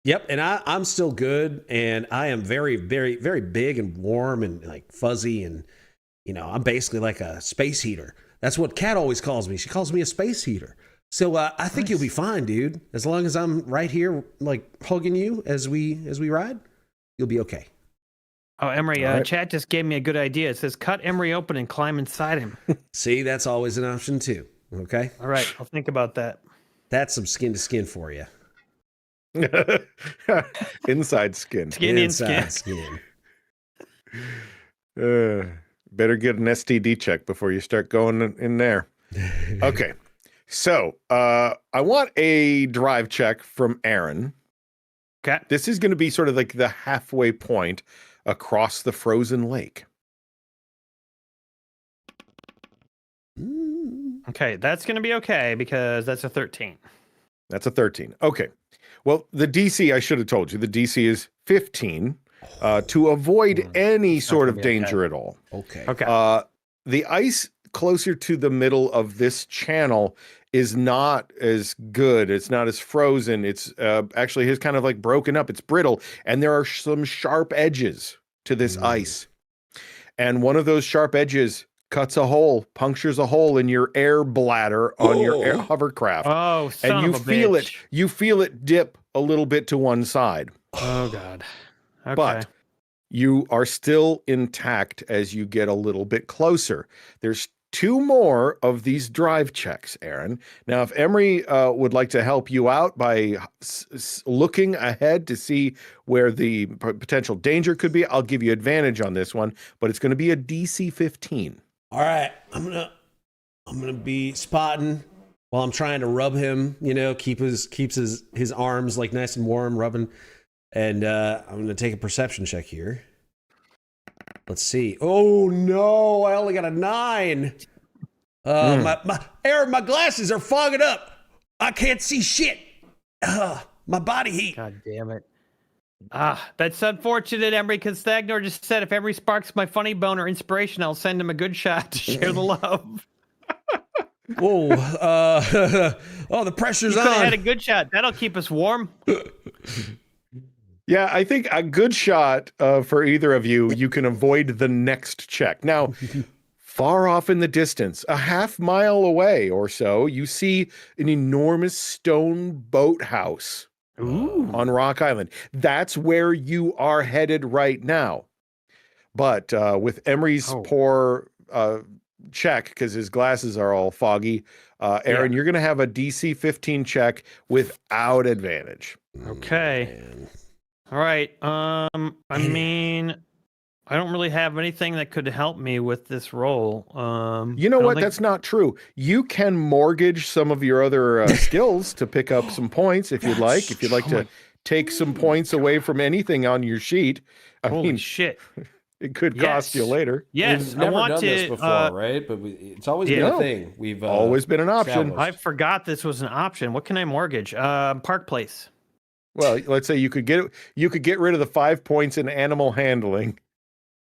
Yep. And I'm still good. And I am very, very, very big and warm and like fuzzy. And, you know, I'm basically like a space heater. That's what Kat always calls me. She calls me a space heater. So I think you'll be fine, dude. As long as I'm right here, like hugging you as we ride, you'll be okay. Oh, Emery, chat just gave me a good idea. It says cut Emery open and climb inside him. See, that's always an option too. Okay. All right. I'll think about that. That's some skin to skin for you. Inside skin. Inside skin. Better get an STD check before you start going in there. Okay. So I want a drive check from Aaron. Okay. This is going to be sort of like the halfway point across the frozen lake. Okay, that's going to be okay because that's a 13. That's a 13. Okay. Well, the DC, I should have told you, the DC is 15 to avoid any sort of danger at all. Okay. Okay. The ice closer to the middle of this channel is not as good. It's not as frozen. It's actually is kind of like broken up. It's brittle. And there are some sharp edges to this ice. And one of those sharp edges cuts a hole, punctures a hole in your air bladder on your air hovercraft. Oh, son and you of a feel bitch. you feel it dip a little bit to one side. Oh God. Okay. But you are still intact as you get a little bit closer. There's 2 more of these drive checks, Aaron. Now, if Emery would like to help you out by looking ahead to see where the potential danger could be, I'll give you advantage on this one, but it's going to be a DC 15. All right, I'm gonna be spotting while I'm trying to rub him. You know, keeps his arms like nice and warm, rubbing. And I'm gonna take a perception check here. Let's see. Oh no, I only got a 9. Aaron, my glasses are fogging up. I can't see shit. My body heat. God damn it. That's unfortunate, Emery, because Stagnor just said if Emery sparks my funny bone or inspiration, I'll send him a good shot to share the love. Whoa. Oh, the pressure's you on. Could have had a good shot. That'll keep us warm. Yeah, I think a good shot for either of you, you can avoid the next check. Now, far off in the distance, a half mile away or so, you see an enormous stone boathouse. Ooh. On Rock Island. That's where you are headed right now. But with Emery's poor check, because his glasses are all foggy, Aaron, you're going to have a DC 15 check without advantage. Okay. All right. I mean, I don't really have anything that could help me with this roll. You know what? That's not true. You can mortgage some of your other skills to pick up some points if you'd like. If you'd like to take some points away from anything on your sheet. Holy shit. It could cost you later. Yes, We've never I want done to, this before, right? But it's always been a thing. We've always been an option. I forgot this was an option. What can I mortgage? Park Place. Well, let's say you could get rid of the 5 points in animal handling.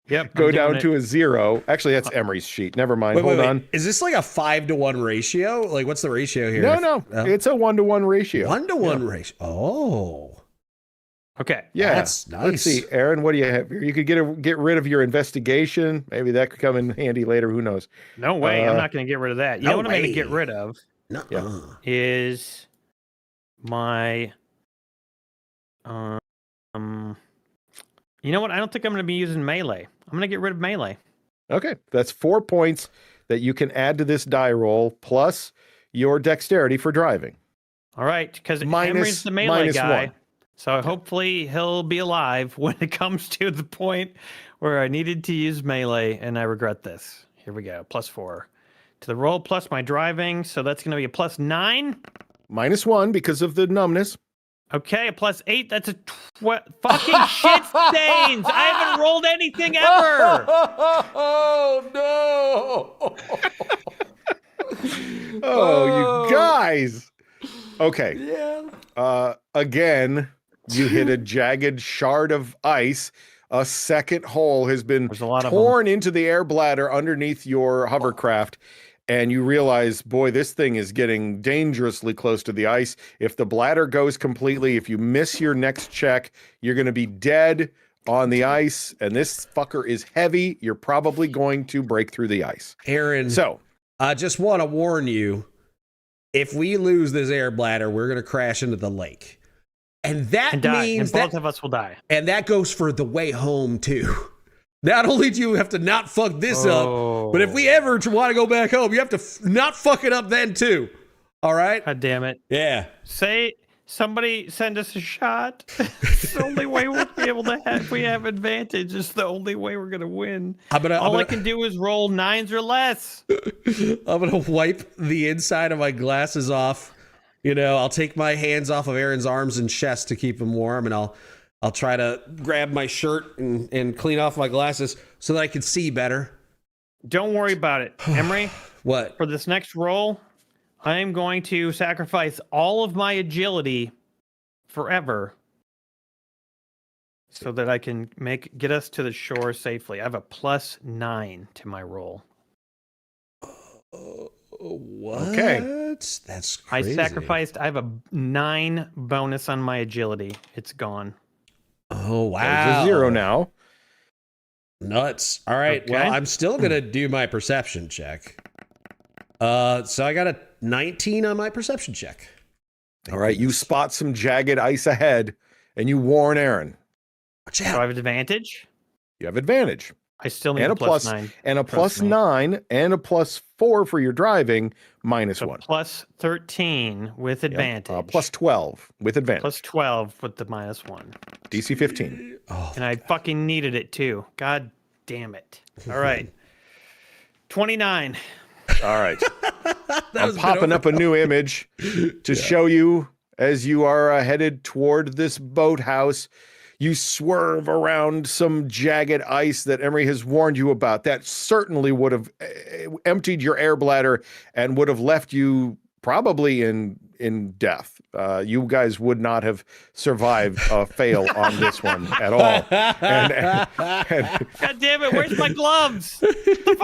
Yep. Go down to a 0. Actually, that's Emery's sheet. Never mind. Hold on. Is this like a 5-to-1 ratio? Like, what's the ratio here? No. It's a 1-to-1 ratio. 1-to-1 ratio. Oh. Okay. Yeah. That's nice. Let's see, Aaron, what do you have here? You could get rid of your investigation. Maybe that could come in handy later. Who knows? No way. I'm not going to get rid of that. You know what I'm going to get rid of? Is my you know what? I don't think I'm going to be using melee. I'm going to get rid of melee. Okay. That's 4 points that you can add to this die roll, plus your dexterity for driving. All right. Because Emery's the melee guy. 1. So hopefully he'll be alive when it comes to the point where I needed to use melee, and I regret this. Here we go. +4 to the roll plus my driving. So that's going to be a +9. -1 because of the numbness. Okay, a +8. That's a fucking shit stains. I haven't rolled anything ever. Oh no! Oh, you guys. Okay. Yeah. Again, you hit a jagged shard of ice. A second hole has been torn into the air bladder underneath your hovercraft. And you realize, boy, this thing is getting dangerously close to the ice. If the bladder goes completely, if you miss your next check, you're going to be dead on the ice. And this fucker is heavy. You're probably going to break through the ice. Aaron, so I just want to warn you, if we lose this air bladder, we're going to crash into the lake. And that means both of us will die. And that goes for the way home, too. Not only do you have to not fuck this up, but if we ever want to go back home, you have to not fuck it up then too. All right? God damn it. Yeah. Say, somebody send us a shot. It's the only way we'll be able to have, if we have advantage, it's the only way we're going to win. All I can do is roll 9s or less. I'm going to wipe the inside of my glasses off. You know, I'll take my hands off of Aaron's arms and chest to keep him warm, and I'll try to grab my shirt and clean off my glasses so that I can see better. Don't worry about it, Emery. What? For this next roll, I am going to sacrifice all of my agility forever so that I can get us to the shore safely. I have a +9 to my roll. What? Okay. That's crazy. I have a 9 bonus on my agility. It's gone. Oh, wow. There's a 0 now. Nuts. All right. Okay. Well, I'm still going to do my perception check. So I got a 19 on my perception check. All right. You spot some jagged ice ahead and you warn Aaron. Watch Do out. I have advantage? You have advantage. I still need and a plus 9. and a Trust plus me. 9 and a plus 4 for your driving, minus So 1. plus 13 with Yep. advantage. Plus 12 with advantage. Plus 12 with the minus 1. DC 15. Oh, And I fucking needed it too. God damn it. All right. 29. All right. that I'm was popping up a new image to show you as you are headed toward this boathouse. You swerve around some jagged ice that Emery has warned you about. That certainly would have emptied your air bladder and would have left you probably in death. You guys would not have survived a fail on this one at all. And God damn it. Where's my gloves?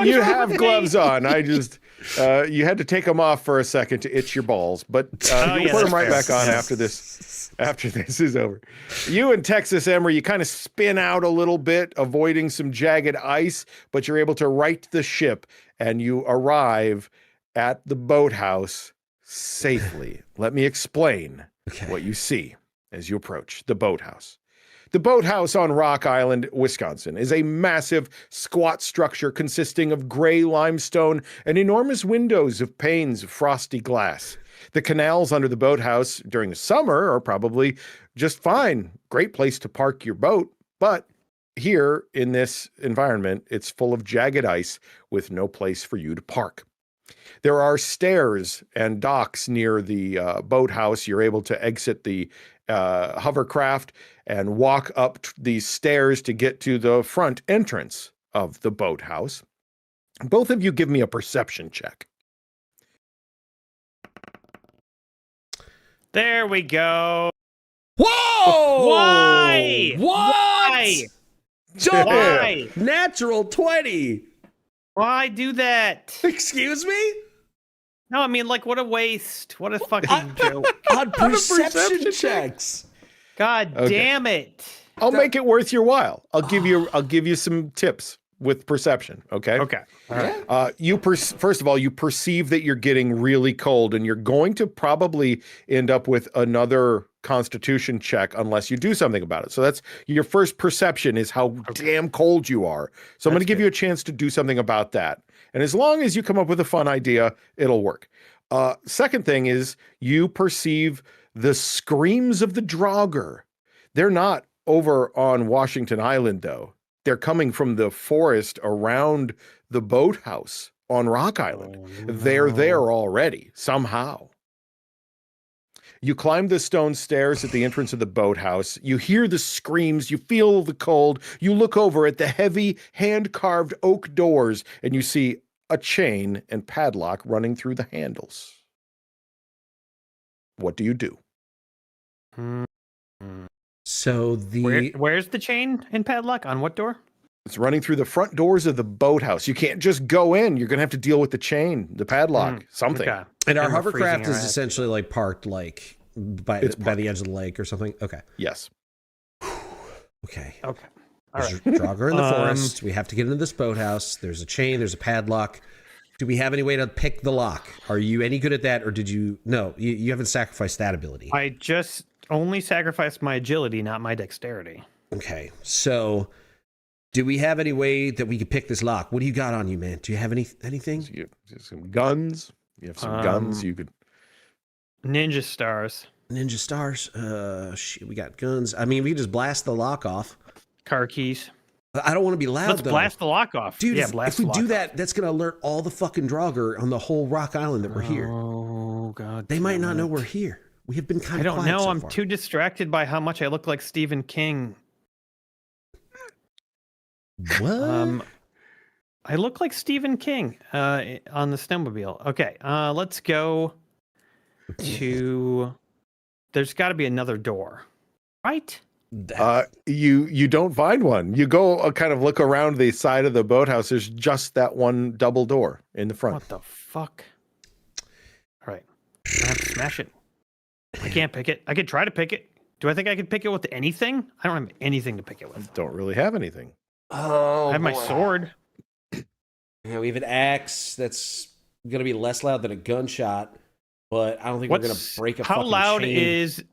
you have gloves on. I just you had to take them off for a second to itch your balls, but you'll put them right back on after this is over. You and Texas Emery, you kind of spin out a little bit, avoiding some jagged ice, but you're able to right the ship and you arrive at the boathouse safely. Let me explain what you see as you approach the boathouse. The boathouse on Rock Island, Wisconsin, is a massive, squat structure consisting of gray limestone and enormous windows of panes of frosty glass. The canals under the boathouse during the summer are probably just fine. Great place to park your boat. But here in this environment, it's full of jagged ice with no place for you to park. There are stairs and docks near the boathouse. You're able to exit the hovercraft and walk up these stairs to get to the front entrance of the boathouse. Both of you give me a perception check. There we go. Whoa! Why? What? Why? Joe, Why? Natural 20. Why do that? Excuse me? No, I mean, like, what a waste. What a fucking joke. On perception checks. God damn it. I'll make it worth your while. I'll give you some tips with perception. Okay. Okay. All right. First of all, you perceive that you're getting really cold, and you're going to probably end up with another Constitution check unless you do something about it. So that's your first perception is how damn cold you are. So I'm going to give you a chance to do something about that. And as long as you come up with a fun idea, it'll work. Second thing is you perceive the screams of the Draugr. They're not over on Washington Island, though. They're coming from the forest around the boathouse on Rock Island. Oh, no. They're there already, somehow. You climb the stone stairs at the entrance of the boathouse. You hear the screams. You feel the cold. You look over at the heavy, hand-carved oak doors, and you see a chain and padlock running through the handles. What do you do? So where's the chain and padlock? On what door? It's running through the front doors of the boathouse. You can't just go in. You're going to have to deal with the chain, the padlock, something. Okay. And our hovercraft is essentially like parked like by the edge of the lake or something. Okay. Yes. Okay. Okay. There's a Draugr in the forest. We have to get into this boathouse. There's a chain. There's a padlock. Do we have any way to pick the lock? Are you any good at that, or did you? No, you haven't sacrificed that ability. I just only sacrificed my agility, not my dexterity. Okay, so do we have any way that we could pick this lock? What do you got on you, man? Do you have anything? So you have some guns. You have some guns. You could ninja stars. Ninja stars. Shit, we got guns. I mean, we can just blast the lock off. Car keys. I don't want to be loud. Let's blast the lock off, dude. Yeah, if we do that, that's gonna alert all the fucking Draugr on the whole Rock Island that we're here. Oh god, they might not know we're here. We have been kind of. I don't know. So I'm far. too distracted by how much I look like Stephen King. What? I look like Stephen King on the snowmobile. Okay, let's go to. There's got to be another door, right? You don't find one. You go kind of look around the side of the boathouse. There's just that one double door in the front. What the fuck? All right, I have to smash it. I can't pick it. I could try to pick it. Do I think I could pick it with anything? I don't have anything to pick it with. Don't really have anything. Oh, I have my sword. Yeah, we have an axe that's gonna be less loud than a gunshot, but I don't think we're gonna break a. How fucking loud chain. is?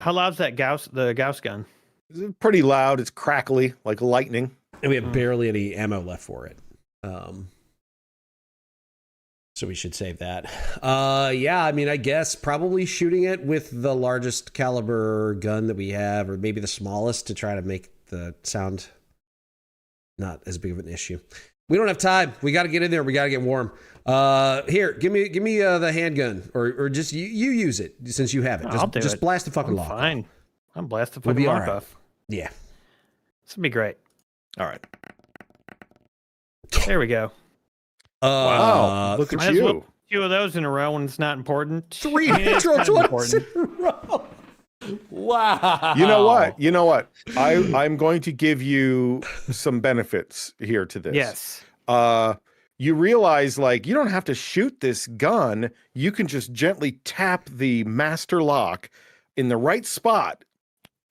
How loud's that the Gauss gun? It's pretty loud. It's crackly, like lightning. And we have barely any ammo left for it. So we should save that. Yeah, I mean, I guess probably shooting it with the largest caliber gun that we have, or maybe the smallest, to try to make the sound not as big of an issue. We don't have time. We got to get in there. We got to get warm. Here, give me the handgun, or just you use it since you have it. Just blast the fucking lock. Fine. I'm blasting the fucking lock off. Yeah, this would be great. All right. There we go. Wow, look at you. Two of those in a row when it's not important. 3 natural 20s in a row. Wow. You know what? I'm going to give you some benefits here to this. Yes. You realize, like, you don't have to shoot this gun. You can just gently tap the master lock in the right spot,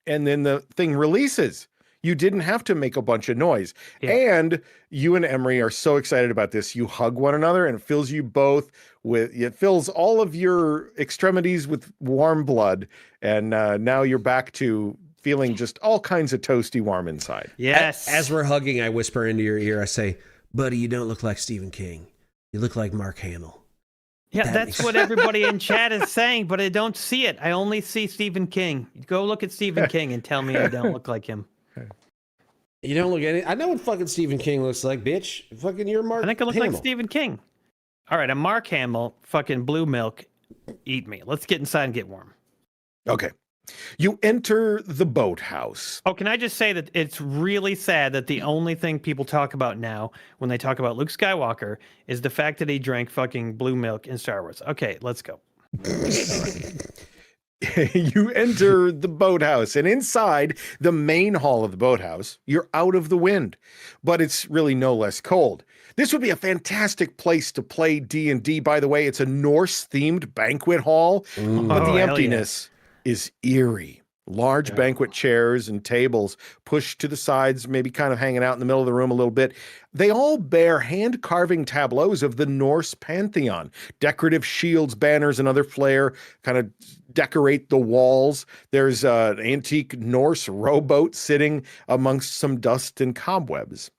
and then the thing releases. You didn't have to make a bunch of noise. Yeah. And you and Emery are so excited about this. You hug one another, and it fills you both it fills all of your extremities with warm blood. And now you're back to feeling just all kinds of toasty warm inside. Yes. As we're hugging, I whisper into your ear, I say, buddy, you don't look like Stephen King. You look like Mark Hamill. Yeah, that's what everybody in chat is saying, but I don't see it. I only see Stephen King. Go look at Stephen King and tell me I don't look like him. You don't look at it. I know what fucking Stephen King looks like, bitch. Fucking you're Mark. I think I look Hamill. like Stephen King. All right, I'm Mark Hamill. Fucking blue milk. Eat me. Let's get inside and get warm. Okay. You enter the boathouse. Oh, can I just say that it's really sad that the only thing people talk about now when they talk about Luke Skywalker is the fact that he drank fucking blue milk in Star Wars. Okay, let's go. You enter the boathouse, and inside the main hall of the boathouse, you're out of the wind, but it's really no less cold. This would be a fantastic place to play D&D. By the way, it's a Norse-themed banquet hall, but the emptiness is eerie. Large banquet chairs and tables pushed to the sides, maybe kind of hanging out in the middle of the room a little bit. They all bear hand-carving tableaus of the Norse pantheon. Decorative shields, banners, and other flair kind of decorate the walls. There's an antique Norse rowboat sitting amongst some dust and cobwebs.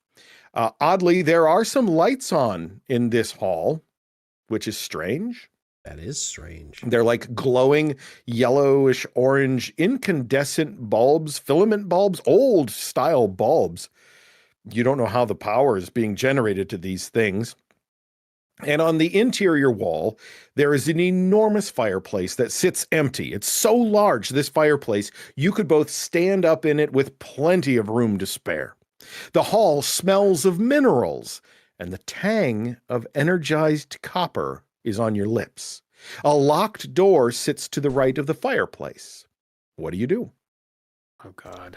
Oddly, there are some lights on in this hall, which is strange. That is strange. They're like glowing yellowish orange incandescent bulbs, filament bulbs, old style bulbs. You don't know how the power is being generated to these things. And on the interior wall, there is an enormous fireplace that sits empty. It's so large, this fireplace, you could both stand up in it with plenty of room to spare. The hall smells of minerals, and the tang of energized copper is on your lips. A locked door sits to the right of the fireplace. What do you do? Oh, God.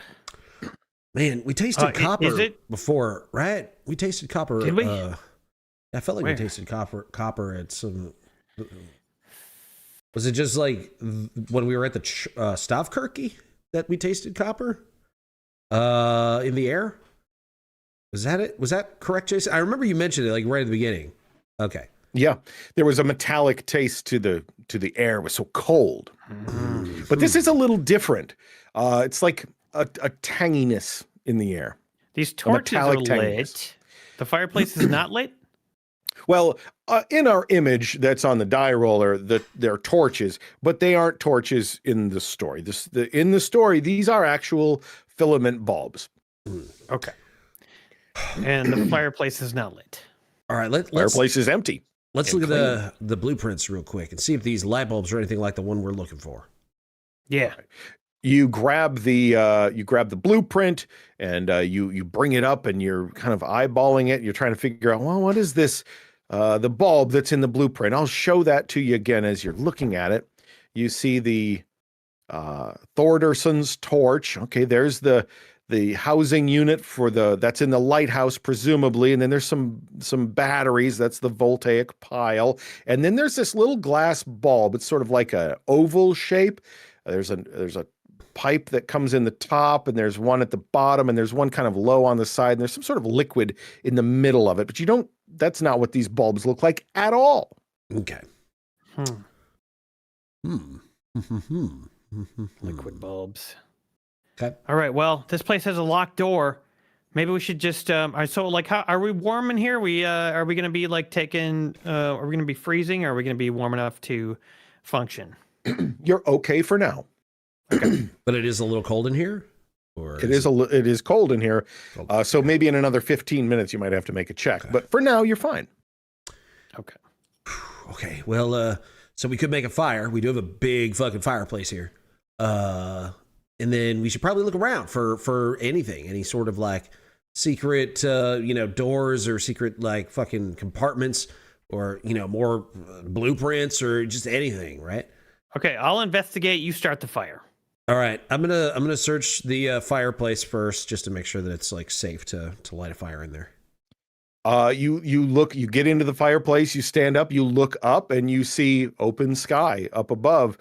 Man, we tasted copper before, right? We tasted copper. Did we? I felt like we tasted copper at some... Was it just like when we were at the Stavkirke that we tasted copper? In the air? Was that it? Was that correct, Jason? I remember you mentioned it like right at the beginning. Okay. Yeah, there was a metallic taste to the air. It was so cold. But this is a little different. It's like a tanginess in the air. These torches are lit. The fireplace is not lit? Well, in our image that's on the die roller, they're torches, but they aren't torches in the story. In the story, these are actual filament bulbs. Okay. And the fireplace is not lit. All right, fireplace is empty. Let's look at the blueprints real quick and see if these light bulbs are anything like the one we're looking for. Yeah. You grab the blueprint and you bring it up and you're kind of eyeballing it. You're trying to figure out, well, what is this? The bulb that's in the blueprint. I'll show that to you again as you're looking at it. You see the Thordarson's torch. Okay, there's the housing unit that's in the lighthouse, presumably, and then there's some batteries. That's the voltaic pile, and then there's this little glass bulb. It's sort of like a oval shape. There's a pipe that comes in the top, and there's one at the bottom, and there's one kind of low on the side, and there's some sort of liquid in the middle of it. But that's not what these bulbs look like at all. Okay. Liquid bulbs. Okay. All right. Well, this place has a locked door. Maybe we should just so like how are we warm in here? We are we gonna be like taking are we gonna be freezing or are we gonna be warm enough to function? You're okay for now. But it is a little cold in here? Or It is cold in here. So maybe in another 15 minutes you might have to make a check. Okay. But for now you're fine. Okay. Okay, well, so we could make a fire. We do have a big fucking fireplace here. And then we should probably look around for anything, any sort of like secret, doors or secret like fucking compartments or, more blueprints or just anything, right? Okay, I'll investigate. You start the fire. All right, I'm gonna search the fireplace first just to make sure that it's like safe to light a fire in there. You get into the fireplace, you stand up, you look up, and you see open sky up above.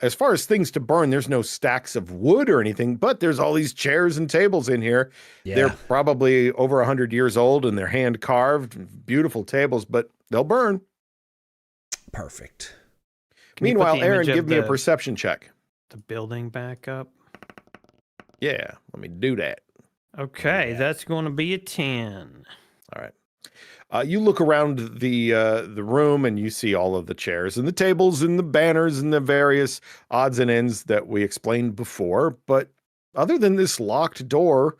As far as things to burn, there's no stacks of wood or anything, but there's all these chairs and tables in here. Yeah. They're probably over 100 years old and they're hand carved, beautiful tables, but they'll burn. Perfect. Meanwhile, Aaron, give me a perception check. The building back up. Yeah, let me do that. Okay, that's going to be a 10. All right. You look around the room and you see all of the chairs and the tables and the banners and the various odds and ends that we explained before. But other than this locked door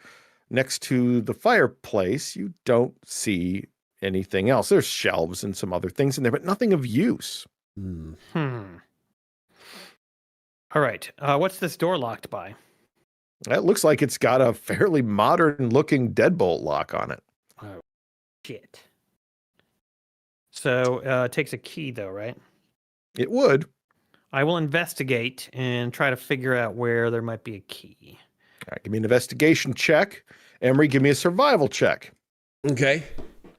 next to the fireplace, you don't see anything else. There's shelves and some other things in there, but nothing of use. All right. What's this door locked by? It looks like it's got a fairly modern looking deadbolt lock on it. Oh, shit. So it takes a key, though, right? It would. I will investigate and try to figure out where there might be a key. All right, give me an investigation check. Emery, give me a survival check. Okay.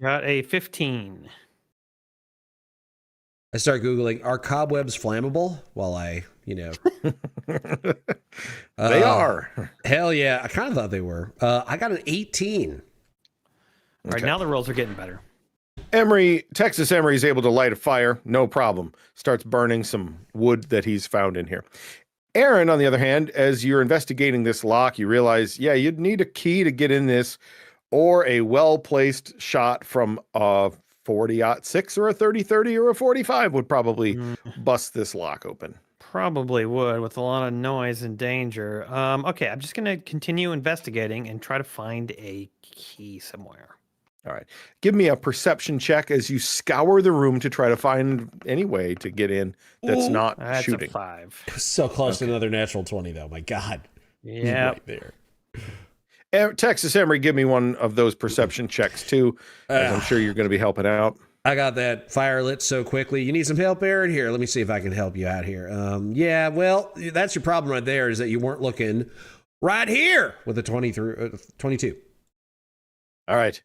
Got a 15. I start Googling, are cobwebs flammable? While I, They are. Hell yeah. I kind of thought they were. I got an 18. All right, now the rolls are getting better. Texas Emery is able to light a fire, no problem. Starts burning some wood that he's found in here. Aaron, on the other hand, as you're investigating this lock, you realize, you'd need a key to get in this or a well-placed shot from a 40-06 or a 30-30 or a 45 would probably bust this lock open. Probably would with a lot of noise and danger. Okay, I'm just going to continue investigating and try to find a key somewhere. All right. Give me a perception check as you scour the room to try to find any way to get in that's not That's shooting. a 5. So close to another natural 20, though. My God. Yeah. Right there. Texas Emery, give me one of those perception checks too, as I'm sure you're going to be helping out. I got that fire lit so quickly. You need some help, Aaron? Here, let me see if I can help you out here. Well, that's your problem right there is that you weren't looking right here with a 22. All right.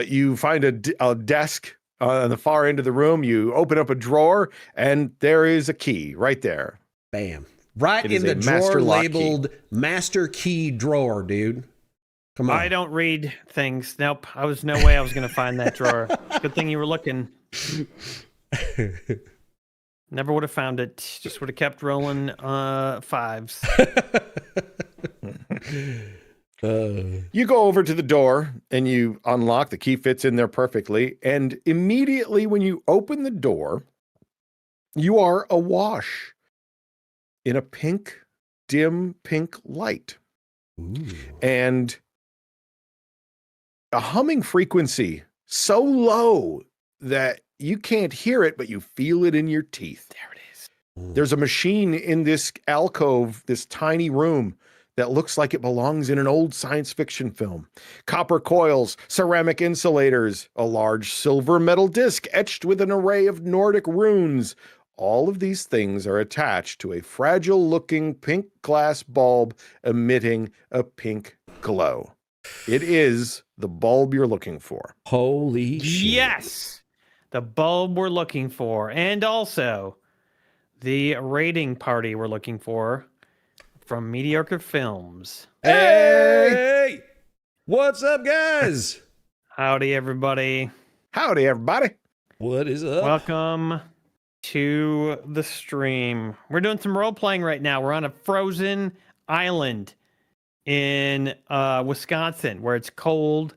You find a desk on the far end of the room. You open up a drawer, and there is a key right there. Bam. Right It in is the a master drawer lock labeled master key drawer, dude. Come on. I don't read things. Nope. I was no way I was going to find that drawer. Good thing you were looking. Never would have found it. Just would have kept rolling 5s. You go over to the door and you unlock. The key fits in there perfectly. And immediately when you open the door, you are awash in a dim pink light. Ooh. And a humming frequency so low that you can't hear it, but you feel it in your teeth. There it is. There's a machine in this alcove, this tiny room, that looks like it belongs in an old science fiction film. Copper coils, ceramic insulators, a large silver metal disc etched with an array of Nordic runes. All of these things are attached to a fragile-looking pink glass bulb emitting a pink glow. It is the bulb you're looking for. Holy shit. Yes! The bulb we're looking for. And also the raiding party we're looking for from Mediocre Films. Hey! What's up, guys? Howdy, everybody. Howdy, everybody. What is up? Welcome to the stream. We're doing some role playing right now. We're on a frozen island in Wisconsin, where it's cold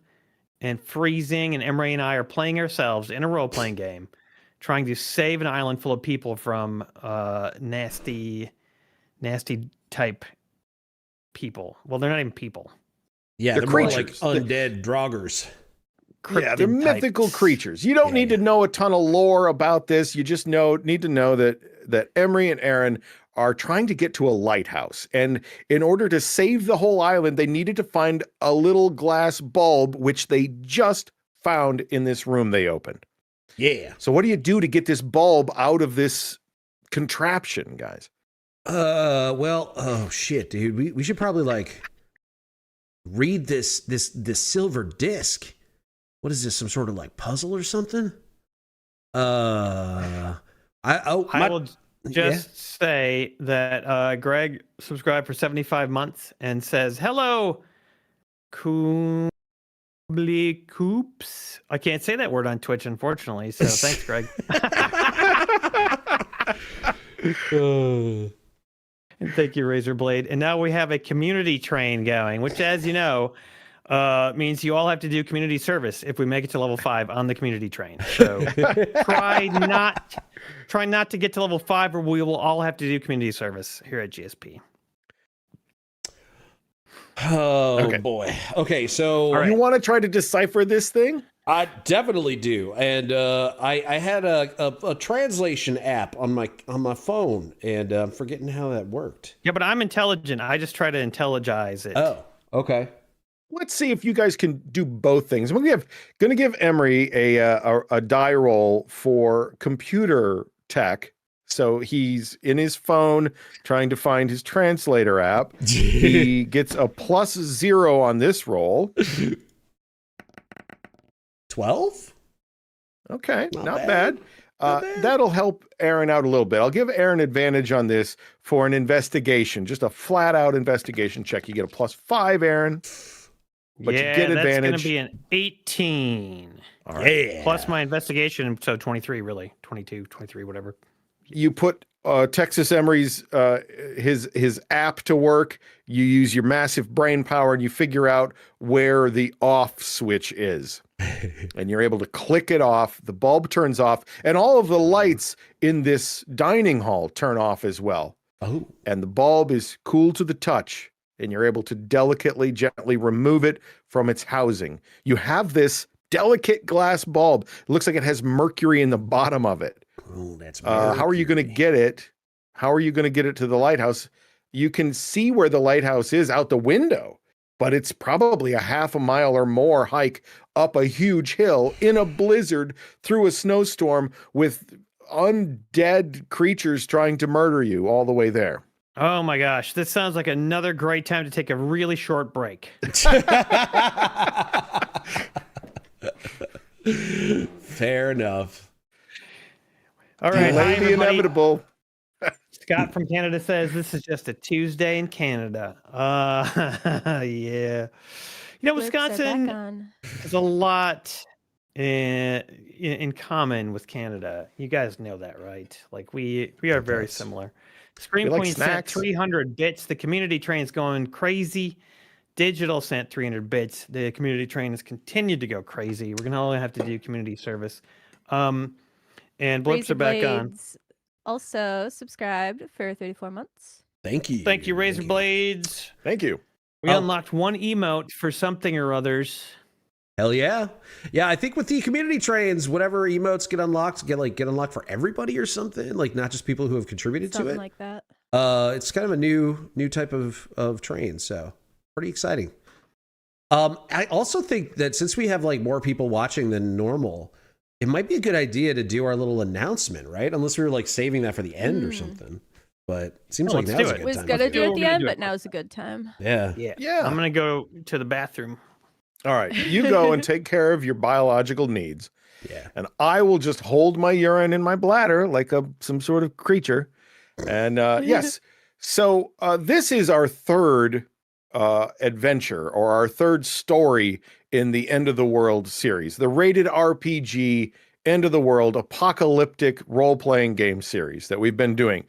and freezing, and Emre and I are playing ourselves in a role-playing game, trying to save an island full of people from nasty type people. Well, they're not even people. Yeah, They're they're more like creatures. undead droggers. Yeah, they're Cryptid mythical types. creatures. You don't need to know a ton of lore about this. You just need to know that Emre and Aaron are trying to get to a lighthouse. And in order to save the whole island, they needed to find a little glass bulb, which they just found in this room they opened. Yeah. So what do you do to get this bulb out of this contraption, guys? Well, oh shit, dude. We should probably like read this silver disc. What is this? Some sort of like puzzle or something? I will just say that Greg subscribed for 75 months and says, "Hello, Coobly Coops." I can't say that word on Twitch, unfortunately. So thanks, Greg. And thank you, Razorblade. And now we have a community train going, which, as you know, means you all have to do community service if we make it to level 5 on the community train. So try not to get to level 5, or we will all have to do community service here at GSP. Oh Okay. boy. Okay, so All right. You want to try to decipher this thing? I definitely do, and I had a translation app on my phone, and I'm forgetting how that worked. Yeah, but I'm intelligent. I just try to intelligize it. Oh, okay. Let's see if you guys can do both things. I'm going to give Emre a die roll for computer tech. So he's in his phone trying to find his translator app. He gets a +0 on this roll. 12? Okay, Not not bad. bad. Not bad. That'll help Aaron out a little bit. I'll give Aaron advantage on this for an investigation, just a flat out investigation check. You get a +5, Aaron. But you yeah, get that's going advantage. to be an 18. All right. Yeah. Plus my investigation, so 23, really. 22, 23, whatever. You put Texas Emery's his app to work. You use your massive brain power and you figure out where the off switch is. And you're able to click it off. The bulb turns off, and all of the lights in this dining hall turn off as well. Oh. And the bulb is cool to the touch, and you're able to delicately, gently remove it from its housing. You have this delicate glass bulb. It looks like it has mercury in the bottom of it. Oh, that's How are you going to get it? How are you going to get it to the lighthouse? You can see where the lighthouse is out the window, but it's probably a half a mile or more hike up a huge hill in a blizzard through a snowstorm with undead creatures trying to murder you all the way there. Oh my gosh, this sounds like another great time to take a really short break. Fair enough. All right, hi, Delay the everybody. inevitable. Scott from Canada says this is just a Tuesday in Canada. Yeah. You know, Lips are back Wisconsin on. has a lot in common with Canada. You guys know that, right? Like we are very similar. Scream We like Queen sent snacks. 300 bits. The community train's going crazy. Digital sent 300 bits. The community train has continued to go crazy. We're gonna only have to do community service. And blips are back on. Razorblades also subscribed for 34 months. Thank you. Thank you, Razor Blades. Thank you. We Oh. unlocked one emote for something or others. Hell yeah. Yeah, I think with the community trains, whatever emotes get unlocked, get unlocked for everybody or something, like not just people who have contributed to Something it. like that. It's kind of a new type of train, so pretty exciting. I also think that since we have like more people watching than normal, it might be a good idea to do our little announcement, right? Unless we were like saving that for the end or something. But it seems like let's now's do a it. good Was time. gonna do it at We're the gonna end, do it. but now's a good time. Yeah. Yeah. I'm gonna go to the bathroom. All right. You go and take care of your biological needs. Yeah. And I will just hold my urine in my bladder like some sort of creature. And yes, so this is our third adventure, or our third story in the End of the World series. The Rated RPG end of the world apocalyptic role-playing game series that we've been doing.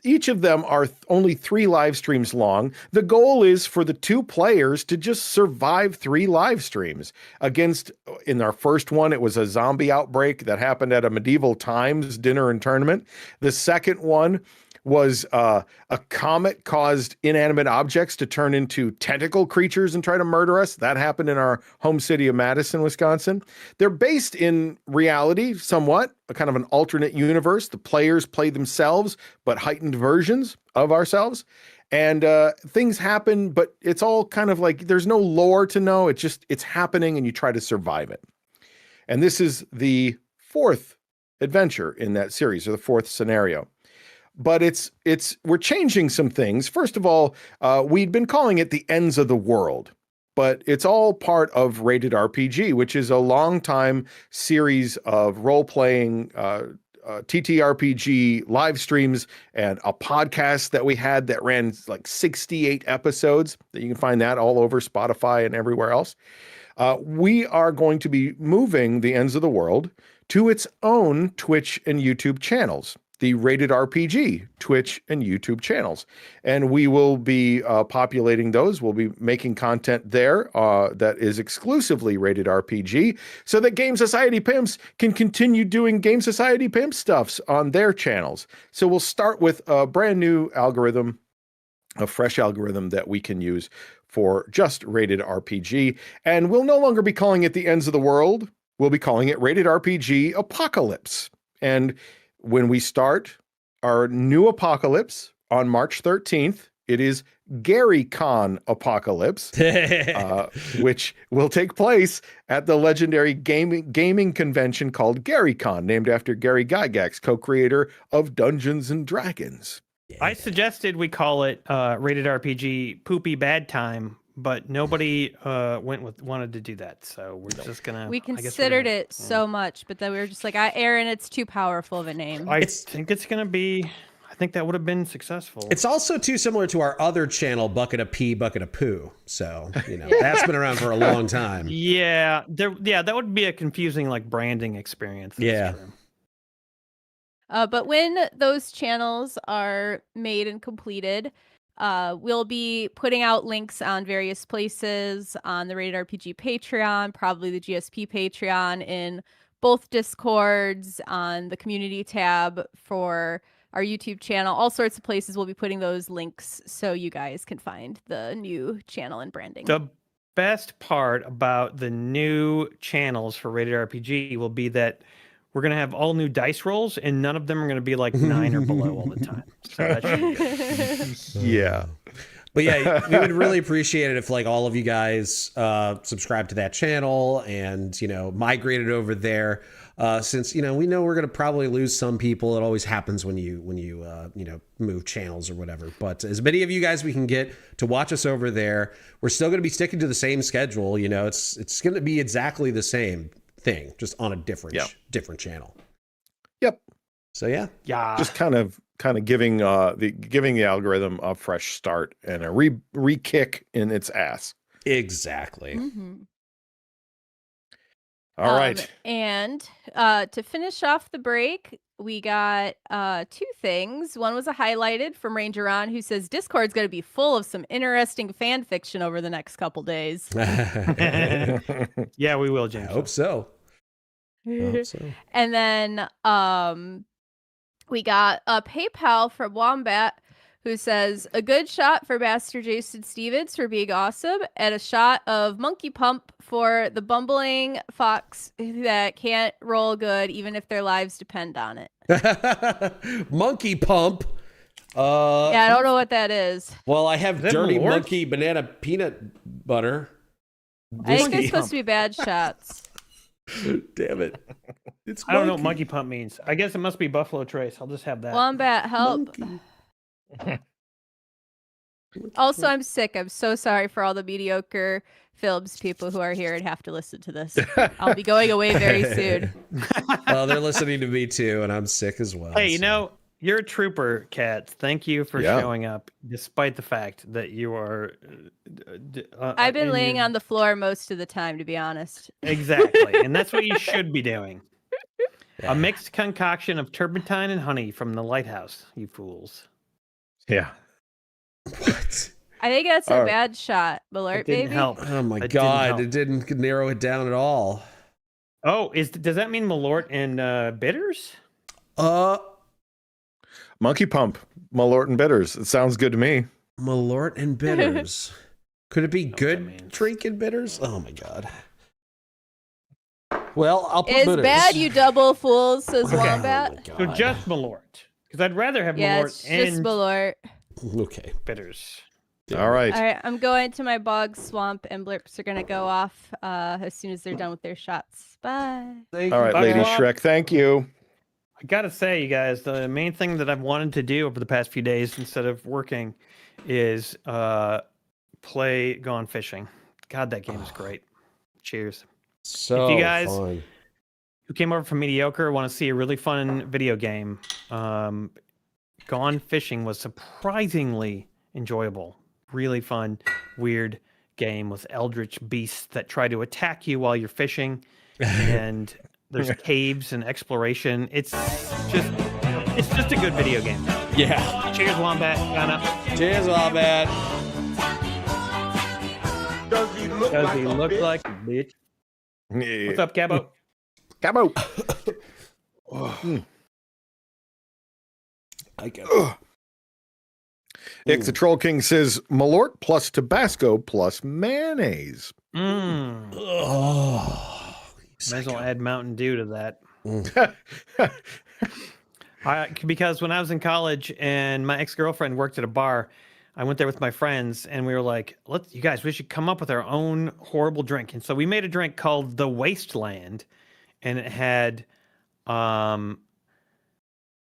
Each of them are only 3 live streams long. The goal is for the 2 players to just survive 3 live streams against, in our first one, it was a zombie outbreak that happened at a medieval times dinner and tournament. The second one was a comet caused inanimate objects to turn into tentacle creatures and try to murder us. That happened in our home city of Madison, Wisconsin. They're based in reality somewhat, a kind of an alternate universe. The players play themselves, but heightened versions of ourselves. And things happen, but it's all kind of like there's no lore to know. It's happening and you try to survive it. And this is the 4th adventure in that series, or the 4th scenario. But we're changing some things. First of all, we'd been calling it the Ends of the World, but it's all part of Rated RPG, which is a long-time series of role-playing TTRPG live streams and a podcast that we had that ran like 68 episodes. That you can find that all over Spotify and everywhere else. We are going to be moving the Ends of the World to its own Twitch and YouTube channels. The Rated RPG Twitch and YouTube channels. And we will be populating those. We'll be making content there that is exclusively Rated RPG so that Game Society Pimps can continue doing Game Society Pimp stuffs on their channels. So we'll start with a brand new algorithm, a fresh algorithm that we can use for just Rated RPG. And we'll no longer be calling it the Ends of the World. We'll be calling it Rated RPG Apocalypse. And when we start our new apocalypse on March 13th, it is GaryCon Apocalypse, which will take place at the legendary gaming convention called GaryCon, named after Gary Gygax, co-creator of Dungeons and Dragons. I suggested we call it Rated RPG Poopy Bad Time, but nobody wanted to do that, so we're just gonna. We considered it so much, but then we were just like, Aaron, it's too powerful of a name. I think it's gonna be. I think that would have been successful. It's also too similar to our other channel, Bucket of Pee, Bucket of Poo. So that's been around for a long time. Yeah, that would be a confusing branding experience. Yeah. But when those channels are made and completed, we'll be putting out links on various places on the Rated RPG Patreon, probably the GSP Patreon, in both Discords, on the community tab for our YouTube channel, all sorts of places. We'll be putting those links so you guys can find the new channel and branding. The best part about the new channels for Rated RPG will be that we're going to have all new dice rolls, and none of them are going to be 9 or below all the time. So that should be good. Yeah. But yeah, we would really appreciate it if all of you guys subscribe to that channel and, migrated over there. Since, we know we're going to probably lose some people. It always happens when you move channels or whatever. But as many of you guys we can get to watch us over there, we're still going to be sticking to the same schedule. It's going to be exactly the same thing, just on a different channel. Yep. So yeah. Just kind of giving the algorithm a fresh start and a re-kick in its ass. Exactly. Mm-hmm. All right. And to finish off the break, we got 2 things. One was a highlighted from Ranger On, who says Discord's going to be full of some interesting fan fiction over the next couple days. Yeah, we will, James. I hope so. And then we got a PayPal from Wombat, who says a good shot for Master Jason Stevens for being awesome, and a shot of Monkey Pump for the bumbling fox that can't roll good even if their lives depend on it. Monkey Pump. Yeah, I don't know what that is. Well, I have Dirty Malort? Monkey Banana Peanut Butter. I think it's supposed to be bad shots. Damn it. I don't know what Monkey Pump means. I guess it must be Buffalo Trace. I'll just have that. Wombat, help. Also, I'm sick. I'm so sorry for all the mediocre Phillips people who are here and have to listen to this. I'll be going away very soon. Well, they're listening to me too, and I'm sick as well. Hey, you're a trooper, Kat. Thank you for showing up, despite the fact that you are. I've been laying on the floor most of the time, to be honest. Exactly, and that's what you should be doing. A mixed concoction of turpentine and honey from the lighthouse, you fools. Yeah. What? I think that's a bad shot, Malort, It didn't baby. help. Oh my It didn't god, help. it didn't narrow it down at all. Oh, does that mean Malort and bitters? Monkey Pump, Malort and Bitters. It sounds good to me. Malort and bitters. Could it be that good means. drink and bitters? Oh my god. Well, I'll put It's bitters. bad, you double fools, says Okay. Wombat. So just Malort. Because I'd rather have Yeah, Malort it's just and Malort. Okay. bitters. All right. All right, I'm going to my bog swamp, and blurps are gonna go off as soon as they're done with their shots. Bye. All right, Bye, Lady Rob. Shrek, thank you. I gotta say, you guys, the main thing that I've wanted to do over the past few days instead of working is play Gone Fishing. God, that game is great. Cheers. So If you guys- fun. Who came over from Mediocre want to see a really fun video game? Gone Fishing was surprisingly enjoyable. Really fun, weird game with eldritch beasts that try to attack you while you're fishing. And there's caves and exploration. It's just a good video game. Yeah. Cheers, Wombat. Ghana. Cheers, Wombat. Does he look Does like he a look bitch? like a bitch? What's up, Gabbo? Cabo. I get it. Ix the Troll King says Malort plus Tabasco plus mayonnaise. Mmm. Oh, Might as well add Mountain Dew to that. Mm. Because when I was in college and my ex-girlfriend worked at a bar, I went there with my friends and we were like, we should come up with our own horrible drink. And so we made a drink called the Wasteland, and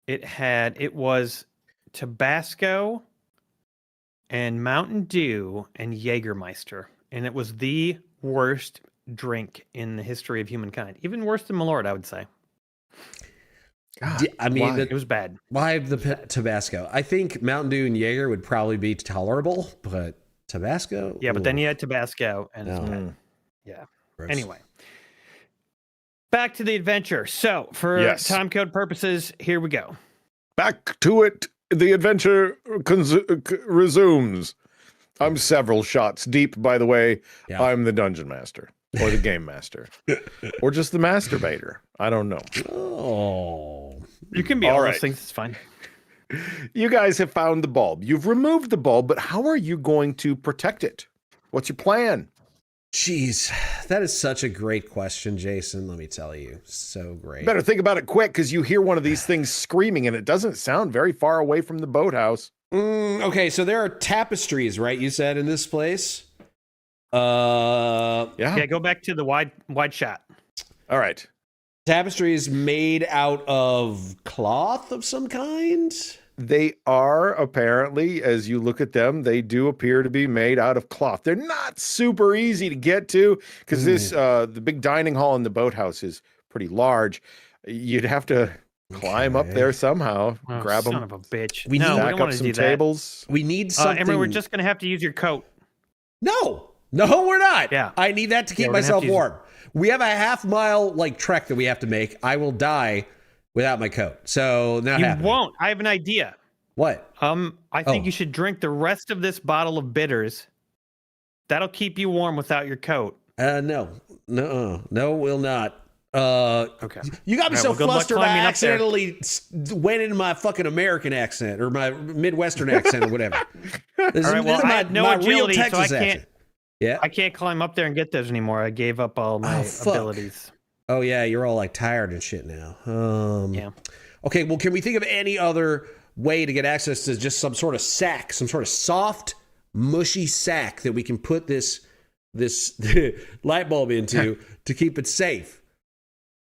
it was Tabasco and Mountain Dew and Jägermeister. And it was the worst drink in the history of humankind. Even worse than Malort, I would say. God, I mean, It was bad. why the Tabasco? I think Mountain Dew and Jaeger would probably be tolerable, but Tabasco? Yeah, but then you had Tabasco and it's No. bad. Yeah. Gross. Anyway. Back to the adventure. So, for Yes. time code purposes, here we go. Back to it. The adventure resumes. I'm several shots deep, by the way. Yeah. I'm the dungeon master or the game master or just the masturbator. I don't know. Oh. You can be All all right. those things. It's fine. You guys have found the bulb. You've removed the bulb, but how are you going to protect it? What's your plan? Jeez, that is such a great question, Jason. Let me tell you. So great. You better think about it quick because you hear one of these things screaming and it doesn't sound very far away from the boathouse. Okay, so there are tapestries, right? You said in this place? Yeah. Yeah, go back to the wide shot. All right. Tapestries made out of cloth of some kind? They are apparently, as you look at them, they do appear to be made out of cloth. They're not super easy to get to because the big dining hall in the boathouse is pretty large. You'd have to climb up there somehow, Oh, grab son them, of a bitch. We no, need- we stack don't up want to some do that. tables. We need something. Emre, we're just going to have to use your coat. No, we're not. Yeah. I need that to keep we're gonna have myself to use- warm. We have a half-mile trek that we have to make. I will die without my coat. So not You happening. won't. I have an idea. What? I think Oh. you should drink the rest of this bottle of bitters. That'll keep you warm without your coat. No, will not. Okay. You got me All right, so well, good luck flustered I climbing up there. accidentally went into my fucking American accent or my Midwestern accent or whatever. This All right, well, is I my, have no my agility, real so Texas I can't- accent. Yeah. I can't climb up there and get those anymore. I gave up all my fuck. abilities. Oh yeah, you're all tired and shit now. Yeah. Okay, well, can we think of any other way to get access to just some sort of sack, some sort of soft, mushy sack that we can put this light bulb into to keep it safe?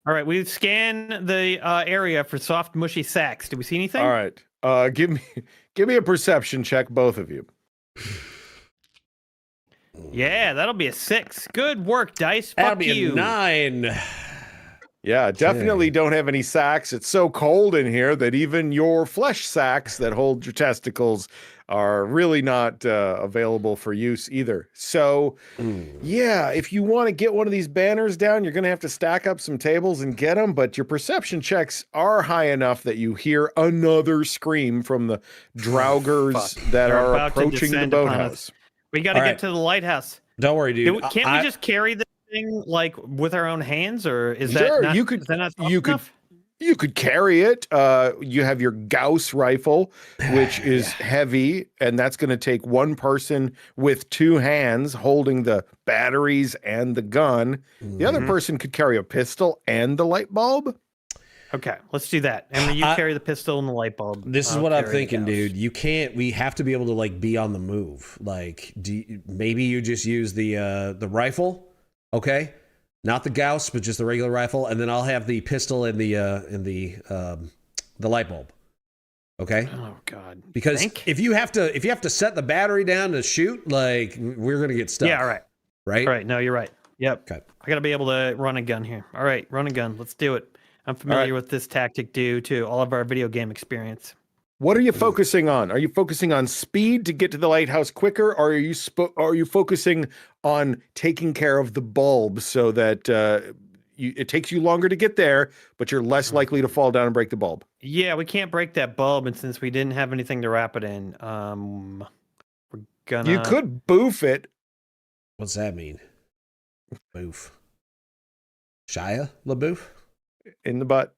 All right, we scan the area for soft, mushy sacks. Do we see anything? All right. Give me a perception check, both of you. Yeah, that'll be a 6. Good work, dice. That'll Fuck be you. a 9. Yeah, definitely don't have any sacks. It's so cold in here that even your flesh sacks that hold your testicles are really not available for use either. So, yeah, if you want to get one of these banners down, you're going to have to stack up some tables and get them. But your perception checks are high enough that you hear another scream from the Draugrs that They're are about to approaching the descend upon us. boathouse. We got to All get right. to the lighthouse. Don't worry, dude. Can't we just carry this thing like with our own hands, or is that Sure, not, you could- is that not you tough enough? You could carry it. You have your Gauss rifle, which is heavy, and that's going to take one person with two hands holding the batteries and the gun. The other person could carry a pistol and the light bulb. Okay, let's do that. And you carry the pistol and the light bulb. This is I'll what I'm carry the thinking, Gauss. dude. You can't. We have to be able to like be on the move. Like, maybe you just use the rifle, okay? Not the Gauss, but just the regular rifle, and then I'll have the pistol and the light bulb. Okay. Oh God. Because Think? if you have to set the battery down to shoot, like we're gonna get stuck. Yeah. All right. Right. All right. No, you're right. Yep. Okay. I got to be able to run a gun here. All right, run a gun. Let's do it. I'm familiar with this tactic due to all of our video game experience. What are you focusing on? Are you focusing on speed to get to the lighthouse quicker, or are you focusing on taking care of the bulb so that it takes you longer to get there, but you're less likely to fall down and break the bulb? Yeah, we can't break that bulb, and since we didn't have anything to wrap it in, we're gonna. You could boof it. What's that mean? Boof. Shia LaBeouf? In the butt.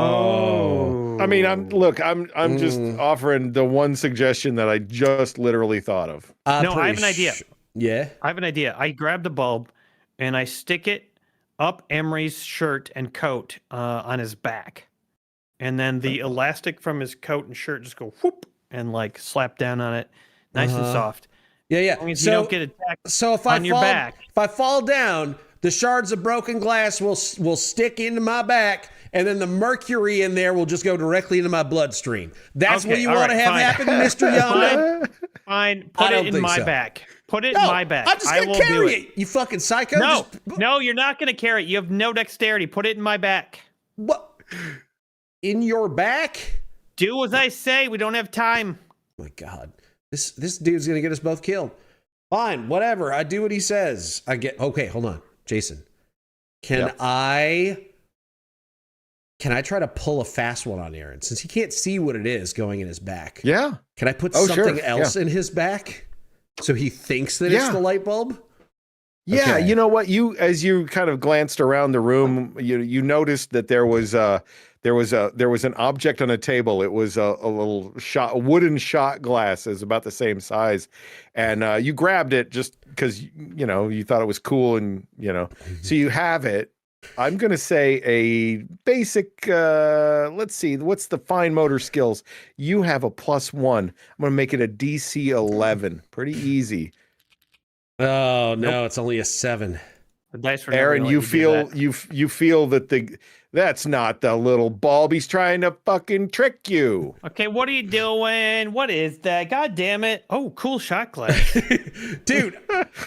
Oh. I mean, I'm just offering the one suggestion that I just literally thought of. No, I have an idea. Yeah. I have an idea. I grab the bulb and I stick it up Emery's shirt and coat on his back. And then the elastic from his coat and shirt just go whoop and like slap down on it nice and soft. Yeah, yeah. As long as you don't get attacked So if on your back. if I fall down, the shards of broken glass will stick into my back, and then the mercury in there will just go directly into my bloodstream. That's Okay, what you all want to right, have fine. happen, Mr. Yonda? Fine. I Put don't it in think my so. back. Put it No, in my back. I'm just I gonna will do carry it. it. You fucking psycho. No, Just- no, you're not gonna carry it. You have no dexterity. Put it in my back. What? In your back? Do as I say. We don't have time. Oh my God, this dude's gonna get us both killed. Fine, whatever. I do what he says. I get. Okay, hold on, Jason. Can I try to pull a fast one on Aaron since he can't see what it is going in his back? Yeah. Can I put Oh, something sure, else in his back so he thinks that it's Yeah. the light bulb? Yeah, Okay. you know what? As you kind of glanced around the room, you noticed that there was an object on a table. It was a little wooden shot glass, is about the same size, and you grabbed it just because you thought it was cool, and so you have it. I'm gonna say a basic. Let's see, what's the fine motor skills? You have a +1. I'm gonna make it a DC 11. Pretty easy. Oh no, it's only a 7. The dice were never Aaron, gonna you let do feel that. you feel that that's not the little bulb. He's trying to fucking trick you. Okay, what are you doing? What is that? God damn it! Oh, cool shot glass. Dude,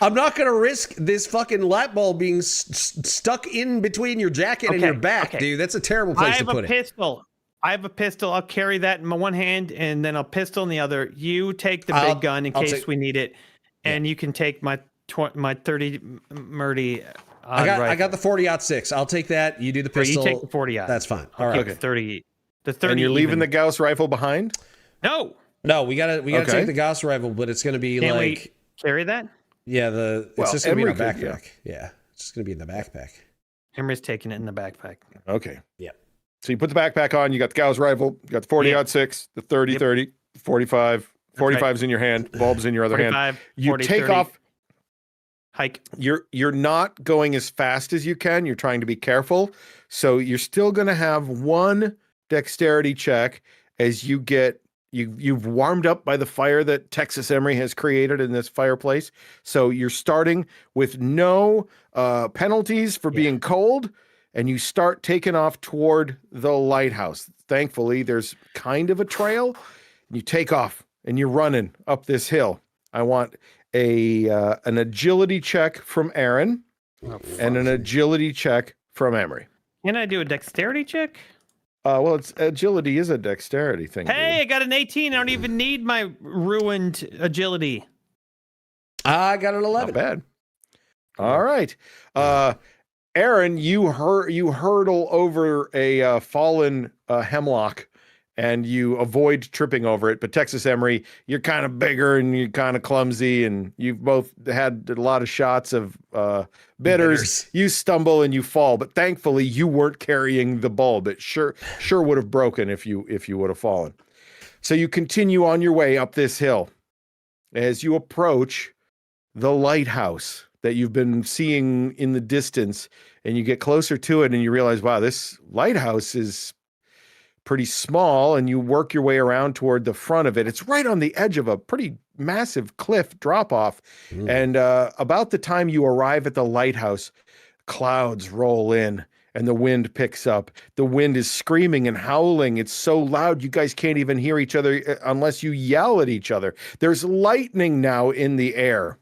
I'm not gonna risk this fucking light bulb being stuck in between your jacket and Okay, your back, okay. dude. That's a terrible I place to have a put it. pistol. I have a pistol. I'll carry that in my one hand, and then I'll pistol in the other. You take the I'll- big gun in I'll case take- we need it, and you can take my 30 Murdy. I got the 40-06. I'll take that. You do the Or you pistol. take the 40 out. That's fine. I'll All keep right. the 30. The 30. And you're leaving even. the Gauss rifle behind? No. No, we gotta Okay. take the Gauss rifle, but it's gonna be Can't like we carry that? yeah, it's Well, just gonna be in a Emery could, backpack. Yeah, it's just gonna be in the backpack. Emery's taking it in the backpack. Okay. Yep. So you put the backpack on, you got the Gauss rifle, you got the 40-06, the 30-30, 45. 45's in your hand, bulb's in your other hand. 45, You 40, take 30. off. Hike. You're not going as fast as you can. You're trying to be careful. So you're still going to have one dexterity check as you get you've warmed up by the fire that Texas Emery has created in this fireplace. So you're starting with no penalties for being cold, and you start taking off toward the lighthouse. Thankfully, there's kind of a trail. You take off and you're running up this hill. I want an agility check from Aaron. and an agility check from Emery. Can I do a dexterity check? Well, agility is a dexterity thing. Hey, dude. I got an 18. I don't even need my ruined agility. I got an 11. Not bad. All right. Aaron, you hurdle over a fallen hemlock and you avoid tripping over it. But Texas Emery, you're kind of bigger and you're kind of clumsy, and you've both had a lot of shots of bitters. You stumble and you fall, but thankfully you weren't carrying the bulb. It sure would have broken if you would have fallen. So you continue on your way up this hill. As you approach the lighthouse that you've been seeing in the distance, and you get closer to it and you realize, wow, this lighthouse is pretty small, and you work your way around toward the front of it. It's right on the edge of a pretty massive cliff drop off. And about the time you arrive at the lighthouse, clouds roll in and the wind picks up. The wind is screaming and howling. It's so loud you guys can't even hear each other unless you yell at each other. There's lightning now in the air.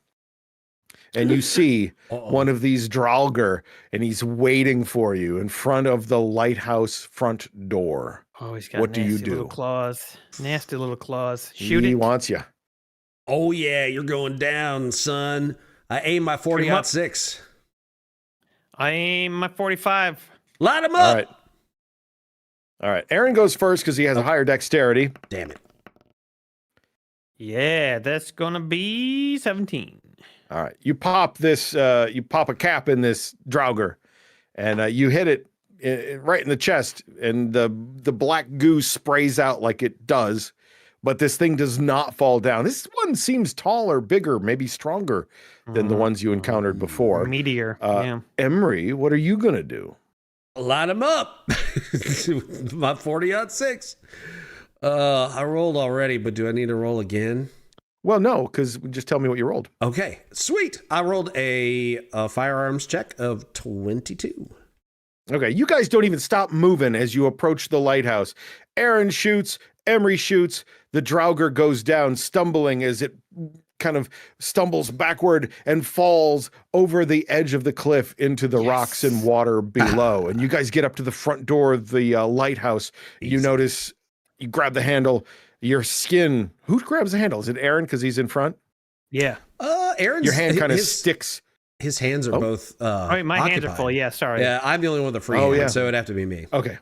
And you see one of these Draugr, and he's waiting for you in front of the lighthouse front door. Oh, he's got what do you do? little claws. Nasty little claws. Shoot he it. wants you. Oh, yeah, you're going down, son. I aim my 40-06. I aim my 45. Light him up. All right. Aaron goes first because he has a higher dexterity. Damn it. Yeah, that's going to be 17. All right. You pop this, you pop a cap in this Draugr, and you hit it right in the chest, and the black goo sprays out like it does, but this thing does not fall down. This one seems taller, bigger, maybe stronger than the ones you encountered before. Meteor. Yeah. Emery, what are you going to do? Light him up. My 40-06. I rolled already, but do I need to roll again? Well, no, because just tell me what you rolled. Okay, sweet. I rolled a firearms check of 22. Okay, you guys don't even stop moving as you approach the lighthouse. Aaron shoots, Emery shoots, the Draugr goes down, stumbling as it kind of stumbles backward and falls over the edge of the cliff into the rocks and water below. And you guys get up to the front door of the lighthouse. Easy. You notice, you grab the handle. Your skin. Who grabs the handle? Is it Aaron because he's in front? Yeah. Aaron's. Your hand kind of sticks. His hands are both. My hands are full. Yeah, sorry. Yeah, I'm the only one with the free hand, so it'd have to be me. Okay.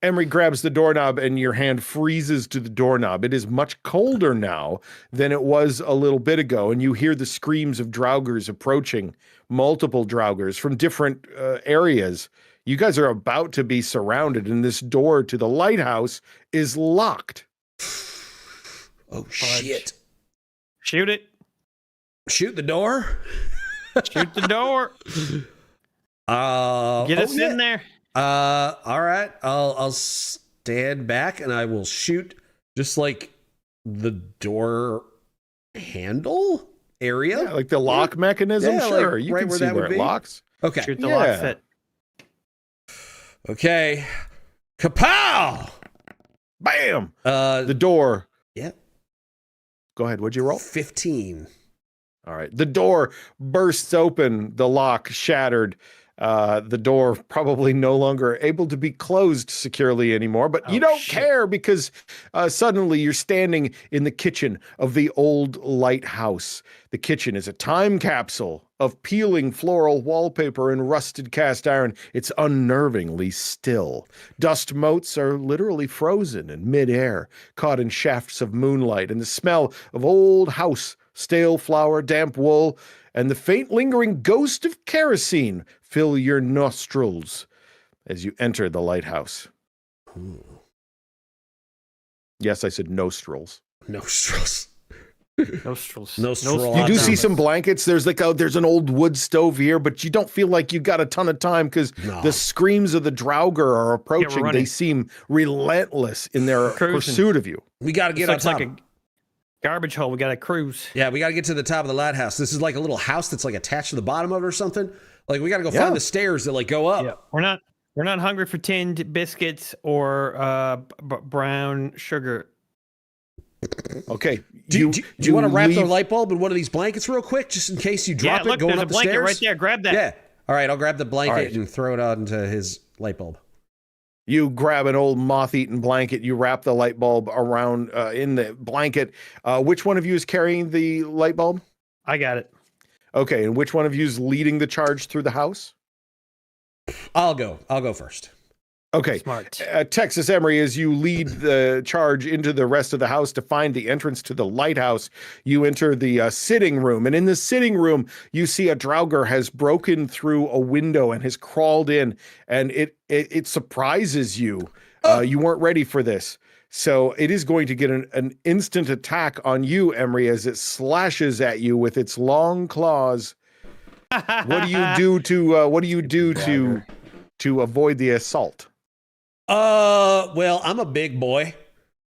Emery grabs the doorknob and your hand freezes to the doorknob. It is much colder now than it was a little bit ago, and you hear the screams of Draugrs approaching, multiple Draugrs from different areas. You guys are about to be surrounded, and this door to the lighthouse is locked. Oh, shit. Shoot it. Shoot the door? Shoot the door. Get us in there. All right. I'll stand back and I will shoot just like the door handle area. Yeah, like the lock mechanism? Yeah, sure. like you right can where see that where would it be. locks. Okay. Shoot the lock fit. Okay. Kapow! Bam! The door. Yeah. Go ahead. What'd you roll? 15. All right. The door bursts open, the lock shattered. The door probably no longer able to be closed securely anymore, but you don't care because suddenly you're standing in the kitchen of the old lighthouse. The kitchen is a time capsule of peeling floral wallpaper and rusted cast iron. It's unnervingly still. Dust motes are literally frozen in midair, caught in shafts of moonlight, and the smell of old house, stale flour, damp wool, and the faint lingering ghost of kerosene fill your nostrils as you enter the lighthouse. Yes, I said nostrils. Nostrils. Nostrils. You do see some blankets. There's there's an old wood stove here, but you don't feel like you got a ton of time because the screams of the Draugr are approaching. They seem relentless in their pursuit of you. We got to get on top. Like a garbage hole. We got to cruise. Yeah, we got to get to the top of the lighthouse. This is like a little house that's like attached to the bottom of it or something. Like we got to go find the stairs that like go up. Yeah. We're not hungry for tinned biscuits or brown sugar. Okay. Do you want to wrap the light bulb in one of these blankets real quick, just in case you drop it going up the stairs? Right there. Grab that. Yeah. All right, I'll grab the blanket right. and throw it onto his light bulb. You grab an old moth-eaten blanket. You wrap the light bulb around in the blanket. Which one of you is carrying the light bulb? I got it. Okay, and which one of you is leading the charge through the house? I'll go first. Okay. Smart. Texas Emery, as you lead the charge into the rest of the house to find the entrance to the lighthouse, you enter the sitting room. And in the sitting room, you see a Draugr has broken through a window and has crawled in. And it surprises you. You weren't ready for this. So it is going to get an instant attack on you, Emery, as it slashes at you with its long claws. What do you do to avoid the assault? Well, I'm a big boy.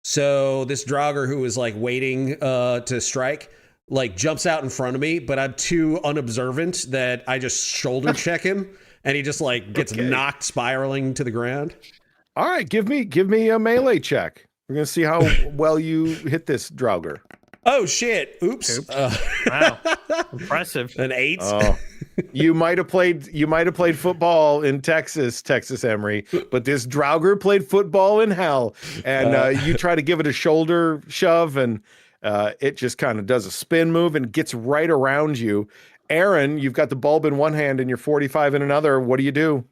So this Draugr who is like waiting to strike, like jumps out in front of me, but I'm too unobservant that I just shoulder check him and he just like gets knocked spiraling to the ground. All right, give me a melee check. We're going to see how well you hit this Draugr. Oh shit. Oops. Wow. Impressive. An 8. Oh. You might have played football in Texas Emery, but this Draugr played football in hell. And you try to give it a shoulder shove, and it just kind of does a spin move and gets right around you. Aaron, you've got the bulb in one hand and your 45 in another. What do you do?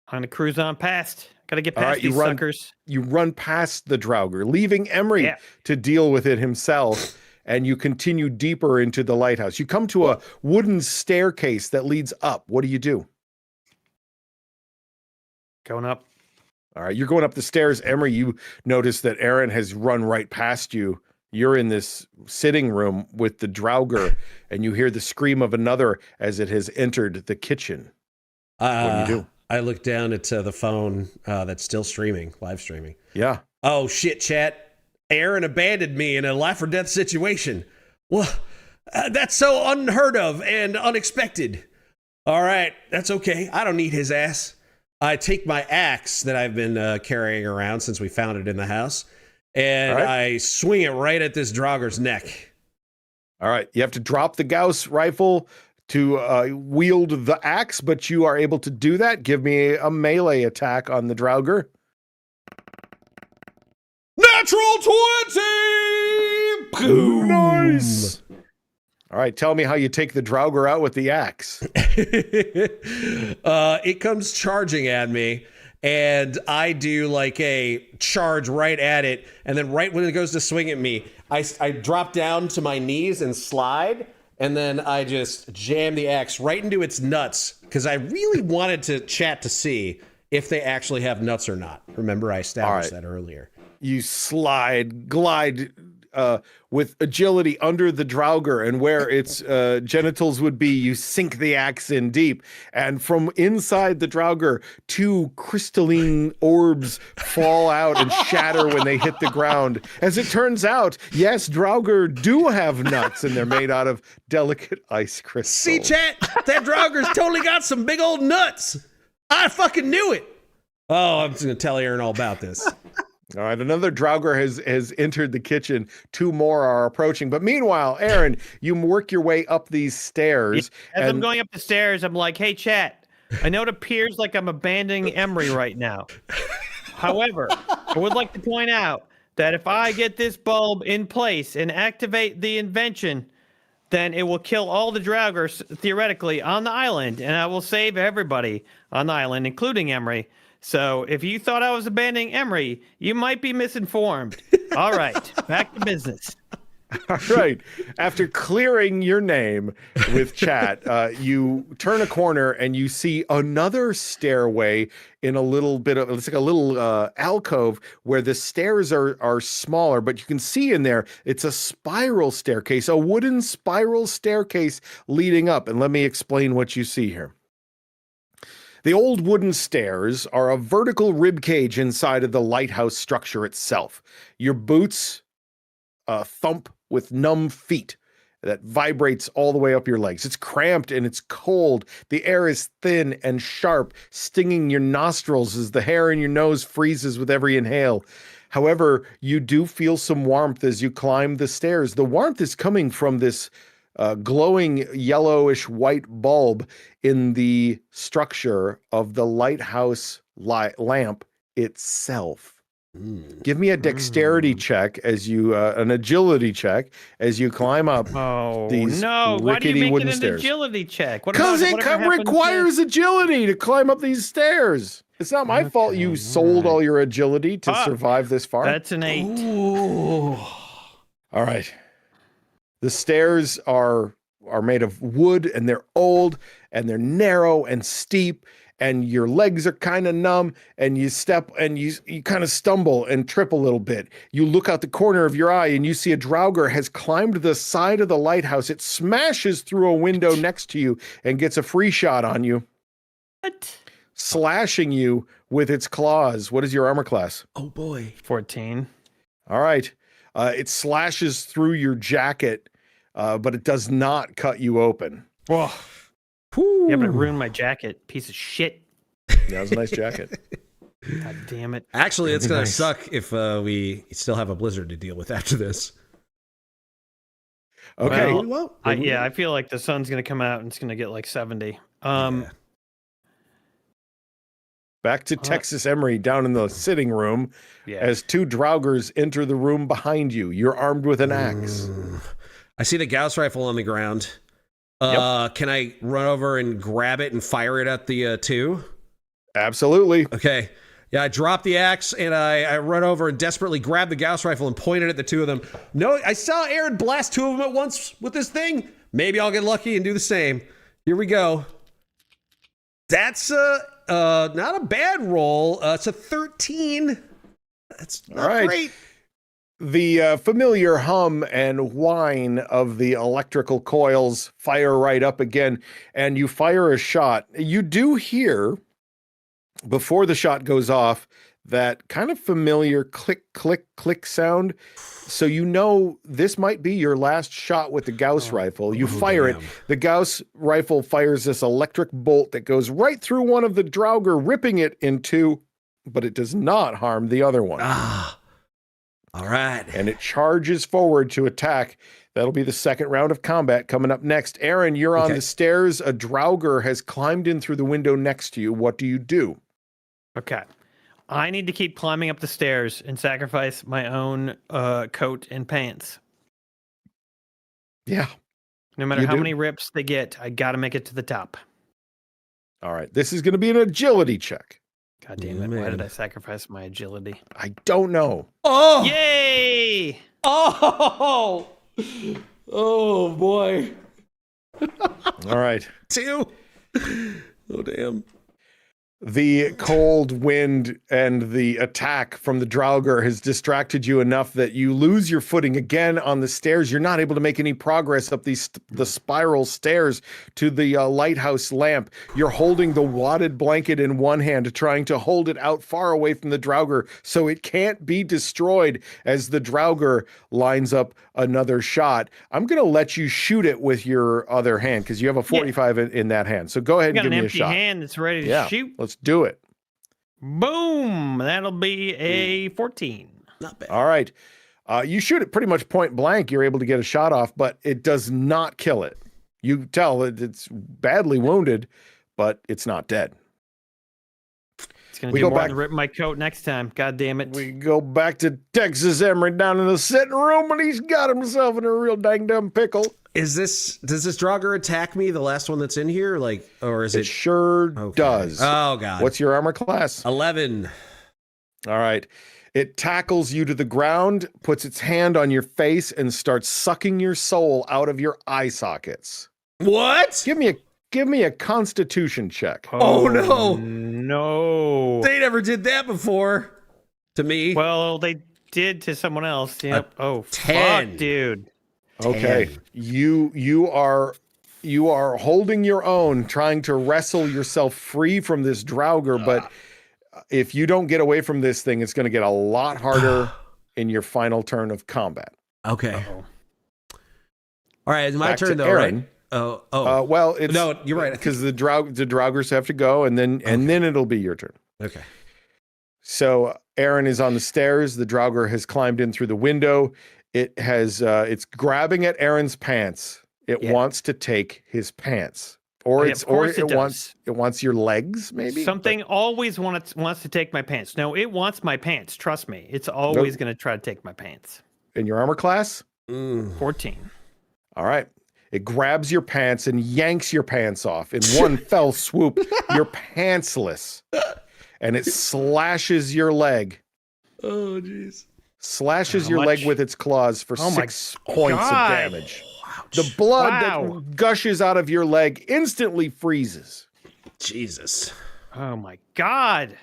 I'm going to cruise on past. Got to get past these suckers. You run past the Draugr, leaving Emery to deal with it himself. And you continue deeper into the lighthouse. You come to a wooden staircase that leads up. What do? Going up. All right, you're going up the stairs. Emery, you notice that Aaron has run right past you. You're in this sitting room with the Draugr, and you hear the scream of another as it has entered the kitchen. What do? I look down at the phone that's still live streaming. Yeah. Oh, shit, chat. Aaron abandoned me in a life or death situation. Well, that's so unheard of and unexpected. All right, that's okay. I don't need his ass. I take my axe that I've been carrying around since we found it in the house, and I swing it right at this Draugr's neck. All right, you have to drop the Gauss rifle to wield the axe, but you are able to do that. Give me a melee attack on the Draugr. Natural 20! Boom! Nice! All right, tell me how you take the Draugr out with the axe. It comes charging at me, and I do like a charge right at it, and then right when it goes to swing at me, I drop down to my knees and slide, and then I just jam the axe right into its nuts, because I really wanted to chat to see if they actually have nuts or not. Remember, I established that earlier. You glide with agility under the Draugr, and where its genitals would be, you sink the axe in deep. And from inside the Draugr, 2 crystalline orbs fall out and shatter when they hit the ground. As it turns out, yes, Draugr do have nuts, and they're made out of delicate ice crystals. See, chat? That Draugr's totally got some big old nuts. I fucking knew it. Oh, I'm just going to tell Aaron all about this. All right, another Draugr has entered the kitchen. 2 more are approaching. But meanwhile, Aaron, you work your way up these stairs. As I'm going up the stairs, I'm like, hey, chat, I know it appears like I'm abandoning Emery right now. However, I would like to point out that if I get this bulb in place and activate the invention, then it will kill all the Draugrs, theoretically, on the island, and I will save everybody on the island, including Emery. So if you thought I was abandoning Emery, you might be misinformed. All right, back to business. All right. After clearing your name with chat, you turn a corner and you see another stairway in a little bit of, it's like a little alcove where the stairs are smaller, but you can see in there, it's a spiral staircase, a wooden spiral staircase leading up. And let me explain what you see here. The old wooden stairs are a vertical rib cage inside of the lighthouse structure itself. Your boots thump with numb feet that vibrates all the way up your legs. It's cramped and it's cold. The air is thin and sharp, stinging your nostrils as the hair in your nose freezes with every inhale. However, you do feel some warmth as you climb the stairs. The warmth is coming from this glowing yellowish white bulb in the structure of the lighthouse lamp itself. Give me a dexterity check as you, an agility check as you climb up these Why do you rickety make wooden it an stairs. agility check? Because it requires agility to climb up these stairs. It's not my fault you sold all your agility to survive this far. That's an 8. Ooh. All right. The stairs are made of wood, and they're old, and they're narrow and steep, and your legs are kind of numb, and you step and you kind of stumble and trip a little bit. You look out the corner of your eye and you see a draugr has climbed the side of the lighthouse. It smashes through a window next to you and gets a free shot on you. What? Slashing you with its claws. What is your armor class? Oh boy. 14. All right. It slashes through your jacket, but it does not cut you open. Whoa. Yeah, but it ruined my jacket. Piece of shit. That was a nice jacket. God damn it. Actually, it's going to suck if we still have a blizzard to deal with after this. Okay. Well, I feel like the sun's going to come out and it's going to get like 70. Back to Texas Emery down in the sitting room as 2 draugrs enter the room behind you. You're armed with an axe. I see the Gauss rifle on the ground. Can I run over and grab it and fire it at the 2? Absolutely. Okay. Yeah, I drop the axe and I run over and desperately grab the Gauss rifle and point it at the 2 of them. No, I saw Aaron blast 2 of them at once with this thing. Maybe I'll get lucky and do the same. Here we go. That's not a bad roll. It's a 13. That's not great. The familiar hum and whine of the electrical coils fire right up again, and you fire a shot. You do hear, before the shot goes off, that kind of familiar click, click, click sound. So you know this might be your last shot with the Gauss rifle. You fire it. The Gauss rifle fires this electric bolt that goes right through one of the draugr, ripping it in 2, but it does not harm the other one. All right. And it charges forward to attack. That'll be the second round of combat coming up next. Aaron, you're on the stairs. A draugr has climbed in through the window next to you. What do you do? Okay. I need to keep climbing up the stairs and sacrifice my own coat and pants. Yeah. No matter how many rips they get, I got to make it to the top. All right. This is going to be an agility check. God damn it. Why did I sacrifice my agility? I don't know. Oh! Yay! Oh! Oh, boy. All right. 2. Oh, damn. The cold wind and the attack from the draugr has distracted you enough that you lose your footing again on the stairs. You're not able to make any progress up the spiral stairs to the lighthouse lamp. You're holding the wadded blanket in one hand, trying to hold it out far away from the draugr so it can't be destroyed as the draugr lines up another shot. I'm going to let you shoot it with your other hand because you have a 45 in that hand. So go ahead and give me a shot. Got an empty hand that's ready to shoot. Let's do it. Boom! That'll be a 14. Not bad. All right. You shoot it pretty much point blank. You're able to get a shot off, but it does not kill it. You tell that it's badly wounded, but it's not dead. It's going to do more than rip my coat next time. God damn it. We go back to Texas Emery down in the sitting room, and he's got himself in a real dang dumb pickle. Does this draugr attack me, the last one that's in here? Or is it? It sure does. Oh, God. What's your armor class? 11. All right. It tackles you to the ground, puts its hand on your face, and starts sucking your soul out of your eye sockets. What? Give me a constitution check. Oh, no. No. They never did that before to me. Well, they did to someone else. Yep. 10. Fuck, dude. Okay. You are holding your own, trying to wrestle yourself free from this draugr, but if you don't get away from this thing, it's going to get a lot harder in your final turn of combat. Okay. All right, it's my turn though, Aaron. right? Well, it's no, you're right, because the draugrs have to go, and then it'll be your turn. Okay. So Aaron is on the stairs. The draugr has climbed in through the window. It has it's grabbing at Aaron's pants. It Yeah. wants to take his pants. Or Yeah, it's of course or it it wants your legs, maybe. Something always wants to take my pants. No, it wants my pants. Trust me. It's always going to try to take my pants. In your armor class? 14. All right. It grabs your pants and yanks your pants off in one fell swoop. You're pantsless. And it slashes your leg. Oh, jeez. Slashes How your leg much? with its claws for Oh my 6 points God. of damage. The blood Wow. that gushes out of your leg instantly freezes. Jesus. Oh my God.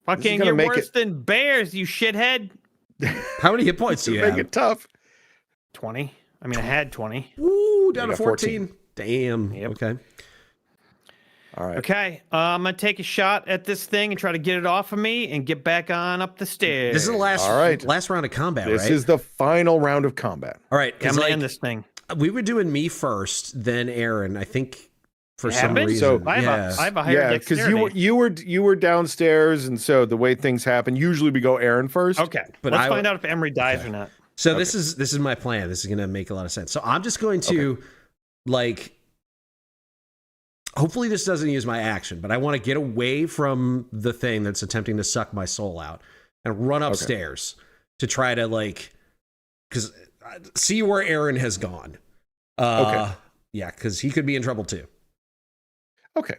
Fucking, gonna you're make worse it- than bears, you shithead. How many hit points do you Make have? it tough. 20. I mean, I had 20. Ooh, down You to got 14. 14. Damn. Yep. Okay. All right. Okay, I'm going to take a shot at this thing and try to get it off of me and get back on up the stairs. This is the last All right. last round of combat, This right? is the final round of combat. All right. Yeah, I'm 'cause, going to like, end this thing. we were doing me first, then Aaron. I think for It some happened? reason. So- I have a higher Yeah, because dexterity. you were downstairs, and so the way things happen, usually we go Aaron first. Okay, But let's I- find out if Emery dies or not. So this is my plan. This is going to make a lot of sense. So I'm just going to like hopefully this doesn't use my action, but I want to get away from the thing that's attempting to suck my soul out and run upstairs to try to like cuz see where Aaron has gone. Yeah, cuz he could be in trouble too. Okay.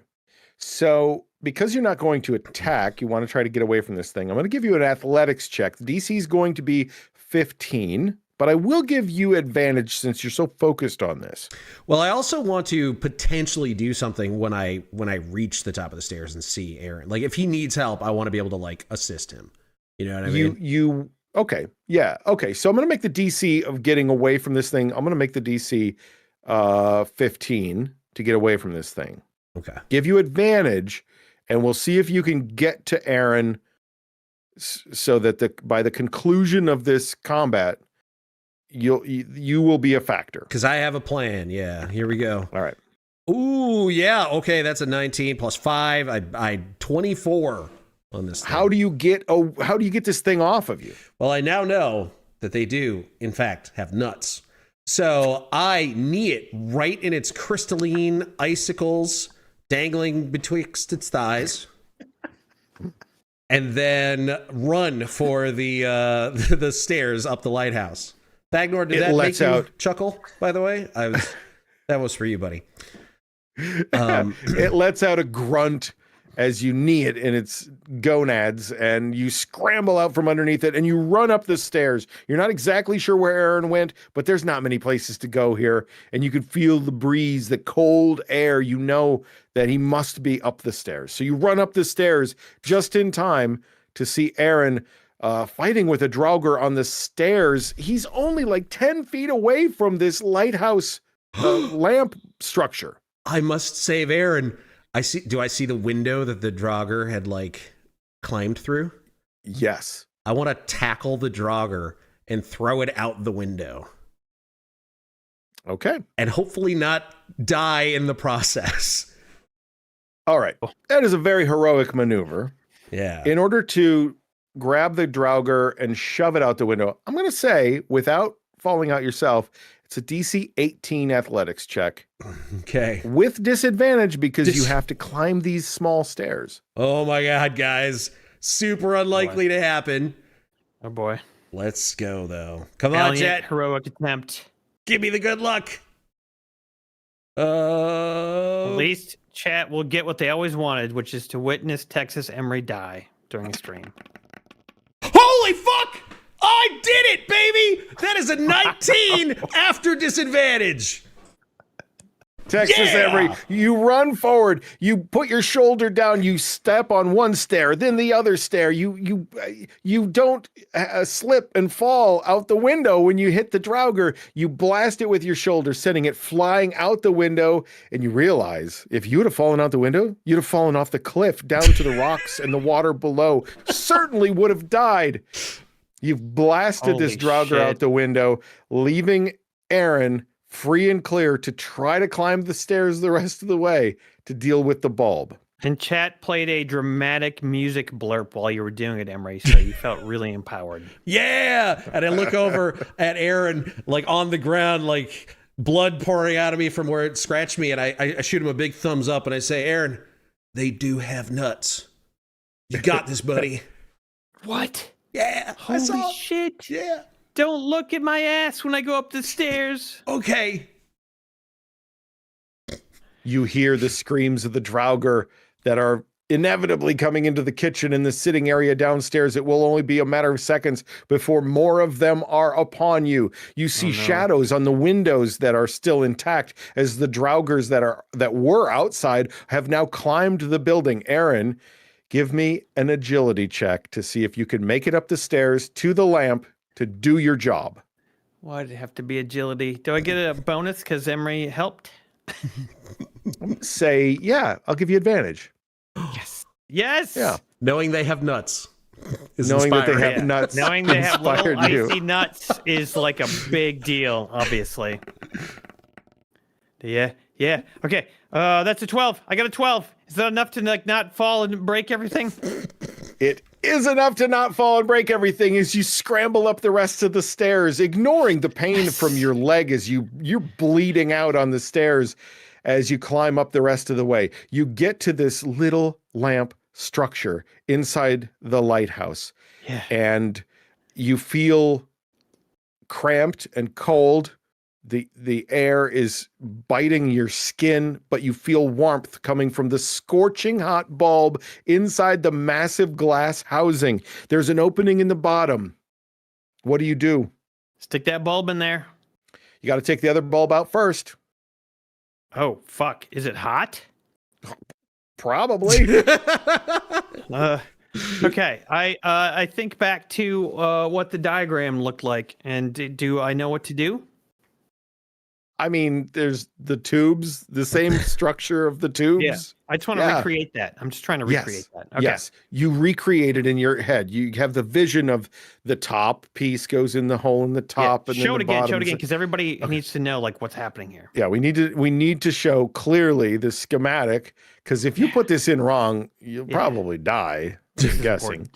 So because you're not going to attack, you want to try to get away from this thing. I'm going to give you an athletics check. The DC is going to be 15, but I will give you advantage since you're so focused on this. Well, I also want to potentially do something when I reach the top of the stairs and see Aaron. Like if he needs help, I want to be able to like assist him. You know what I mean? Okay. Yeah. Okay. So I'm going to make the DC of getting away from this thing. I'm going to make the DC 15 to get away from this thing. Okay. Give you advantage, and we'll see if you can get to Aaron so that by the conclusion of this combat, you will be a factor. Cuz I have a plan. Yeah, here we go. All right. Ooh, yeah. Okay, that's a 19 plus 5. I 24 on this thing. How do you get this thing off of you? Well, I now know that they do in fact have nuts. So I knee it right in its crystalline icicles dangling betwixt its thighs, and then run for the stairs up the lighthouse. Bagnor, did that make you chuckle? By the way, that was for you, buddy. It lets out a grunt as you knee it in its gonads, and you scramble out from underneath it, and you run up the stairs. You're not exactly sure where Aaron went, but there's not many places to go here, and you can feel the breeze, the cold air. You know that he must be up the stairs. So you run up the stairs just in time to see Aaron fighting with a Draugr on the stairs. He's only like 10 feet away from this lighthouse lamp structure. I must save Aaron. Do I see the window that the Draugr had like climbed through? Yes. I want to tackle the Draugr and throw it out the window. Okay. And hopefully not die in the process. All right. That is a very heroic maneuver. Yeah. In order to grab the Draugr and shove it out the window, I'm going to say, without falling out yourself, it's a DC 18 athletics check. Okay. With disadvantage because you have to climb these small stairs. Oh my God, guys. Super unlikely to happen. Oh boy. Let's go, though. Come on, Valiant Jet. heroic attempt. Give me the good luck. At least chat will get what they always wanted, which is to witness Texas Emery die during a stream. Holy fuck! I did it, baby! That is a 19 after disadvantage. Texas Emery, you run forward, you put your shoulder down, you step on one stair, then the other stair. You don't slip and fall out the window when you hit the Draugr. You blast it with your shoulder, sending it flying out the window, and you realize if you would have fallen out the window, you'd have fallen off the cliff down to the rocks and the water below. Certainly would have died. You've blasted this Draugr out the window, leaving Aaron free and clear to try to climb the stairs the rest of the way to deal with the bulb. And chat played a dramatic music blurb while you were doing it, Emery, so you felt really empowered. Yeah! And I look over at Aaron, like on the ground, like blood pouring out of me from where it scratched me, and I shoot him a big thumbs up, and I say, Aaron, they do have nuts. You got this, buddy. What? Yeah. Holy shit. Yeah. Don't look at my ass when I go up the stairs. Okay. You hear the screams of the Draugr that are inevitably coming into the kitchen and the sitting area downstairs. It will only be a matter of seconds before more of them are upon you. You see shadows on the windows that are still intact as the Draugrs that were outside have now climbed the building. Aaron, give me an agility check to see if you can make it up the stairs to the lamp to do your job. Why'd it have to be agility? Do I get a bonus because Emre helped? Say, yeah, I'll give you advantage. Yes. Yes. Yeah. Knowing they have nuts. Knowing that they have nuts. Knowing they have little inspired you. icy nuts is like a big deal, obviously. Yeah. Yeah. Okay. That's a 12. I got a 12. Is that enough to like not fall and break everything? It is enough to not fall and break everything as you scramble up the rest of the stairs, ignoring the pain from your leg as you're bleeding out on the stairs as you climb up the rest of the way. You get to this little lamp structure inside the lighthouse. Yeah. And you feel cramped and cold. The air is biting your skin, but you feel warmth coming from the scorching hot bulb inside the massive glass housing. There's an opening in the bottom. What do you do? Stick that bulb in there. You got to take the other bulb out first. Oh, fuck. Is it hot? Probably. Okay. I think back to what the diagram looked like, and do I know what to do? I mean, there's the tubes, the same structure of the tubes. Yeah. I just want to recreate that. I'm just trying to recreate that. Okay. Yes. You recreate it in your head. You have the vision of the top piece goes in the hole in the top. Yeah. And Show then it the again, bottom. because everybody needs to know like what's happening here. Yeah, we need to show clearly the schematic, because if you put this in wrong, you'll probably die. I'm guessing.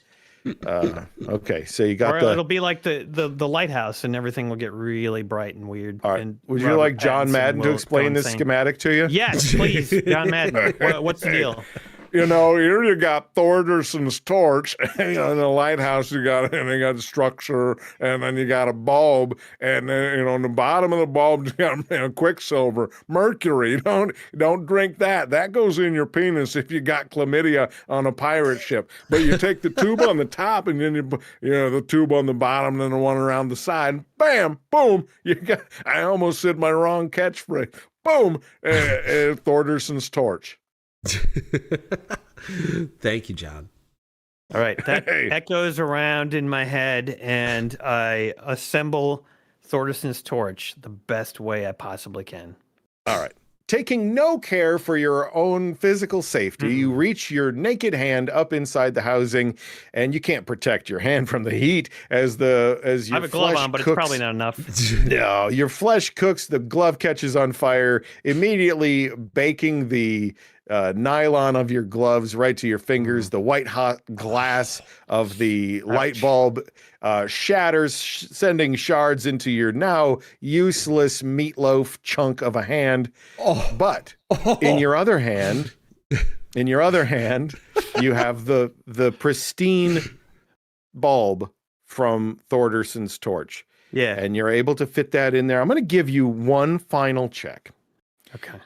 Okay, so you got it'll be like the lighthouse, and everything will get really bright and weird. All right. And Would you like John Pattinson Madden to will explain go this insane. schematic to you? Yes, please, John Madden. What's the deal? You know, here you got Thorderson's torch, and, you know, in the lighthouse you got the structure, and then you got a bulb, and then, you know, on the bottom of the bulb you got, you know, quicksilver, mercury. Don't drink that. That goes in your penis if you got chlamydia on a pirate ship. But you take the tube on the top, and then you know the tube on the bottom, and then the one around the side. Bam, boom. You got. I almost said my wrong catchphrase. Boom. Thorderson's torch. Thank you, John. All right, that goes around in my head, and I assemble Thorderson's torch the best way I possibly can. All right. Taking no care for your own physical safety, you reach your naked hand up inside the housing, and you can't protect your hand from the heat as your I have a glove flesh on, but cooks. it's probably not enough. No, your flesh cooks, the glove catches on fire, immediately baking the nylon of your gloves right to your fingers. The white hot glass of the light bulb shatters, sending shards into your now useless meatloaf chunk of a hand. But in your other hand, you have the pristine bulb from Thorderson's torch. Yeah. And you're able to fit that in there. I'm going to give you one final check. Okay.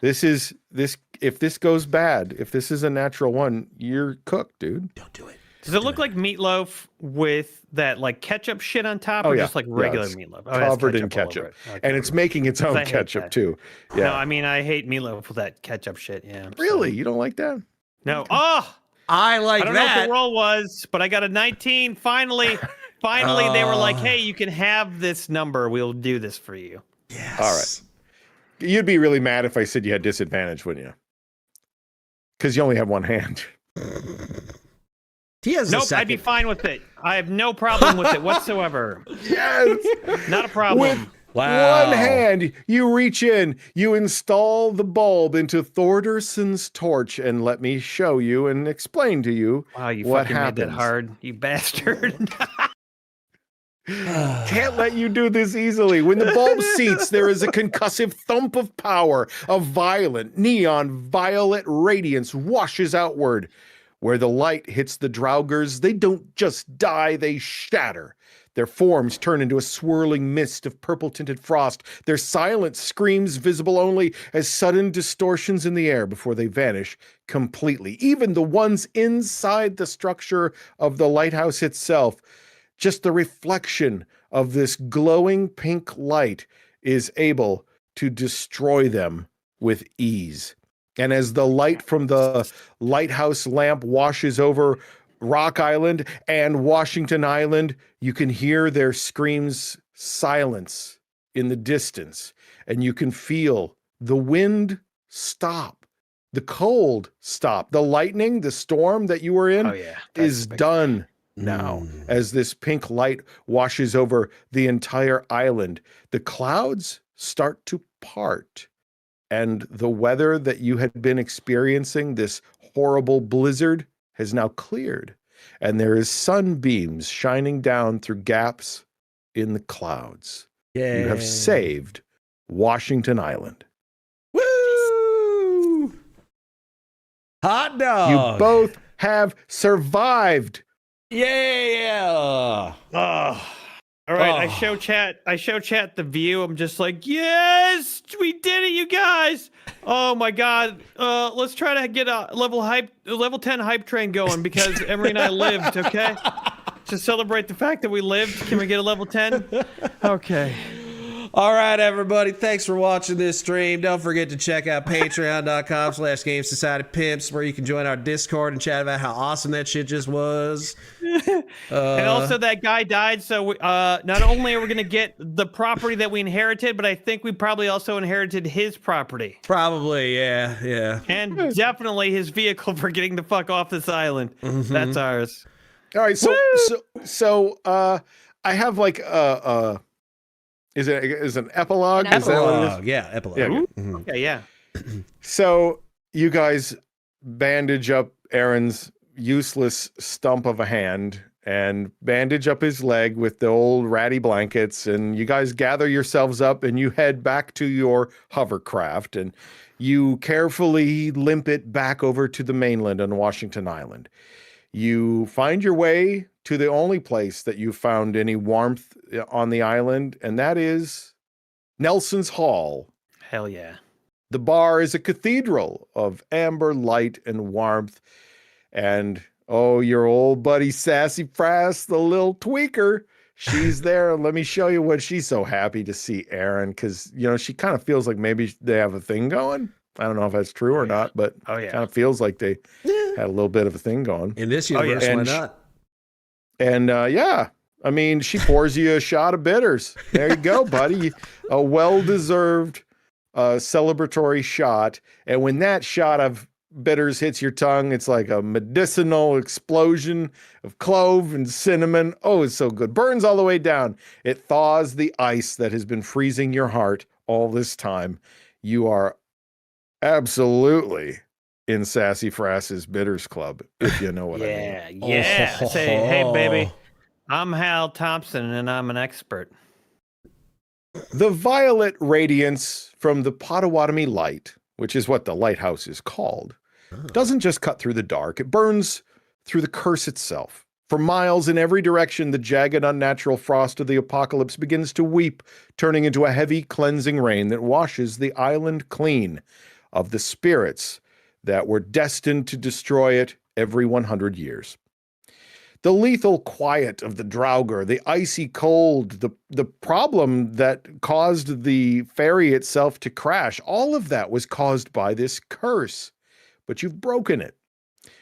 If this goes bad, if this is a natural one, you're cooked, dude. Don't do it. Does it look like meatloaf with that like ketchup shit on top, or just like regular it's meatloaf? covered in all over ketchup. it. Okay. And it's making its own I hate ketchup that. too. Yeah. No, I mean I hate meatloaf with that ketchup shit. Yeah. Really? You don't like that? No. Oh, I like I don't know that. what the roll was, but I got a 19. Finally, they were like, "Hey, you can have this number. We'll do this for you." Yes. All right. You'd be really mad if I said you had disadvantage, wouldn't you? Because you only have one hand. He has Nope, a second. I'd be fine with it. I have no problem with it whatsoever. Yes. Not a problem. Wow. One hand, you reach in, you install the bulb into Thorderson's torch, and let me show you and explain to you Wow, you what fucking made that happens. hard, you bastard. Can't let you do this easily. When the bulb seats, there is a concussive thump of power. A violent, neon violet radiance washes outward. Where the light hits the Draugrs, they don't just die, they shatter. Their forms turn into a swirling mist of purple-tinted frost, their silent screams visible only as sudden distortions in the air before they vanish completely. Even the ones inside the structure of the lighthouse itself, just the reflection of this glowing pink light is able to destroy them with ease. And as the light from the lighthouse lamp washes over Rock Island and Washington Island, you can hear their screams silence in the distance, and you can feel the wind stop, the cold stop, the lightning, the storm that you were in is done now as this pink light washes over the entire island. The clouds start to part, and the weather that you had been experiencing, this horrible blizzard, has now cleared, and there is sunbeams shining down through gaps in the clouds. Yay. You have saved Washington Island. Woo! Hot dog. You both have survived. Yeah. All right, I show chat the view. I'm just like, yes, we did it, you guys. Oh my god. Let's try to get a level 10 hype train going because Emery and I lived, okay? To celebrate the fact that we lived, can we get a level 10? Okay. All right, everybody. Thanks for watching this stream. Don't forget to check out patreon.com/Game Society Pimps, where you can join our Discord and chat about how awesome that shit just was. And also that guy died, so not only are we going to get the property that we inherited, but I think we probably also inherited his property. Probably, yeah. And definitely his vehicle for getting the fuck off this island. Mm-hmm. That's ours. All right, so I have like is an epilogue? An Is that what it is? Epilogue. Yeah, epilogue. Yeah. Mhm. Okay, yeah. So you guys bandage up Aaron's useless stump of a hand and bandage up his leg with the old ratty blankets, and you guys gather yourselves up and you head back to your hovercraft, and you carefully limp it back over to the mainland on Washington Island. You find your way to the only place that you found any warmth on the island, and that is Nelson's Hall. Hell yeah. The bar is a cathedral of amber light and warmth. And, oh, your old buddy Sassy Frass, the little tweaker, she's there. Let me show you what she's so happy to see Aaron, because, you know, she kind of feels like maybe they have a thing going. I don't know if that's true or not, but it kind of feels like they had a little bit of a thing going. In this universe, why not? And, yeah, I mean, she pours you a shot of bitters. There you go, buddy. A well-deserved celebratory shot. And when that shot of bitters hits your tongue, it's like a medicinal explosion of clove and cinnamon. Oh, it's so good. Burns all the way down. It thaws the ice that has been freezing your heart all this time. You are absolutely in Sassy Frass's Bitters Club, if you know what I mean. Yeah. Say, hey, baby, I'm Hal Thompson, and I'm an expert. The violet radiance from the Potawatomi light, which is what the lighthouse is called, doesn't just cut through the dark. It burns through the curse itself. For miles in every direction, the jagged, unnatural frost of the apocalypse begins to weep, turning into a heavy, cleansing rain that washes the island clean of the spirits that were destined to destroy it every 100 years. The lethal quiet of the Draugr, the icy cold, the problem that caused the ferry itself to crash, all of that was caused by this curse. But you've broken it.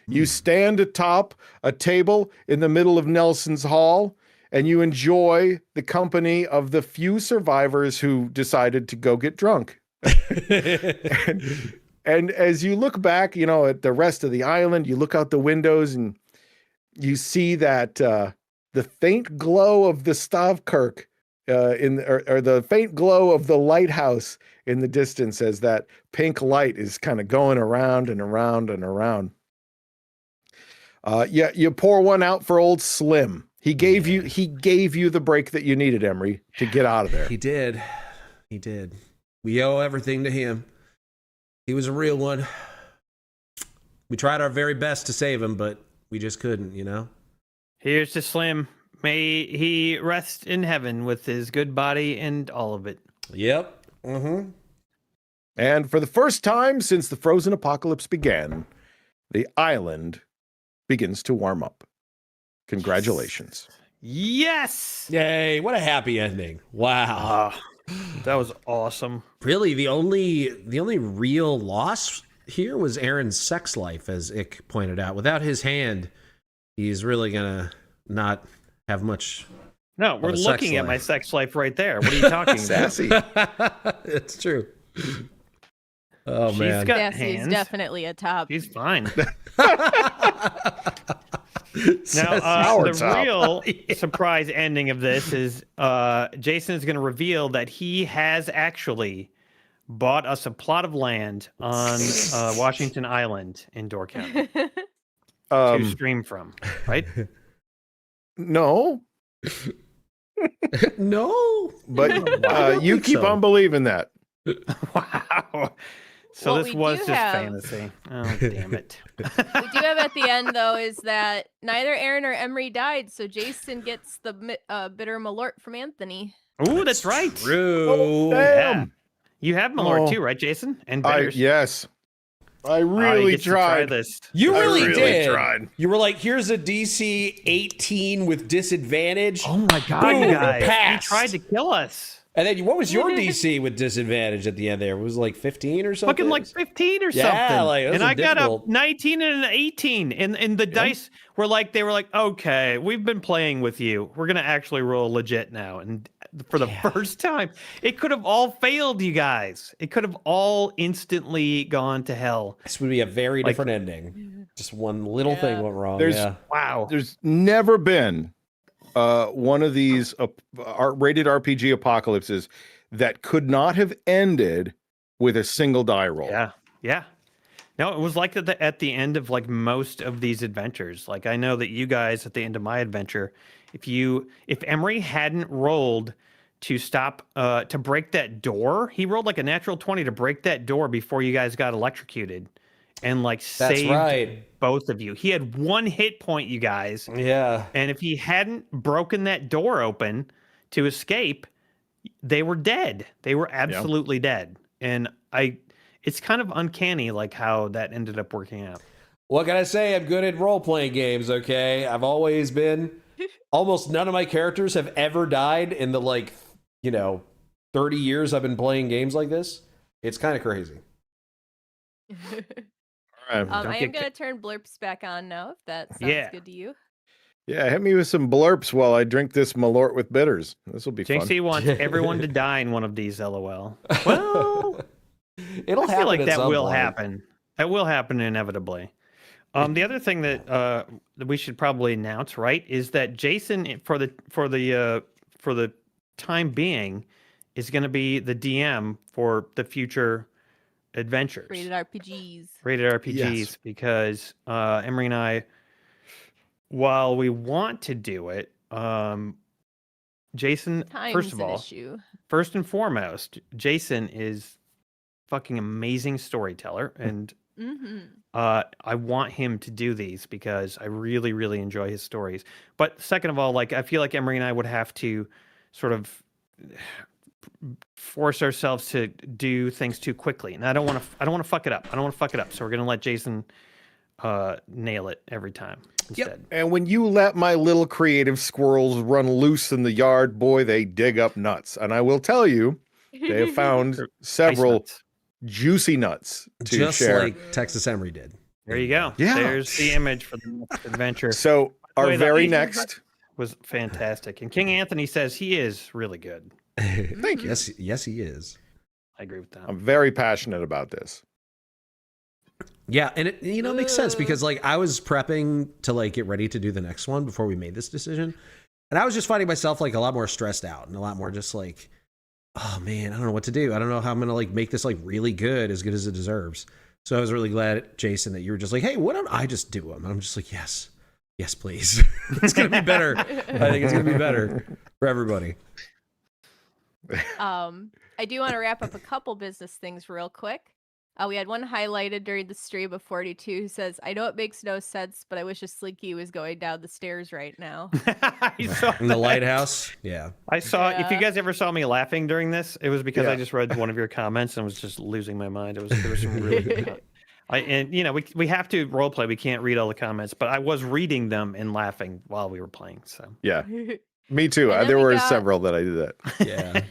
You stand atop a table in the middle of Nelson's Hall, and you enjoy the company of the few survivors who decided to go get drunk. And as you look back, you know, at the rest of the island, you look out the windows and you see that the faint glow of the Stavkirke or the faint glow of the lighthouse in the distance as that pink light is kind of going around and around and around. You pour one out for old Slim, He gave you the break that you needed, Emery, to get out of there. He did. We owe everything to him. He was a real one. We tried our very best to save him, but we just couldn't, you know? Here's to Slim. May he rest in heaven with his good body and all of it. Yep. Mm-hmm. And for the first time since the frozen apocalypse began, the island begins to warm up. Congratulations. Yes! Yay, what a happy ending. Wow. That was awesome. Really, the only real loss here was Aaron's sex life, as Ick pointed out. Without his hand, he's really gonna not have much. No, we're looking at my sex life right there. What are you talking about? Sassy. It's true. Oh, She's man. got Sassy is hands. definitely a top. She's fine. Now, the real surprise ending of this is Jason is going to reveal that he has actually bought us a plot of land on Washington Island in Door County to stream from, right? No. No. But you keep on believing that. Wow. So What this we was do just have- fantasy. Oh, damn it. We do have at the end, though, is that neither Aaron or Emery died, so Jason gets the bitter Malort from Anthony. Ooh, that's right. True. Oh, Yeah. damn. You have Malort Oh. too, right, Jason? And bitters. Yes. I You really get to try tried. this. You I really, really did. tried. You were like, here's a DC 18 with disadvantage. Oh my god, you Boom, guys. passed. You tried to kill us. And then what was your DC with disadvantage at the end there? It was like 15 or something? Fucking like 15 or Yeah, something. like, those and are I got difficult. a 19 and an 18. And the dice were like, they were like, okay, we've been playing with you. We're going to actually roll legit now. And for the first time, it could have all failed, you guys. It could have all instantly gone to hell. This would be a very different ending. Just one little thing went wrong. There's- Wow. There's never been one of these rated RPG apocalypses that could not have ended with a single die roll. Yeah. Yeah. No, it was like that at the end of like most of these adventures. Like I know that you guys at the end of my adventure, if Emery hadn't rolled to stop to break that door, he rolled like a natural 20 to break that door before you guys got electrocuted and like saved both of you. He had 1 hit point, you guys. Yeah. And if he hadn't broken that door open to escape, they were dead. They were absolutely dead. And it's kind of uncanny like how that ended up working out. What can I say? I'm good at role-playing games, okay? I've always been. Almost none of my characters have ever died in the 30 years I've been playing games like this. It's kind of crazy. I am going to turn blurps back on now, if that sounds good to you. Yeah, hit me with some blurps while I drink this Malort with bitters. This will be fun. Jinxie wants everyone to die in one of these, LOL. Well, It'll I feel happen like at that some will point. happen. That will happen inevitably. The other thing that we should probably announce, right, is that Jason, for the time being, is going to be the DM for the future adventures. Rated RPGs. Rated RPGs, Yes. because Emery and I, while we want to do it, Jason, Time's first of an all, issue. first and foremost, Jason is fucking amazing storyteller, and Mm-hmm. I want him to do these because I really, really enjoy his stories. But second of all, like I feel like Emery and I would have to sort of force ourselves to do things too quickly, and I don't want to fuck it up. So we're gonna let Jason nail it every time instead. And when you let my little creative squirrels run loose in the yard, boy, they dig up nuts. And I will tell you, they have found several nuts. juicy nuts to Just share. like Texas Emery did. There you go. Yeah. There's the image for the next adventure. So By the our way, the very Asian next, was fantastic, and King Anthony says he is really good. Thank you. Yes, he is. I agree with that. I'm very passionate about this. Yeah, and it makes sense because like I was prepping to like get ready to do the next one before we made this decision, and I was just finding myself like a lot more stressed out and a lot more just like, oh man, I don't know what to do. I don't know how I'm gonna like make this like really good as it deserves. So I was really glad, Jason, that you were just like, hey, why don't I just do them? And I'm just like, yes, Yes, please. It's gonna be better. I think it's gonna be better for everybody. I do want to wrap up a couple business things real quick. We had one highlighted during the stream of 42 who says, I know it makes no sense, but I wish a Slinky was going down the stairs right now. In the lighthouse? Yeah. I saw, if you Yeah. guys ever saw me laughing during this, it was because Yeah. I just read one of your comments and was just losing my mind. There was some really good and you know, we have to role play. We can't read all the comments, but I was reading them and laughing while we were playing. So Yeah, me too. And then There we were got- several that I did that. Yeah.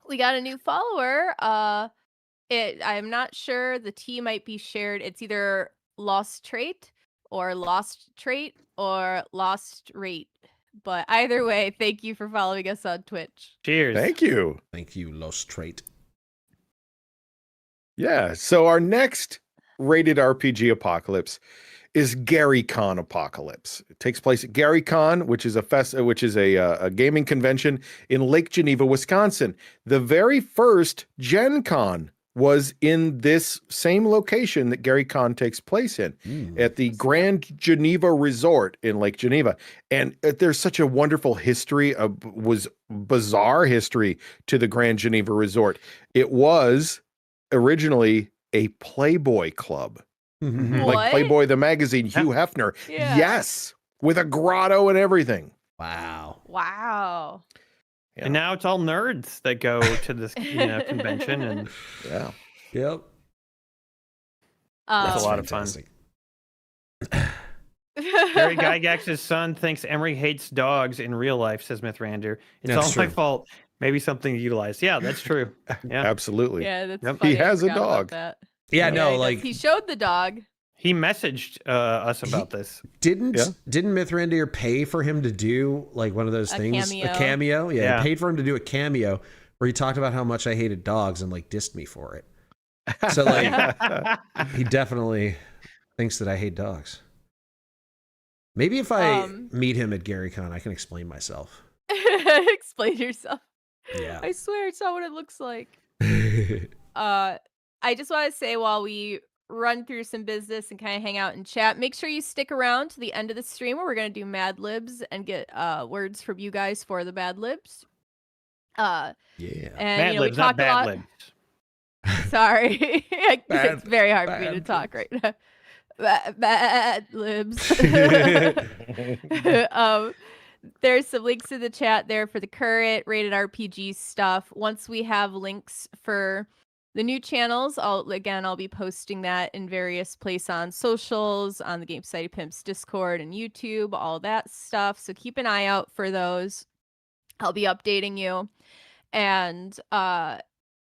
We got a new follower. I'm not sure. The T might be shared. It's either lost trait or lost trait or lost rate. But either way, thank you for following us on Twitch. cheers. Thank you. Thank you, Lost Trait. Yeah. So our next rated RPG apocalypse is Gary Con Apocalypse. It takes place at Gary Con, which is a gaming convention in Lake Geneva, Wisconsin. The very first Gen Con was in this same location that Gary Con takes place in, at the Grand Geneva Resort in Lake Geneva. And there's such a wonderful history, bizarre history to the Grand Geneva Resort. It was originally a Playboy club. Mm-hmm. What? Like Playboy the magazine, Hugh Hefner. Yeah. Yes, with a grotto and everything. Wow. Wow. Yeah. And now it's all nerds that go to this convention, and Yeah. Yep. That's a lot of fun. Gary Gygax's son thinks Emery hates dogs in real life, says Mythrander. It's That's all my true. fault. Maybe something to utilize. Yeah, that's true. Yeah. Absolutely. Yeah, that's Yep. funny. He I has a forgot about dog. that. Yeah, no, he does. like he showed the dog. He messaged us about this. didn't Yeah. Mythrandir pay for him to do like one of those A things? cameo. A cameo? Yeah, Yeah. he paid for him to do a cameo where he talked about how much I hated dogs and like dissed me for it. So like he definitely thinks that I hate dogs. Maybe if I meet him at GaryCon, I can explain myself. Explain yourself. Yeah. I swear it's not what it looks like. I just want to say while we run through some business and kind of hang out and chat, make sure you stick around to the end of the stream where we're going to do Mad Libs and get words from you guys for the Mad Libs. Yeah. And Mad we Libs, not talked a bad lot. libs. Sorry. Bad- It's very hard for me to bad talk right now. Bad Libs. There's some links in the chat there for the current rated RPG stuff. Once we have links for the new channels, I'll be posting that in various places on socials, on the Game Society Pimps Discord and YouTube, all that stuff. So keep an eye out for those. I'll be updating you. And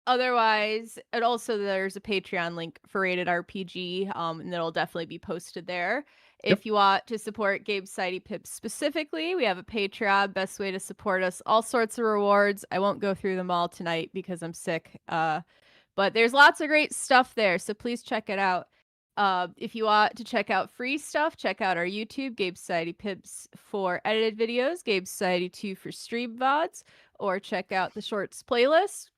otherwise, and also there's a Patreon link for rated RPG, and that'll definitely be posted there. If you want to support Game Society Pimps specifically, we have a Patreon. Best way to support us. All sorts of rewards. I won't go through them all tonight because I'm sick. But there's lots of great stuff there, so please check it out. If you want to check out free stuff, check out our YouTube, Game Society Pimps for edited videos, Game Society 2 for stream VODs, or check out the Shorts playlist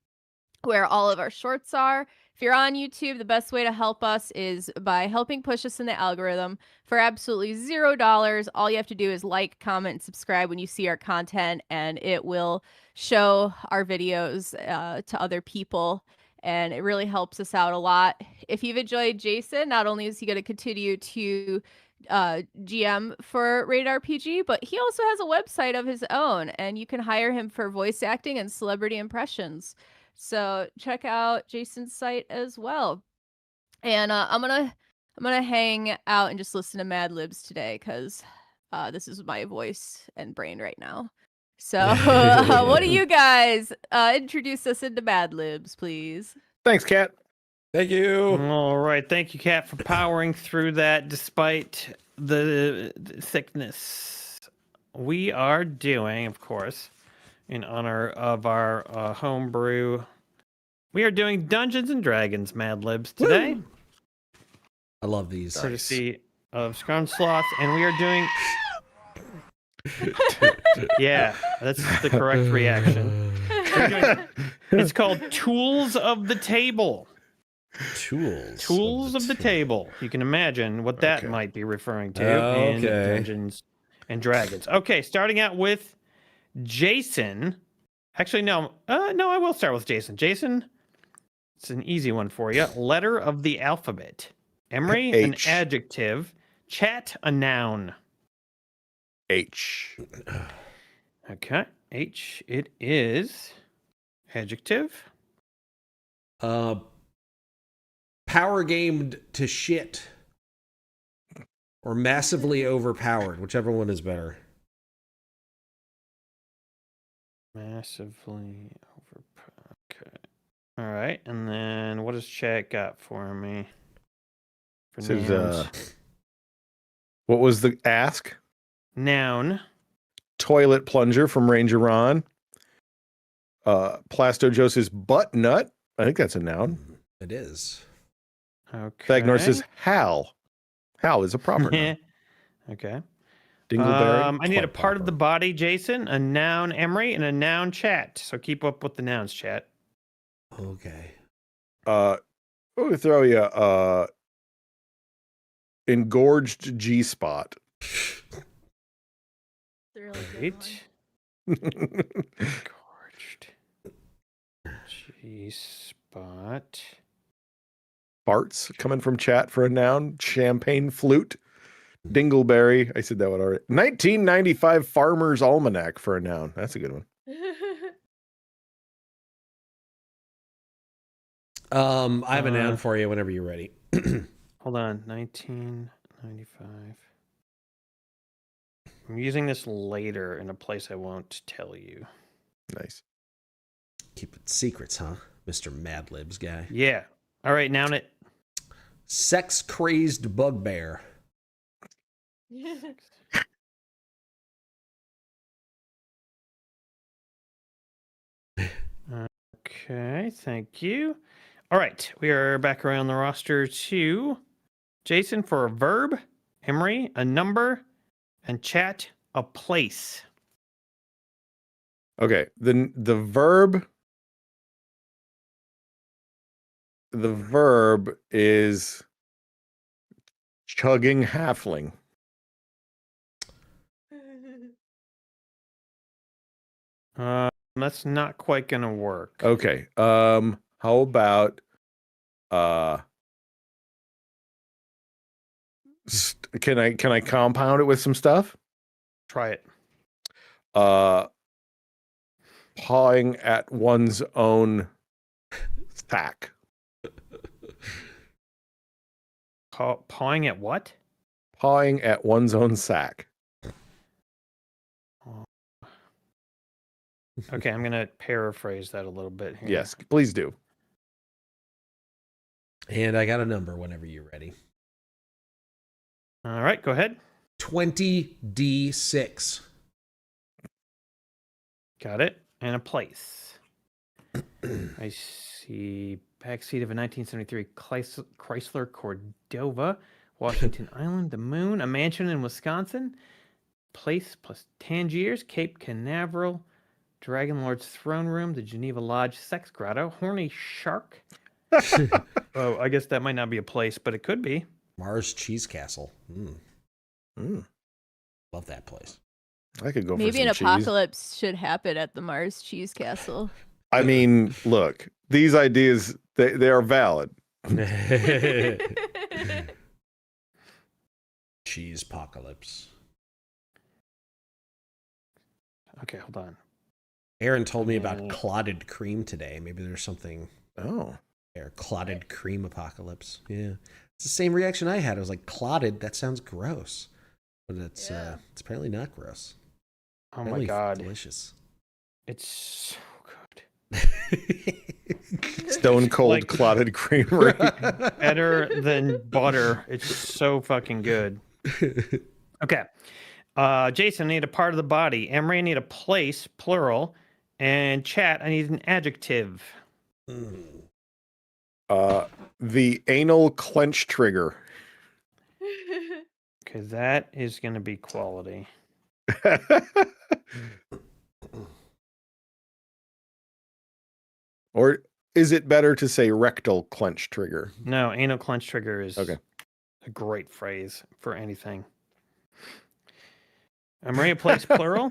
where all of our shorts are. If you're on YouTube, the best way to help us is by helping push us in the algorithm for absolutely $0. All you have to do is like, comment, and subscribe when you see our content, and it will show our videos to other people. And it really helps us out a lot. If you've enjoyed Jason, not only is he going to continue to GM for Rated RPG, but he also has a website of his own, and you can hire him for voice acting and celebrity impressions. So check out Jason's site as well. And I'm gonna hang out and just listen to Mad Libs today because this is my voice and brain right now. So what do you guys introduce us into Mad Libs, please? Thanks, Kat. Thank you. All right. Thank you, Kat, for powering through that despite the sickness. We are doing, of course, in honor of our homebrew, we are doing Dungeons and Dragons Mad Libs today. Woo! I love these. Courtesy of Scrum Sloth, and we are doing... Yeah, that's the correct reaction. It's called Tools of the Table. Tools of the Table. You can imagine what that might be referring to in Okay. Dungeons and dragons. Okay, starting out with Jason. Actually, no. No, I will start with Jason. Jason, it's an easy one for you. Letter of the alphabet. Emre, an H. adjective. Chat, a noun. H. Okay, H it is. Adjective. Power gamed to shit. Or massively overpowered, whichever one is better. Massively over. Okay. All right, and then what does chat got for me? For This is, nouns? what was the ask? Noun. Toilet plunger from Ranger Ron. Plastogiosis butt nut. I think that's a noun. It is. Okay. Thagnor's is Hal. Hal is a proper noun. Okay. Dingleberry. I need a part of Popper. the body, Jason, a noun, Emery, and a noun, chat. So keep up with the nouns, chat. Okay. We'll throw you engorged G spot. Right. Engorged G spot. Farts coming from chat for a noun. Champagne flute. Dingleberry. I said that one already. 1995 Farmer's Almanac for a noun. That's a good one. I have a noun for you whenever you're ready. Hold on. 1995. I'm using this later in a place I won't tell you. Nice. Keep it secrets, huh? Mr. Mad Libs guy. Yeah. All right, noun it. Sex crazed bugbear. Okay, thank you. All right, we are back around the roster to Jason for a verb, Emery, a number, and chat, a place. Okay. The verb is chugging halfling. That's not quite gonna work. Okay. How about can I compound it with some stuff? Try it. Pawing at one's own sack. Pawing at what? Pawing at one's own sack. Okay, I'm gonna paraphrase that a little bit here. Yes, please do. And I got a number whenever you're ready. All right, go ahead. 20D6. Got it. And a place. I see backseat of a 1973 Chrysler Cordova, Washington Island, the moon, a mansion in Wisconsin, place plus Tangiers, Cape Canaveral, Dragon Lord's throne room, the Geneva Lodge, sex grotto, horny shark. Oh, I guess that might not be a place, but it could be. Mars Cheese Castle. Love that place. I could go for Maybe some an cheese. apocalypse should happen at the Mars Cheese Castle. I mean, look, these ideas, they are valid. Cheese apocalypse. Okay, hold on. Aaron told me about clotted cream today. Maybe there's something Oh. there. Clotted cream apocalypse. Yeah. It's the same reaction I had. I was like, clotted, that sounds gross. But it's apparently not gross. Oh Apparently my god. delicious. It's so good. Stone cold Like- clotted creamery. Better than butter. It's so fucking good. Okay. Jason, I need a part of the body. Emery, I need a place, plural. And chat, I need an adjective. The anal clench trigger. Okay, that is going to be quality. Or is it better to say rectal clench trigger? No, anal clench trigger is Okay. a great phrase for anything. Emre, a place plural?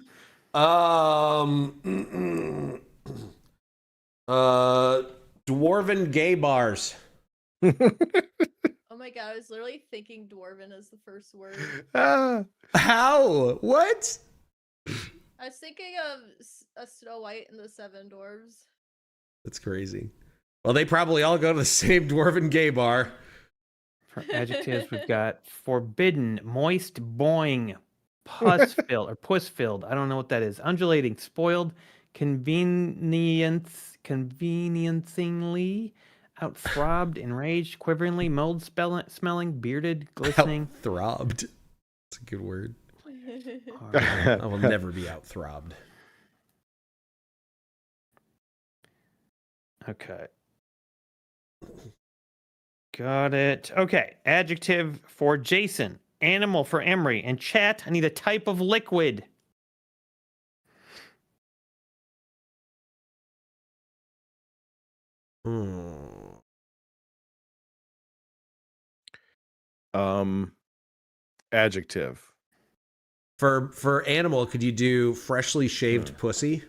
Dwarven gay bars. Oh my god, I was literally thinking dwarven as the first word. How? What? I was thinking of a Snow White and the Seven Dwarves. That's crazy. Well, they probably all go to the same dwarven gay bar. For adjectives, we've got forbidden, moist, boing, pus-filled, or puss-filled. I don't know what that is. Undulating, spoiled, conveniencingly, out-throbbed, enraged, quiveringly, mold-smelling, bearded, glistening. Out-throbbed. That's a good word. I will never be out-throbbed. Okay. Got it. Okay. Adjective for Jason. Animal for Emre. And chat, I need a type of liquid. Adjective. For animal, could you do freshly shaved pussy?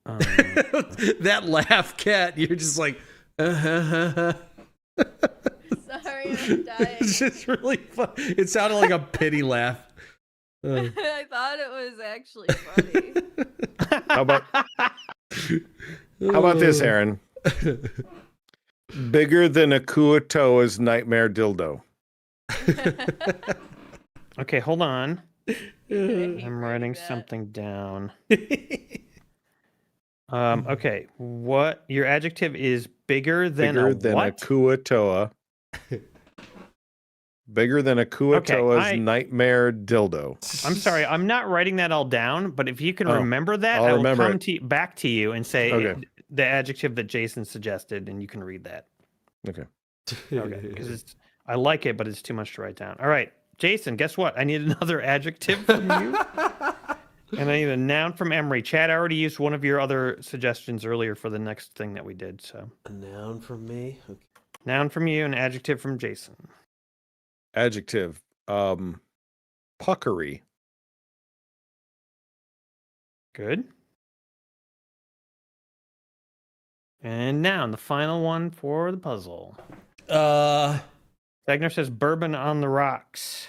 That laugh, Cat. You're just like, Sorry, I'm dying. It's just really fun. It sounded like a pity laugh. I thought it was actually funny. How about this, Aaron? Bigger than a Kuatoa's nightmare dildo. Okay, hold on. I'm writing that. something down. Okay, what your adjective is bigger than Bigger a than what? a Kuatoa. Bigger than a Kuatoa's nightmare dildo. I'm sorry, I'm not writing that all down, but if you can Oh, remember that, I'll I will remember come it. back to you and say Okay. the adjective that Jason suggested, and you can read that. Okay. Okay, because I like it, but it's too much to write down. All right, Jason, guess what? I need another adjective from you. And I need a noun from Emre. Chad already used one of your other suggestions earlier for the next thing that we did. So A noun from me? Okay. noun from you, an adjective from Jason. Adjective. Puckery. Good. And noun, the final one for the puzzle. Wagner says bourbon on the rocks.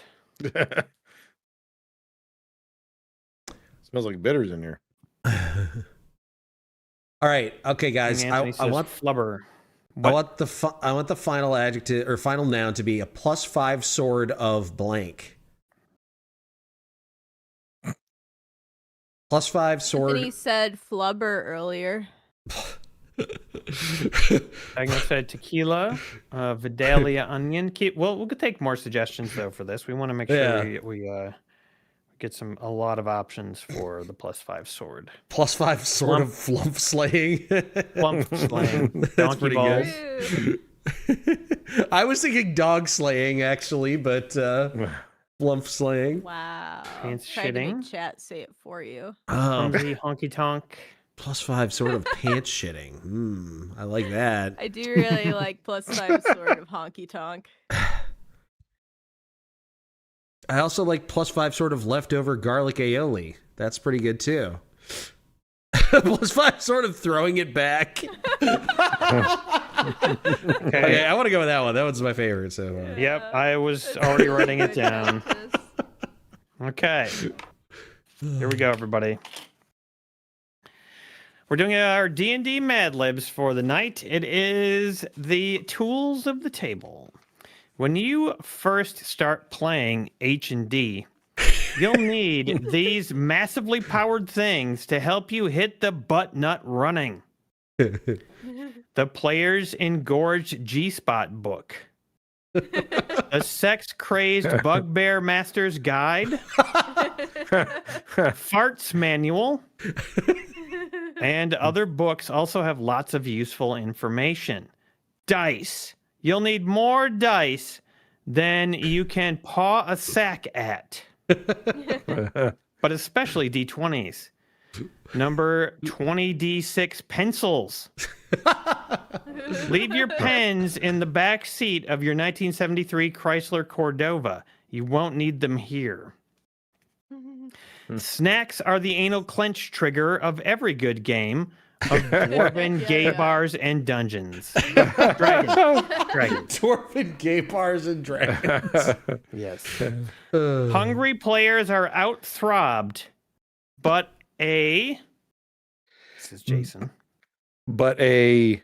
Smells like bitters in here. All right, okay, guys. Anthony I says want flubber. I want the final adjective or final noun to be a +5 sword of blank. +5 sword. Anthony said flubber earlier. Wagner said tequila, Vidalia onion. We'll take more suggestions though for this. We want to make sure we get a lot of options for the +5 sword. +5 sword of flump slaying. Flump slaying. That's Donkey pretty balls. good. I was thinking dog slaying actually, but flump slaying. Wow. Pants Tried to shitting. make chat say it for you. Hungry, honky tonk. +5 sword of pants shitting. I like that. I do really like +5 sword of honky tonk. I also like +5 sort of leftover garlic aioli. That's pretty good too. +5 sort of throwing it back. Okay, I want to go with that one. That one's my favorite. So. Yep, I was already writing it down. Okay. Here we go, everybody. We're doing our D&D Mad Libs for the night. It is the tools of the table. When you first start playing H&D, you'll need these massively powered things to help you hit the butt nut running. The Player's Engorged G-Spot book. A Sex-Crazed Bugbear Master's Guide. Farts Manual. And other books also have lots of useful information. Dice. You'll need more dice than you can paw a sack at. But especially D20s. Number 20D6 pencils. Leave your pens in the back seat of your 1973 Chrysler Cordova. You won't need them here. Snacks are the anal clench trigger of every good game of dwarven gay bars and dungeons. Dragons. Dwarven gay bars and dragons. Yes. Hungry players are out-throbbed, but this is Jason. But is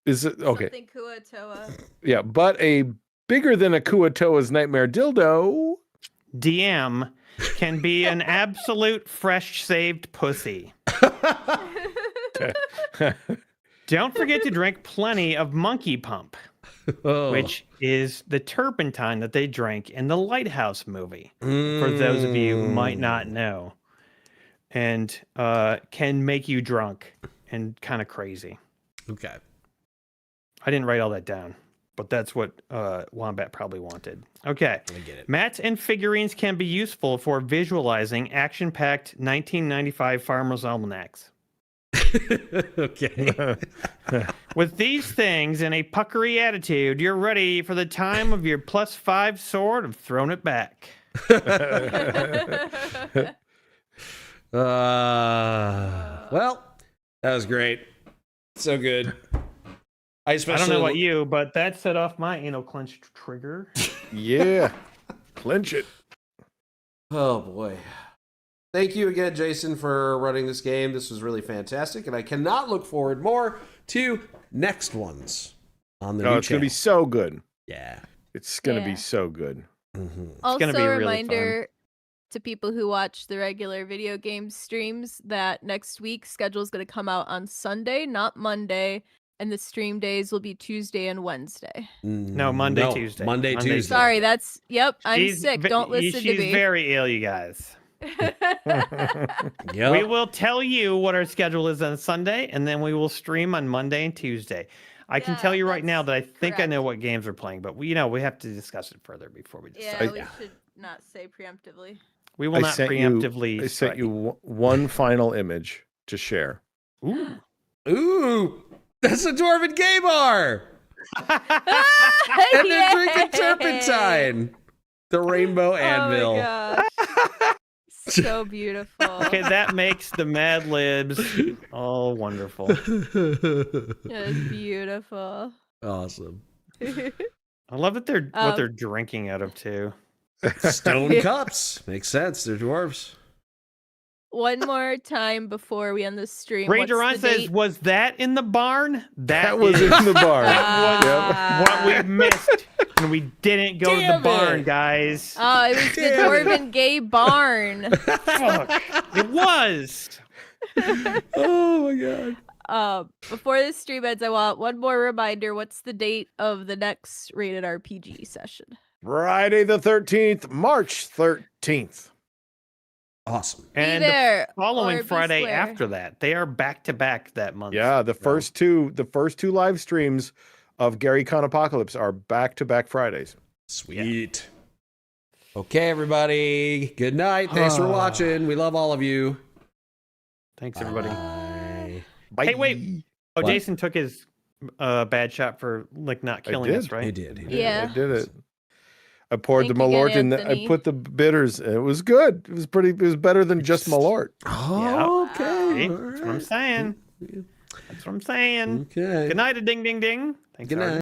it okay? Something Kuatoa. Yeah, but a bigger than a Kuatoa's nightmare dildo. DM can be an absolute fresh saved pussy. Don't forget to drink plenty of monkey pump, which is the turpentine that they drank in the Lighthouse movie, for those of you who might not know, and can make you drunk and kind of crazy. Okay. I didn't write all that down, but that's what Wombat probably wanted. Okay. I get it. Mats and figurines can be useful for visualizing action-packed 1995 Farmer's Almanacs. Okay. With these things and a puckery attitude, you're ready for the time of your +5 sword of throwing it back. Well, that was great. So good. I don't know about you, but that set off my anal clench trigger. Yeah. Clench it. Oh, boy. Thank you again, Jason, for running this game. This was really fantastic, and I cannot look forward more to next ones on the new it's going to be so good. Yeah. It's going to be so good. Mm-hmm. Also, gonna be a really reminder to people who watch the regular video game streams that next week's schedule is going to come out on Sunday, not Monday, and the stream days will be Tuesday and Wednesday. No, Monday, Tuesday. Monday, Tuesday. Sorry, I'm sick. Don't listen to me. She's very ill, you guys. Yep. We will tell you what our schedule is on Sunday, and then we will stream on Monday and Tuesday. I can tell you right now that I think I know what games we're playing, but we have to discuss it further before we decide. Yeah, we should not say preemptively. We will not preemptively. I sent you one final image to share. Ooh, that's a dwarven gay bar. And they're drinking turpentine. The rainbow anvil. Oh my gosh. So beautiful. Okay, that makes the Mad Libs all wonderful. It's beautiful. Awesome. I love that they're what they're drinking out of too. Stone cups. Makes sense. They're dwarves. One more time before we end the stream. Ray what's Duran the says, date? "Was that in the barn?" That was in the barn. That was what we missed, and we didn't go to the barn, guys. Oh, it was the Dwarven Gay Barn. Fuck. It was. Oh my god. Before the stream ends, I want one more reminder. What's the date of the next Rated RPG session? Friday the 13th, March 13th. Awesome. And there, the following or be Friday square. after that, they are back to back that month. Yeah, the first two live streams of Gary Con Apocalypse are back to back Fridays. Sweet. Okay, everybody. Good night. Thanks for watching. We love all of you. Thanks, everybody. Bye. Hey, wait. Oh, What? Jason took his bad shot for not killing us, right? He did. Yeah. I did it. I poured Thank the you again, Malort in. I Anthony. put the bitters. It was good. It was better than just Malort. Oh, okay. See? All That's what I'm right. saying. That's what I'm saying. Okay. Good night, a ding, ding, ding. Thanks, Good Art. night.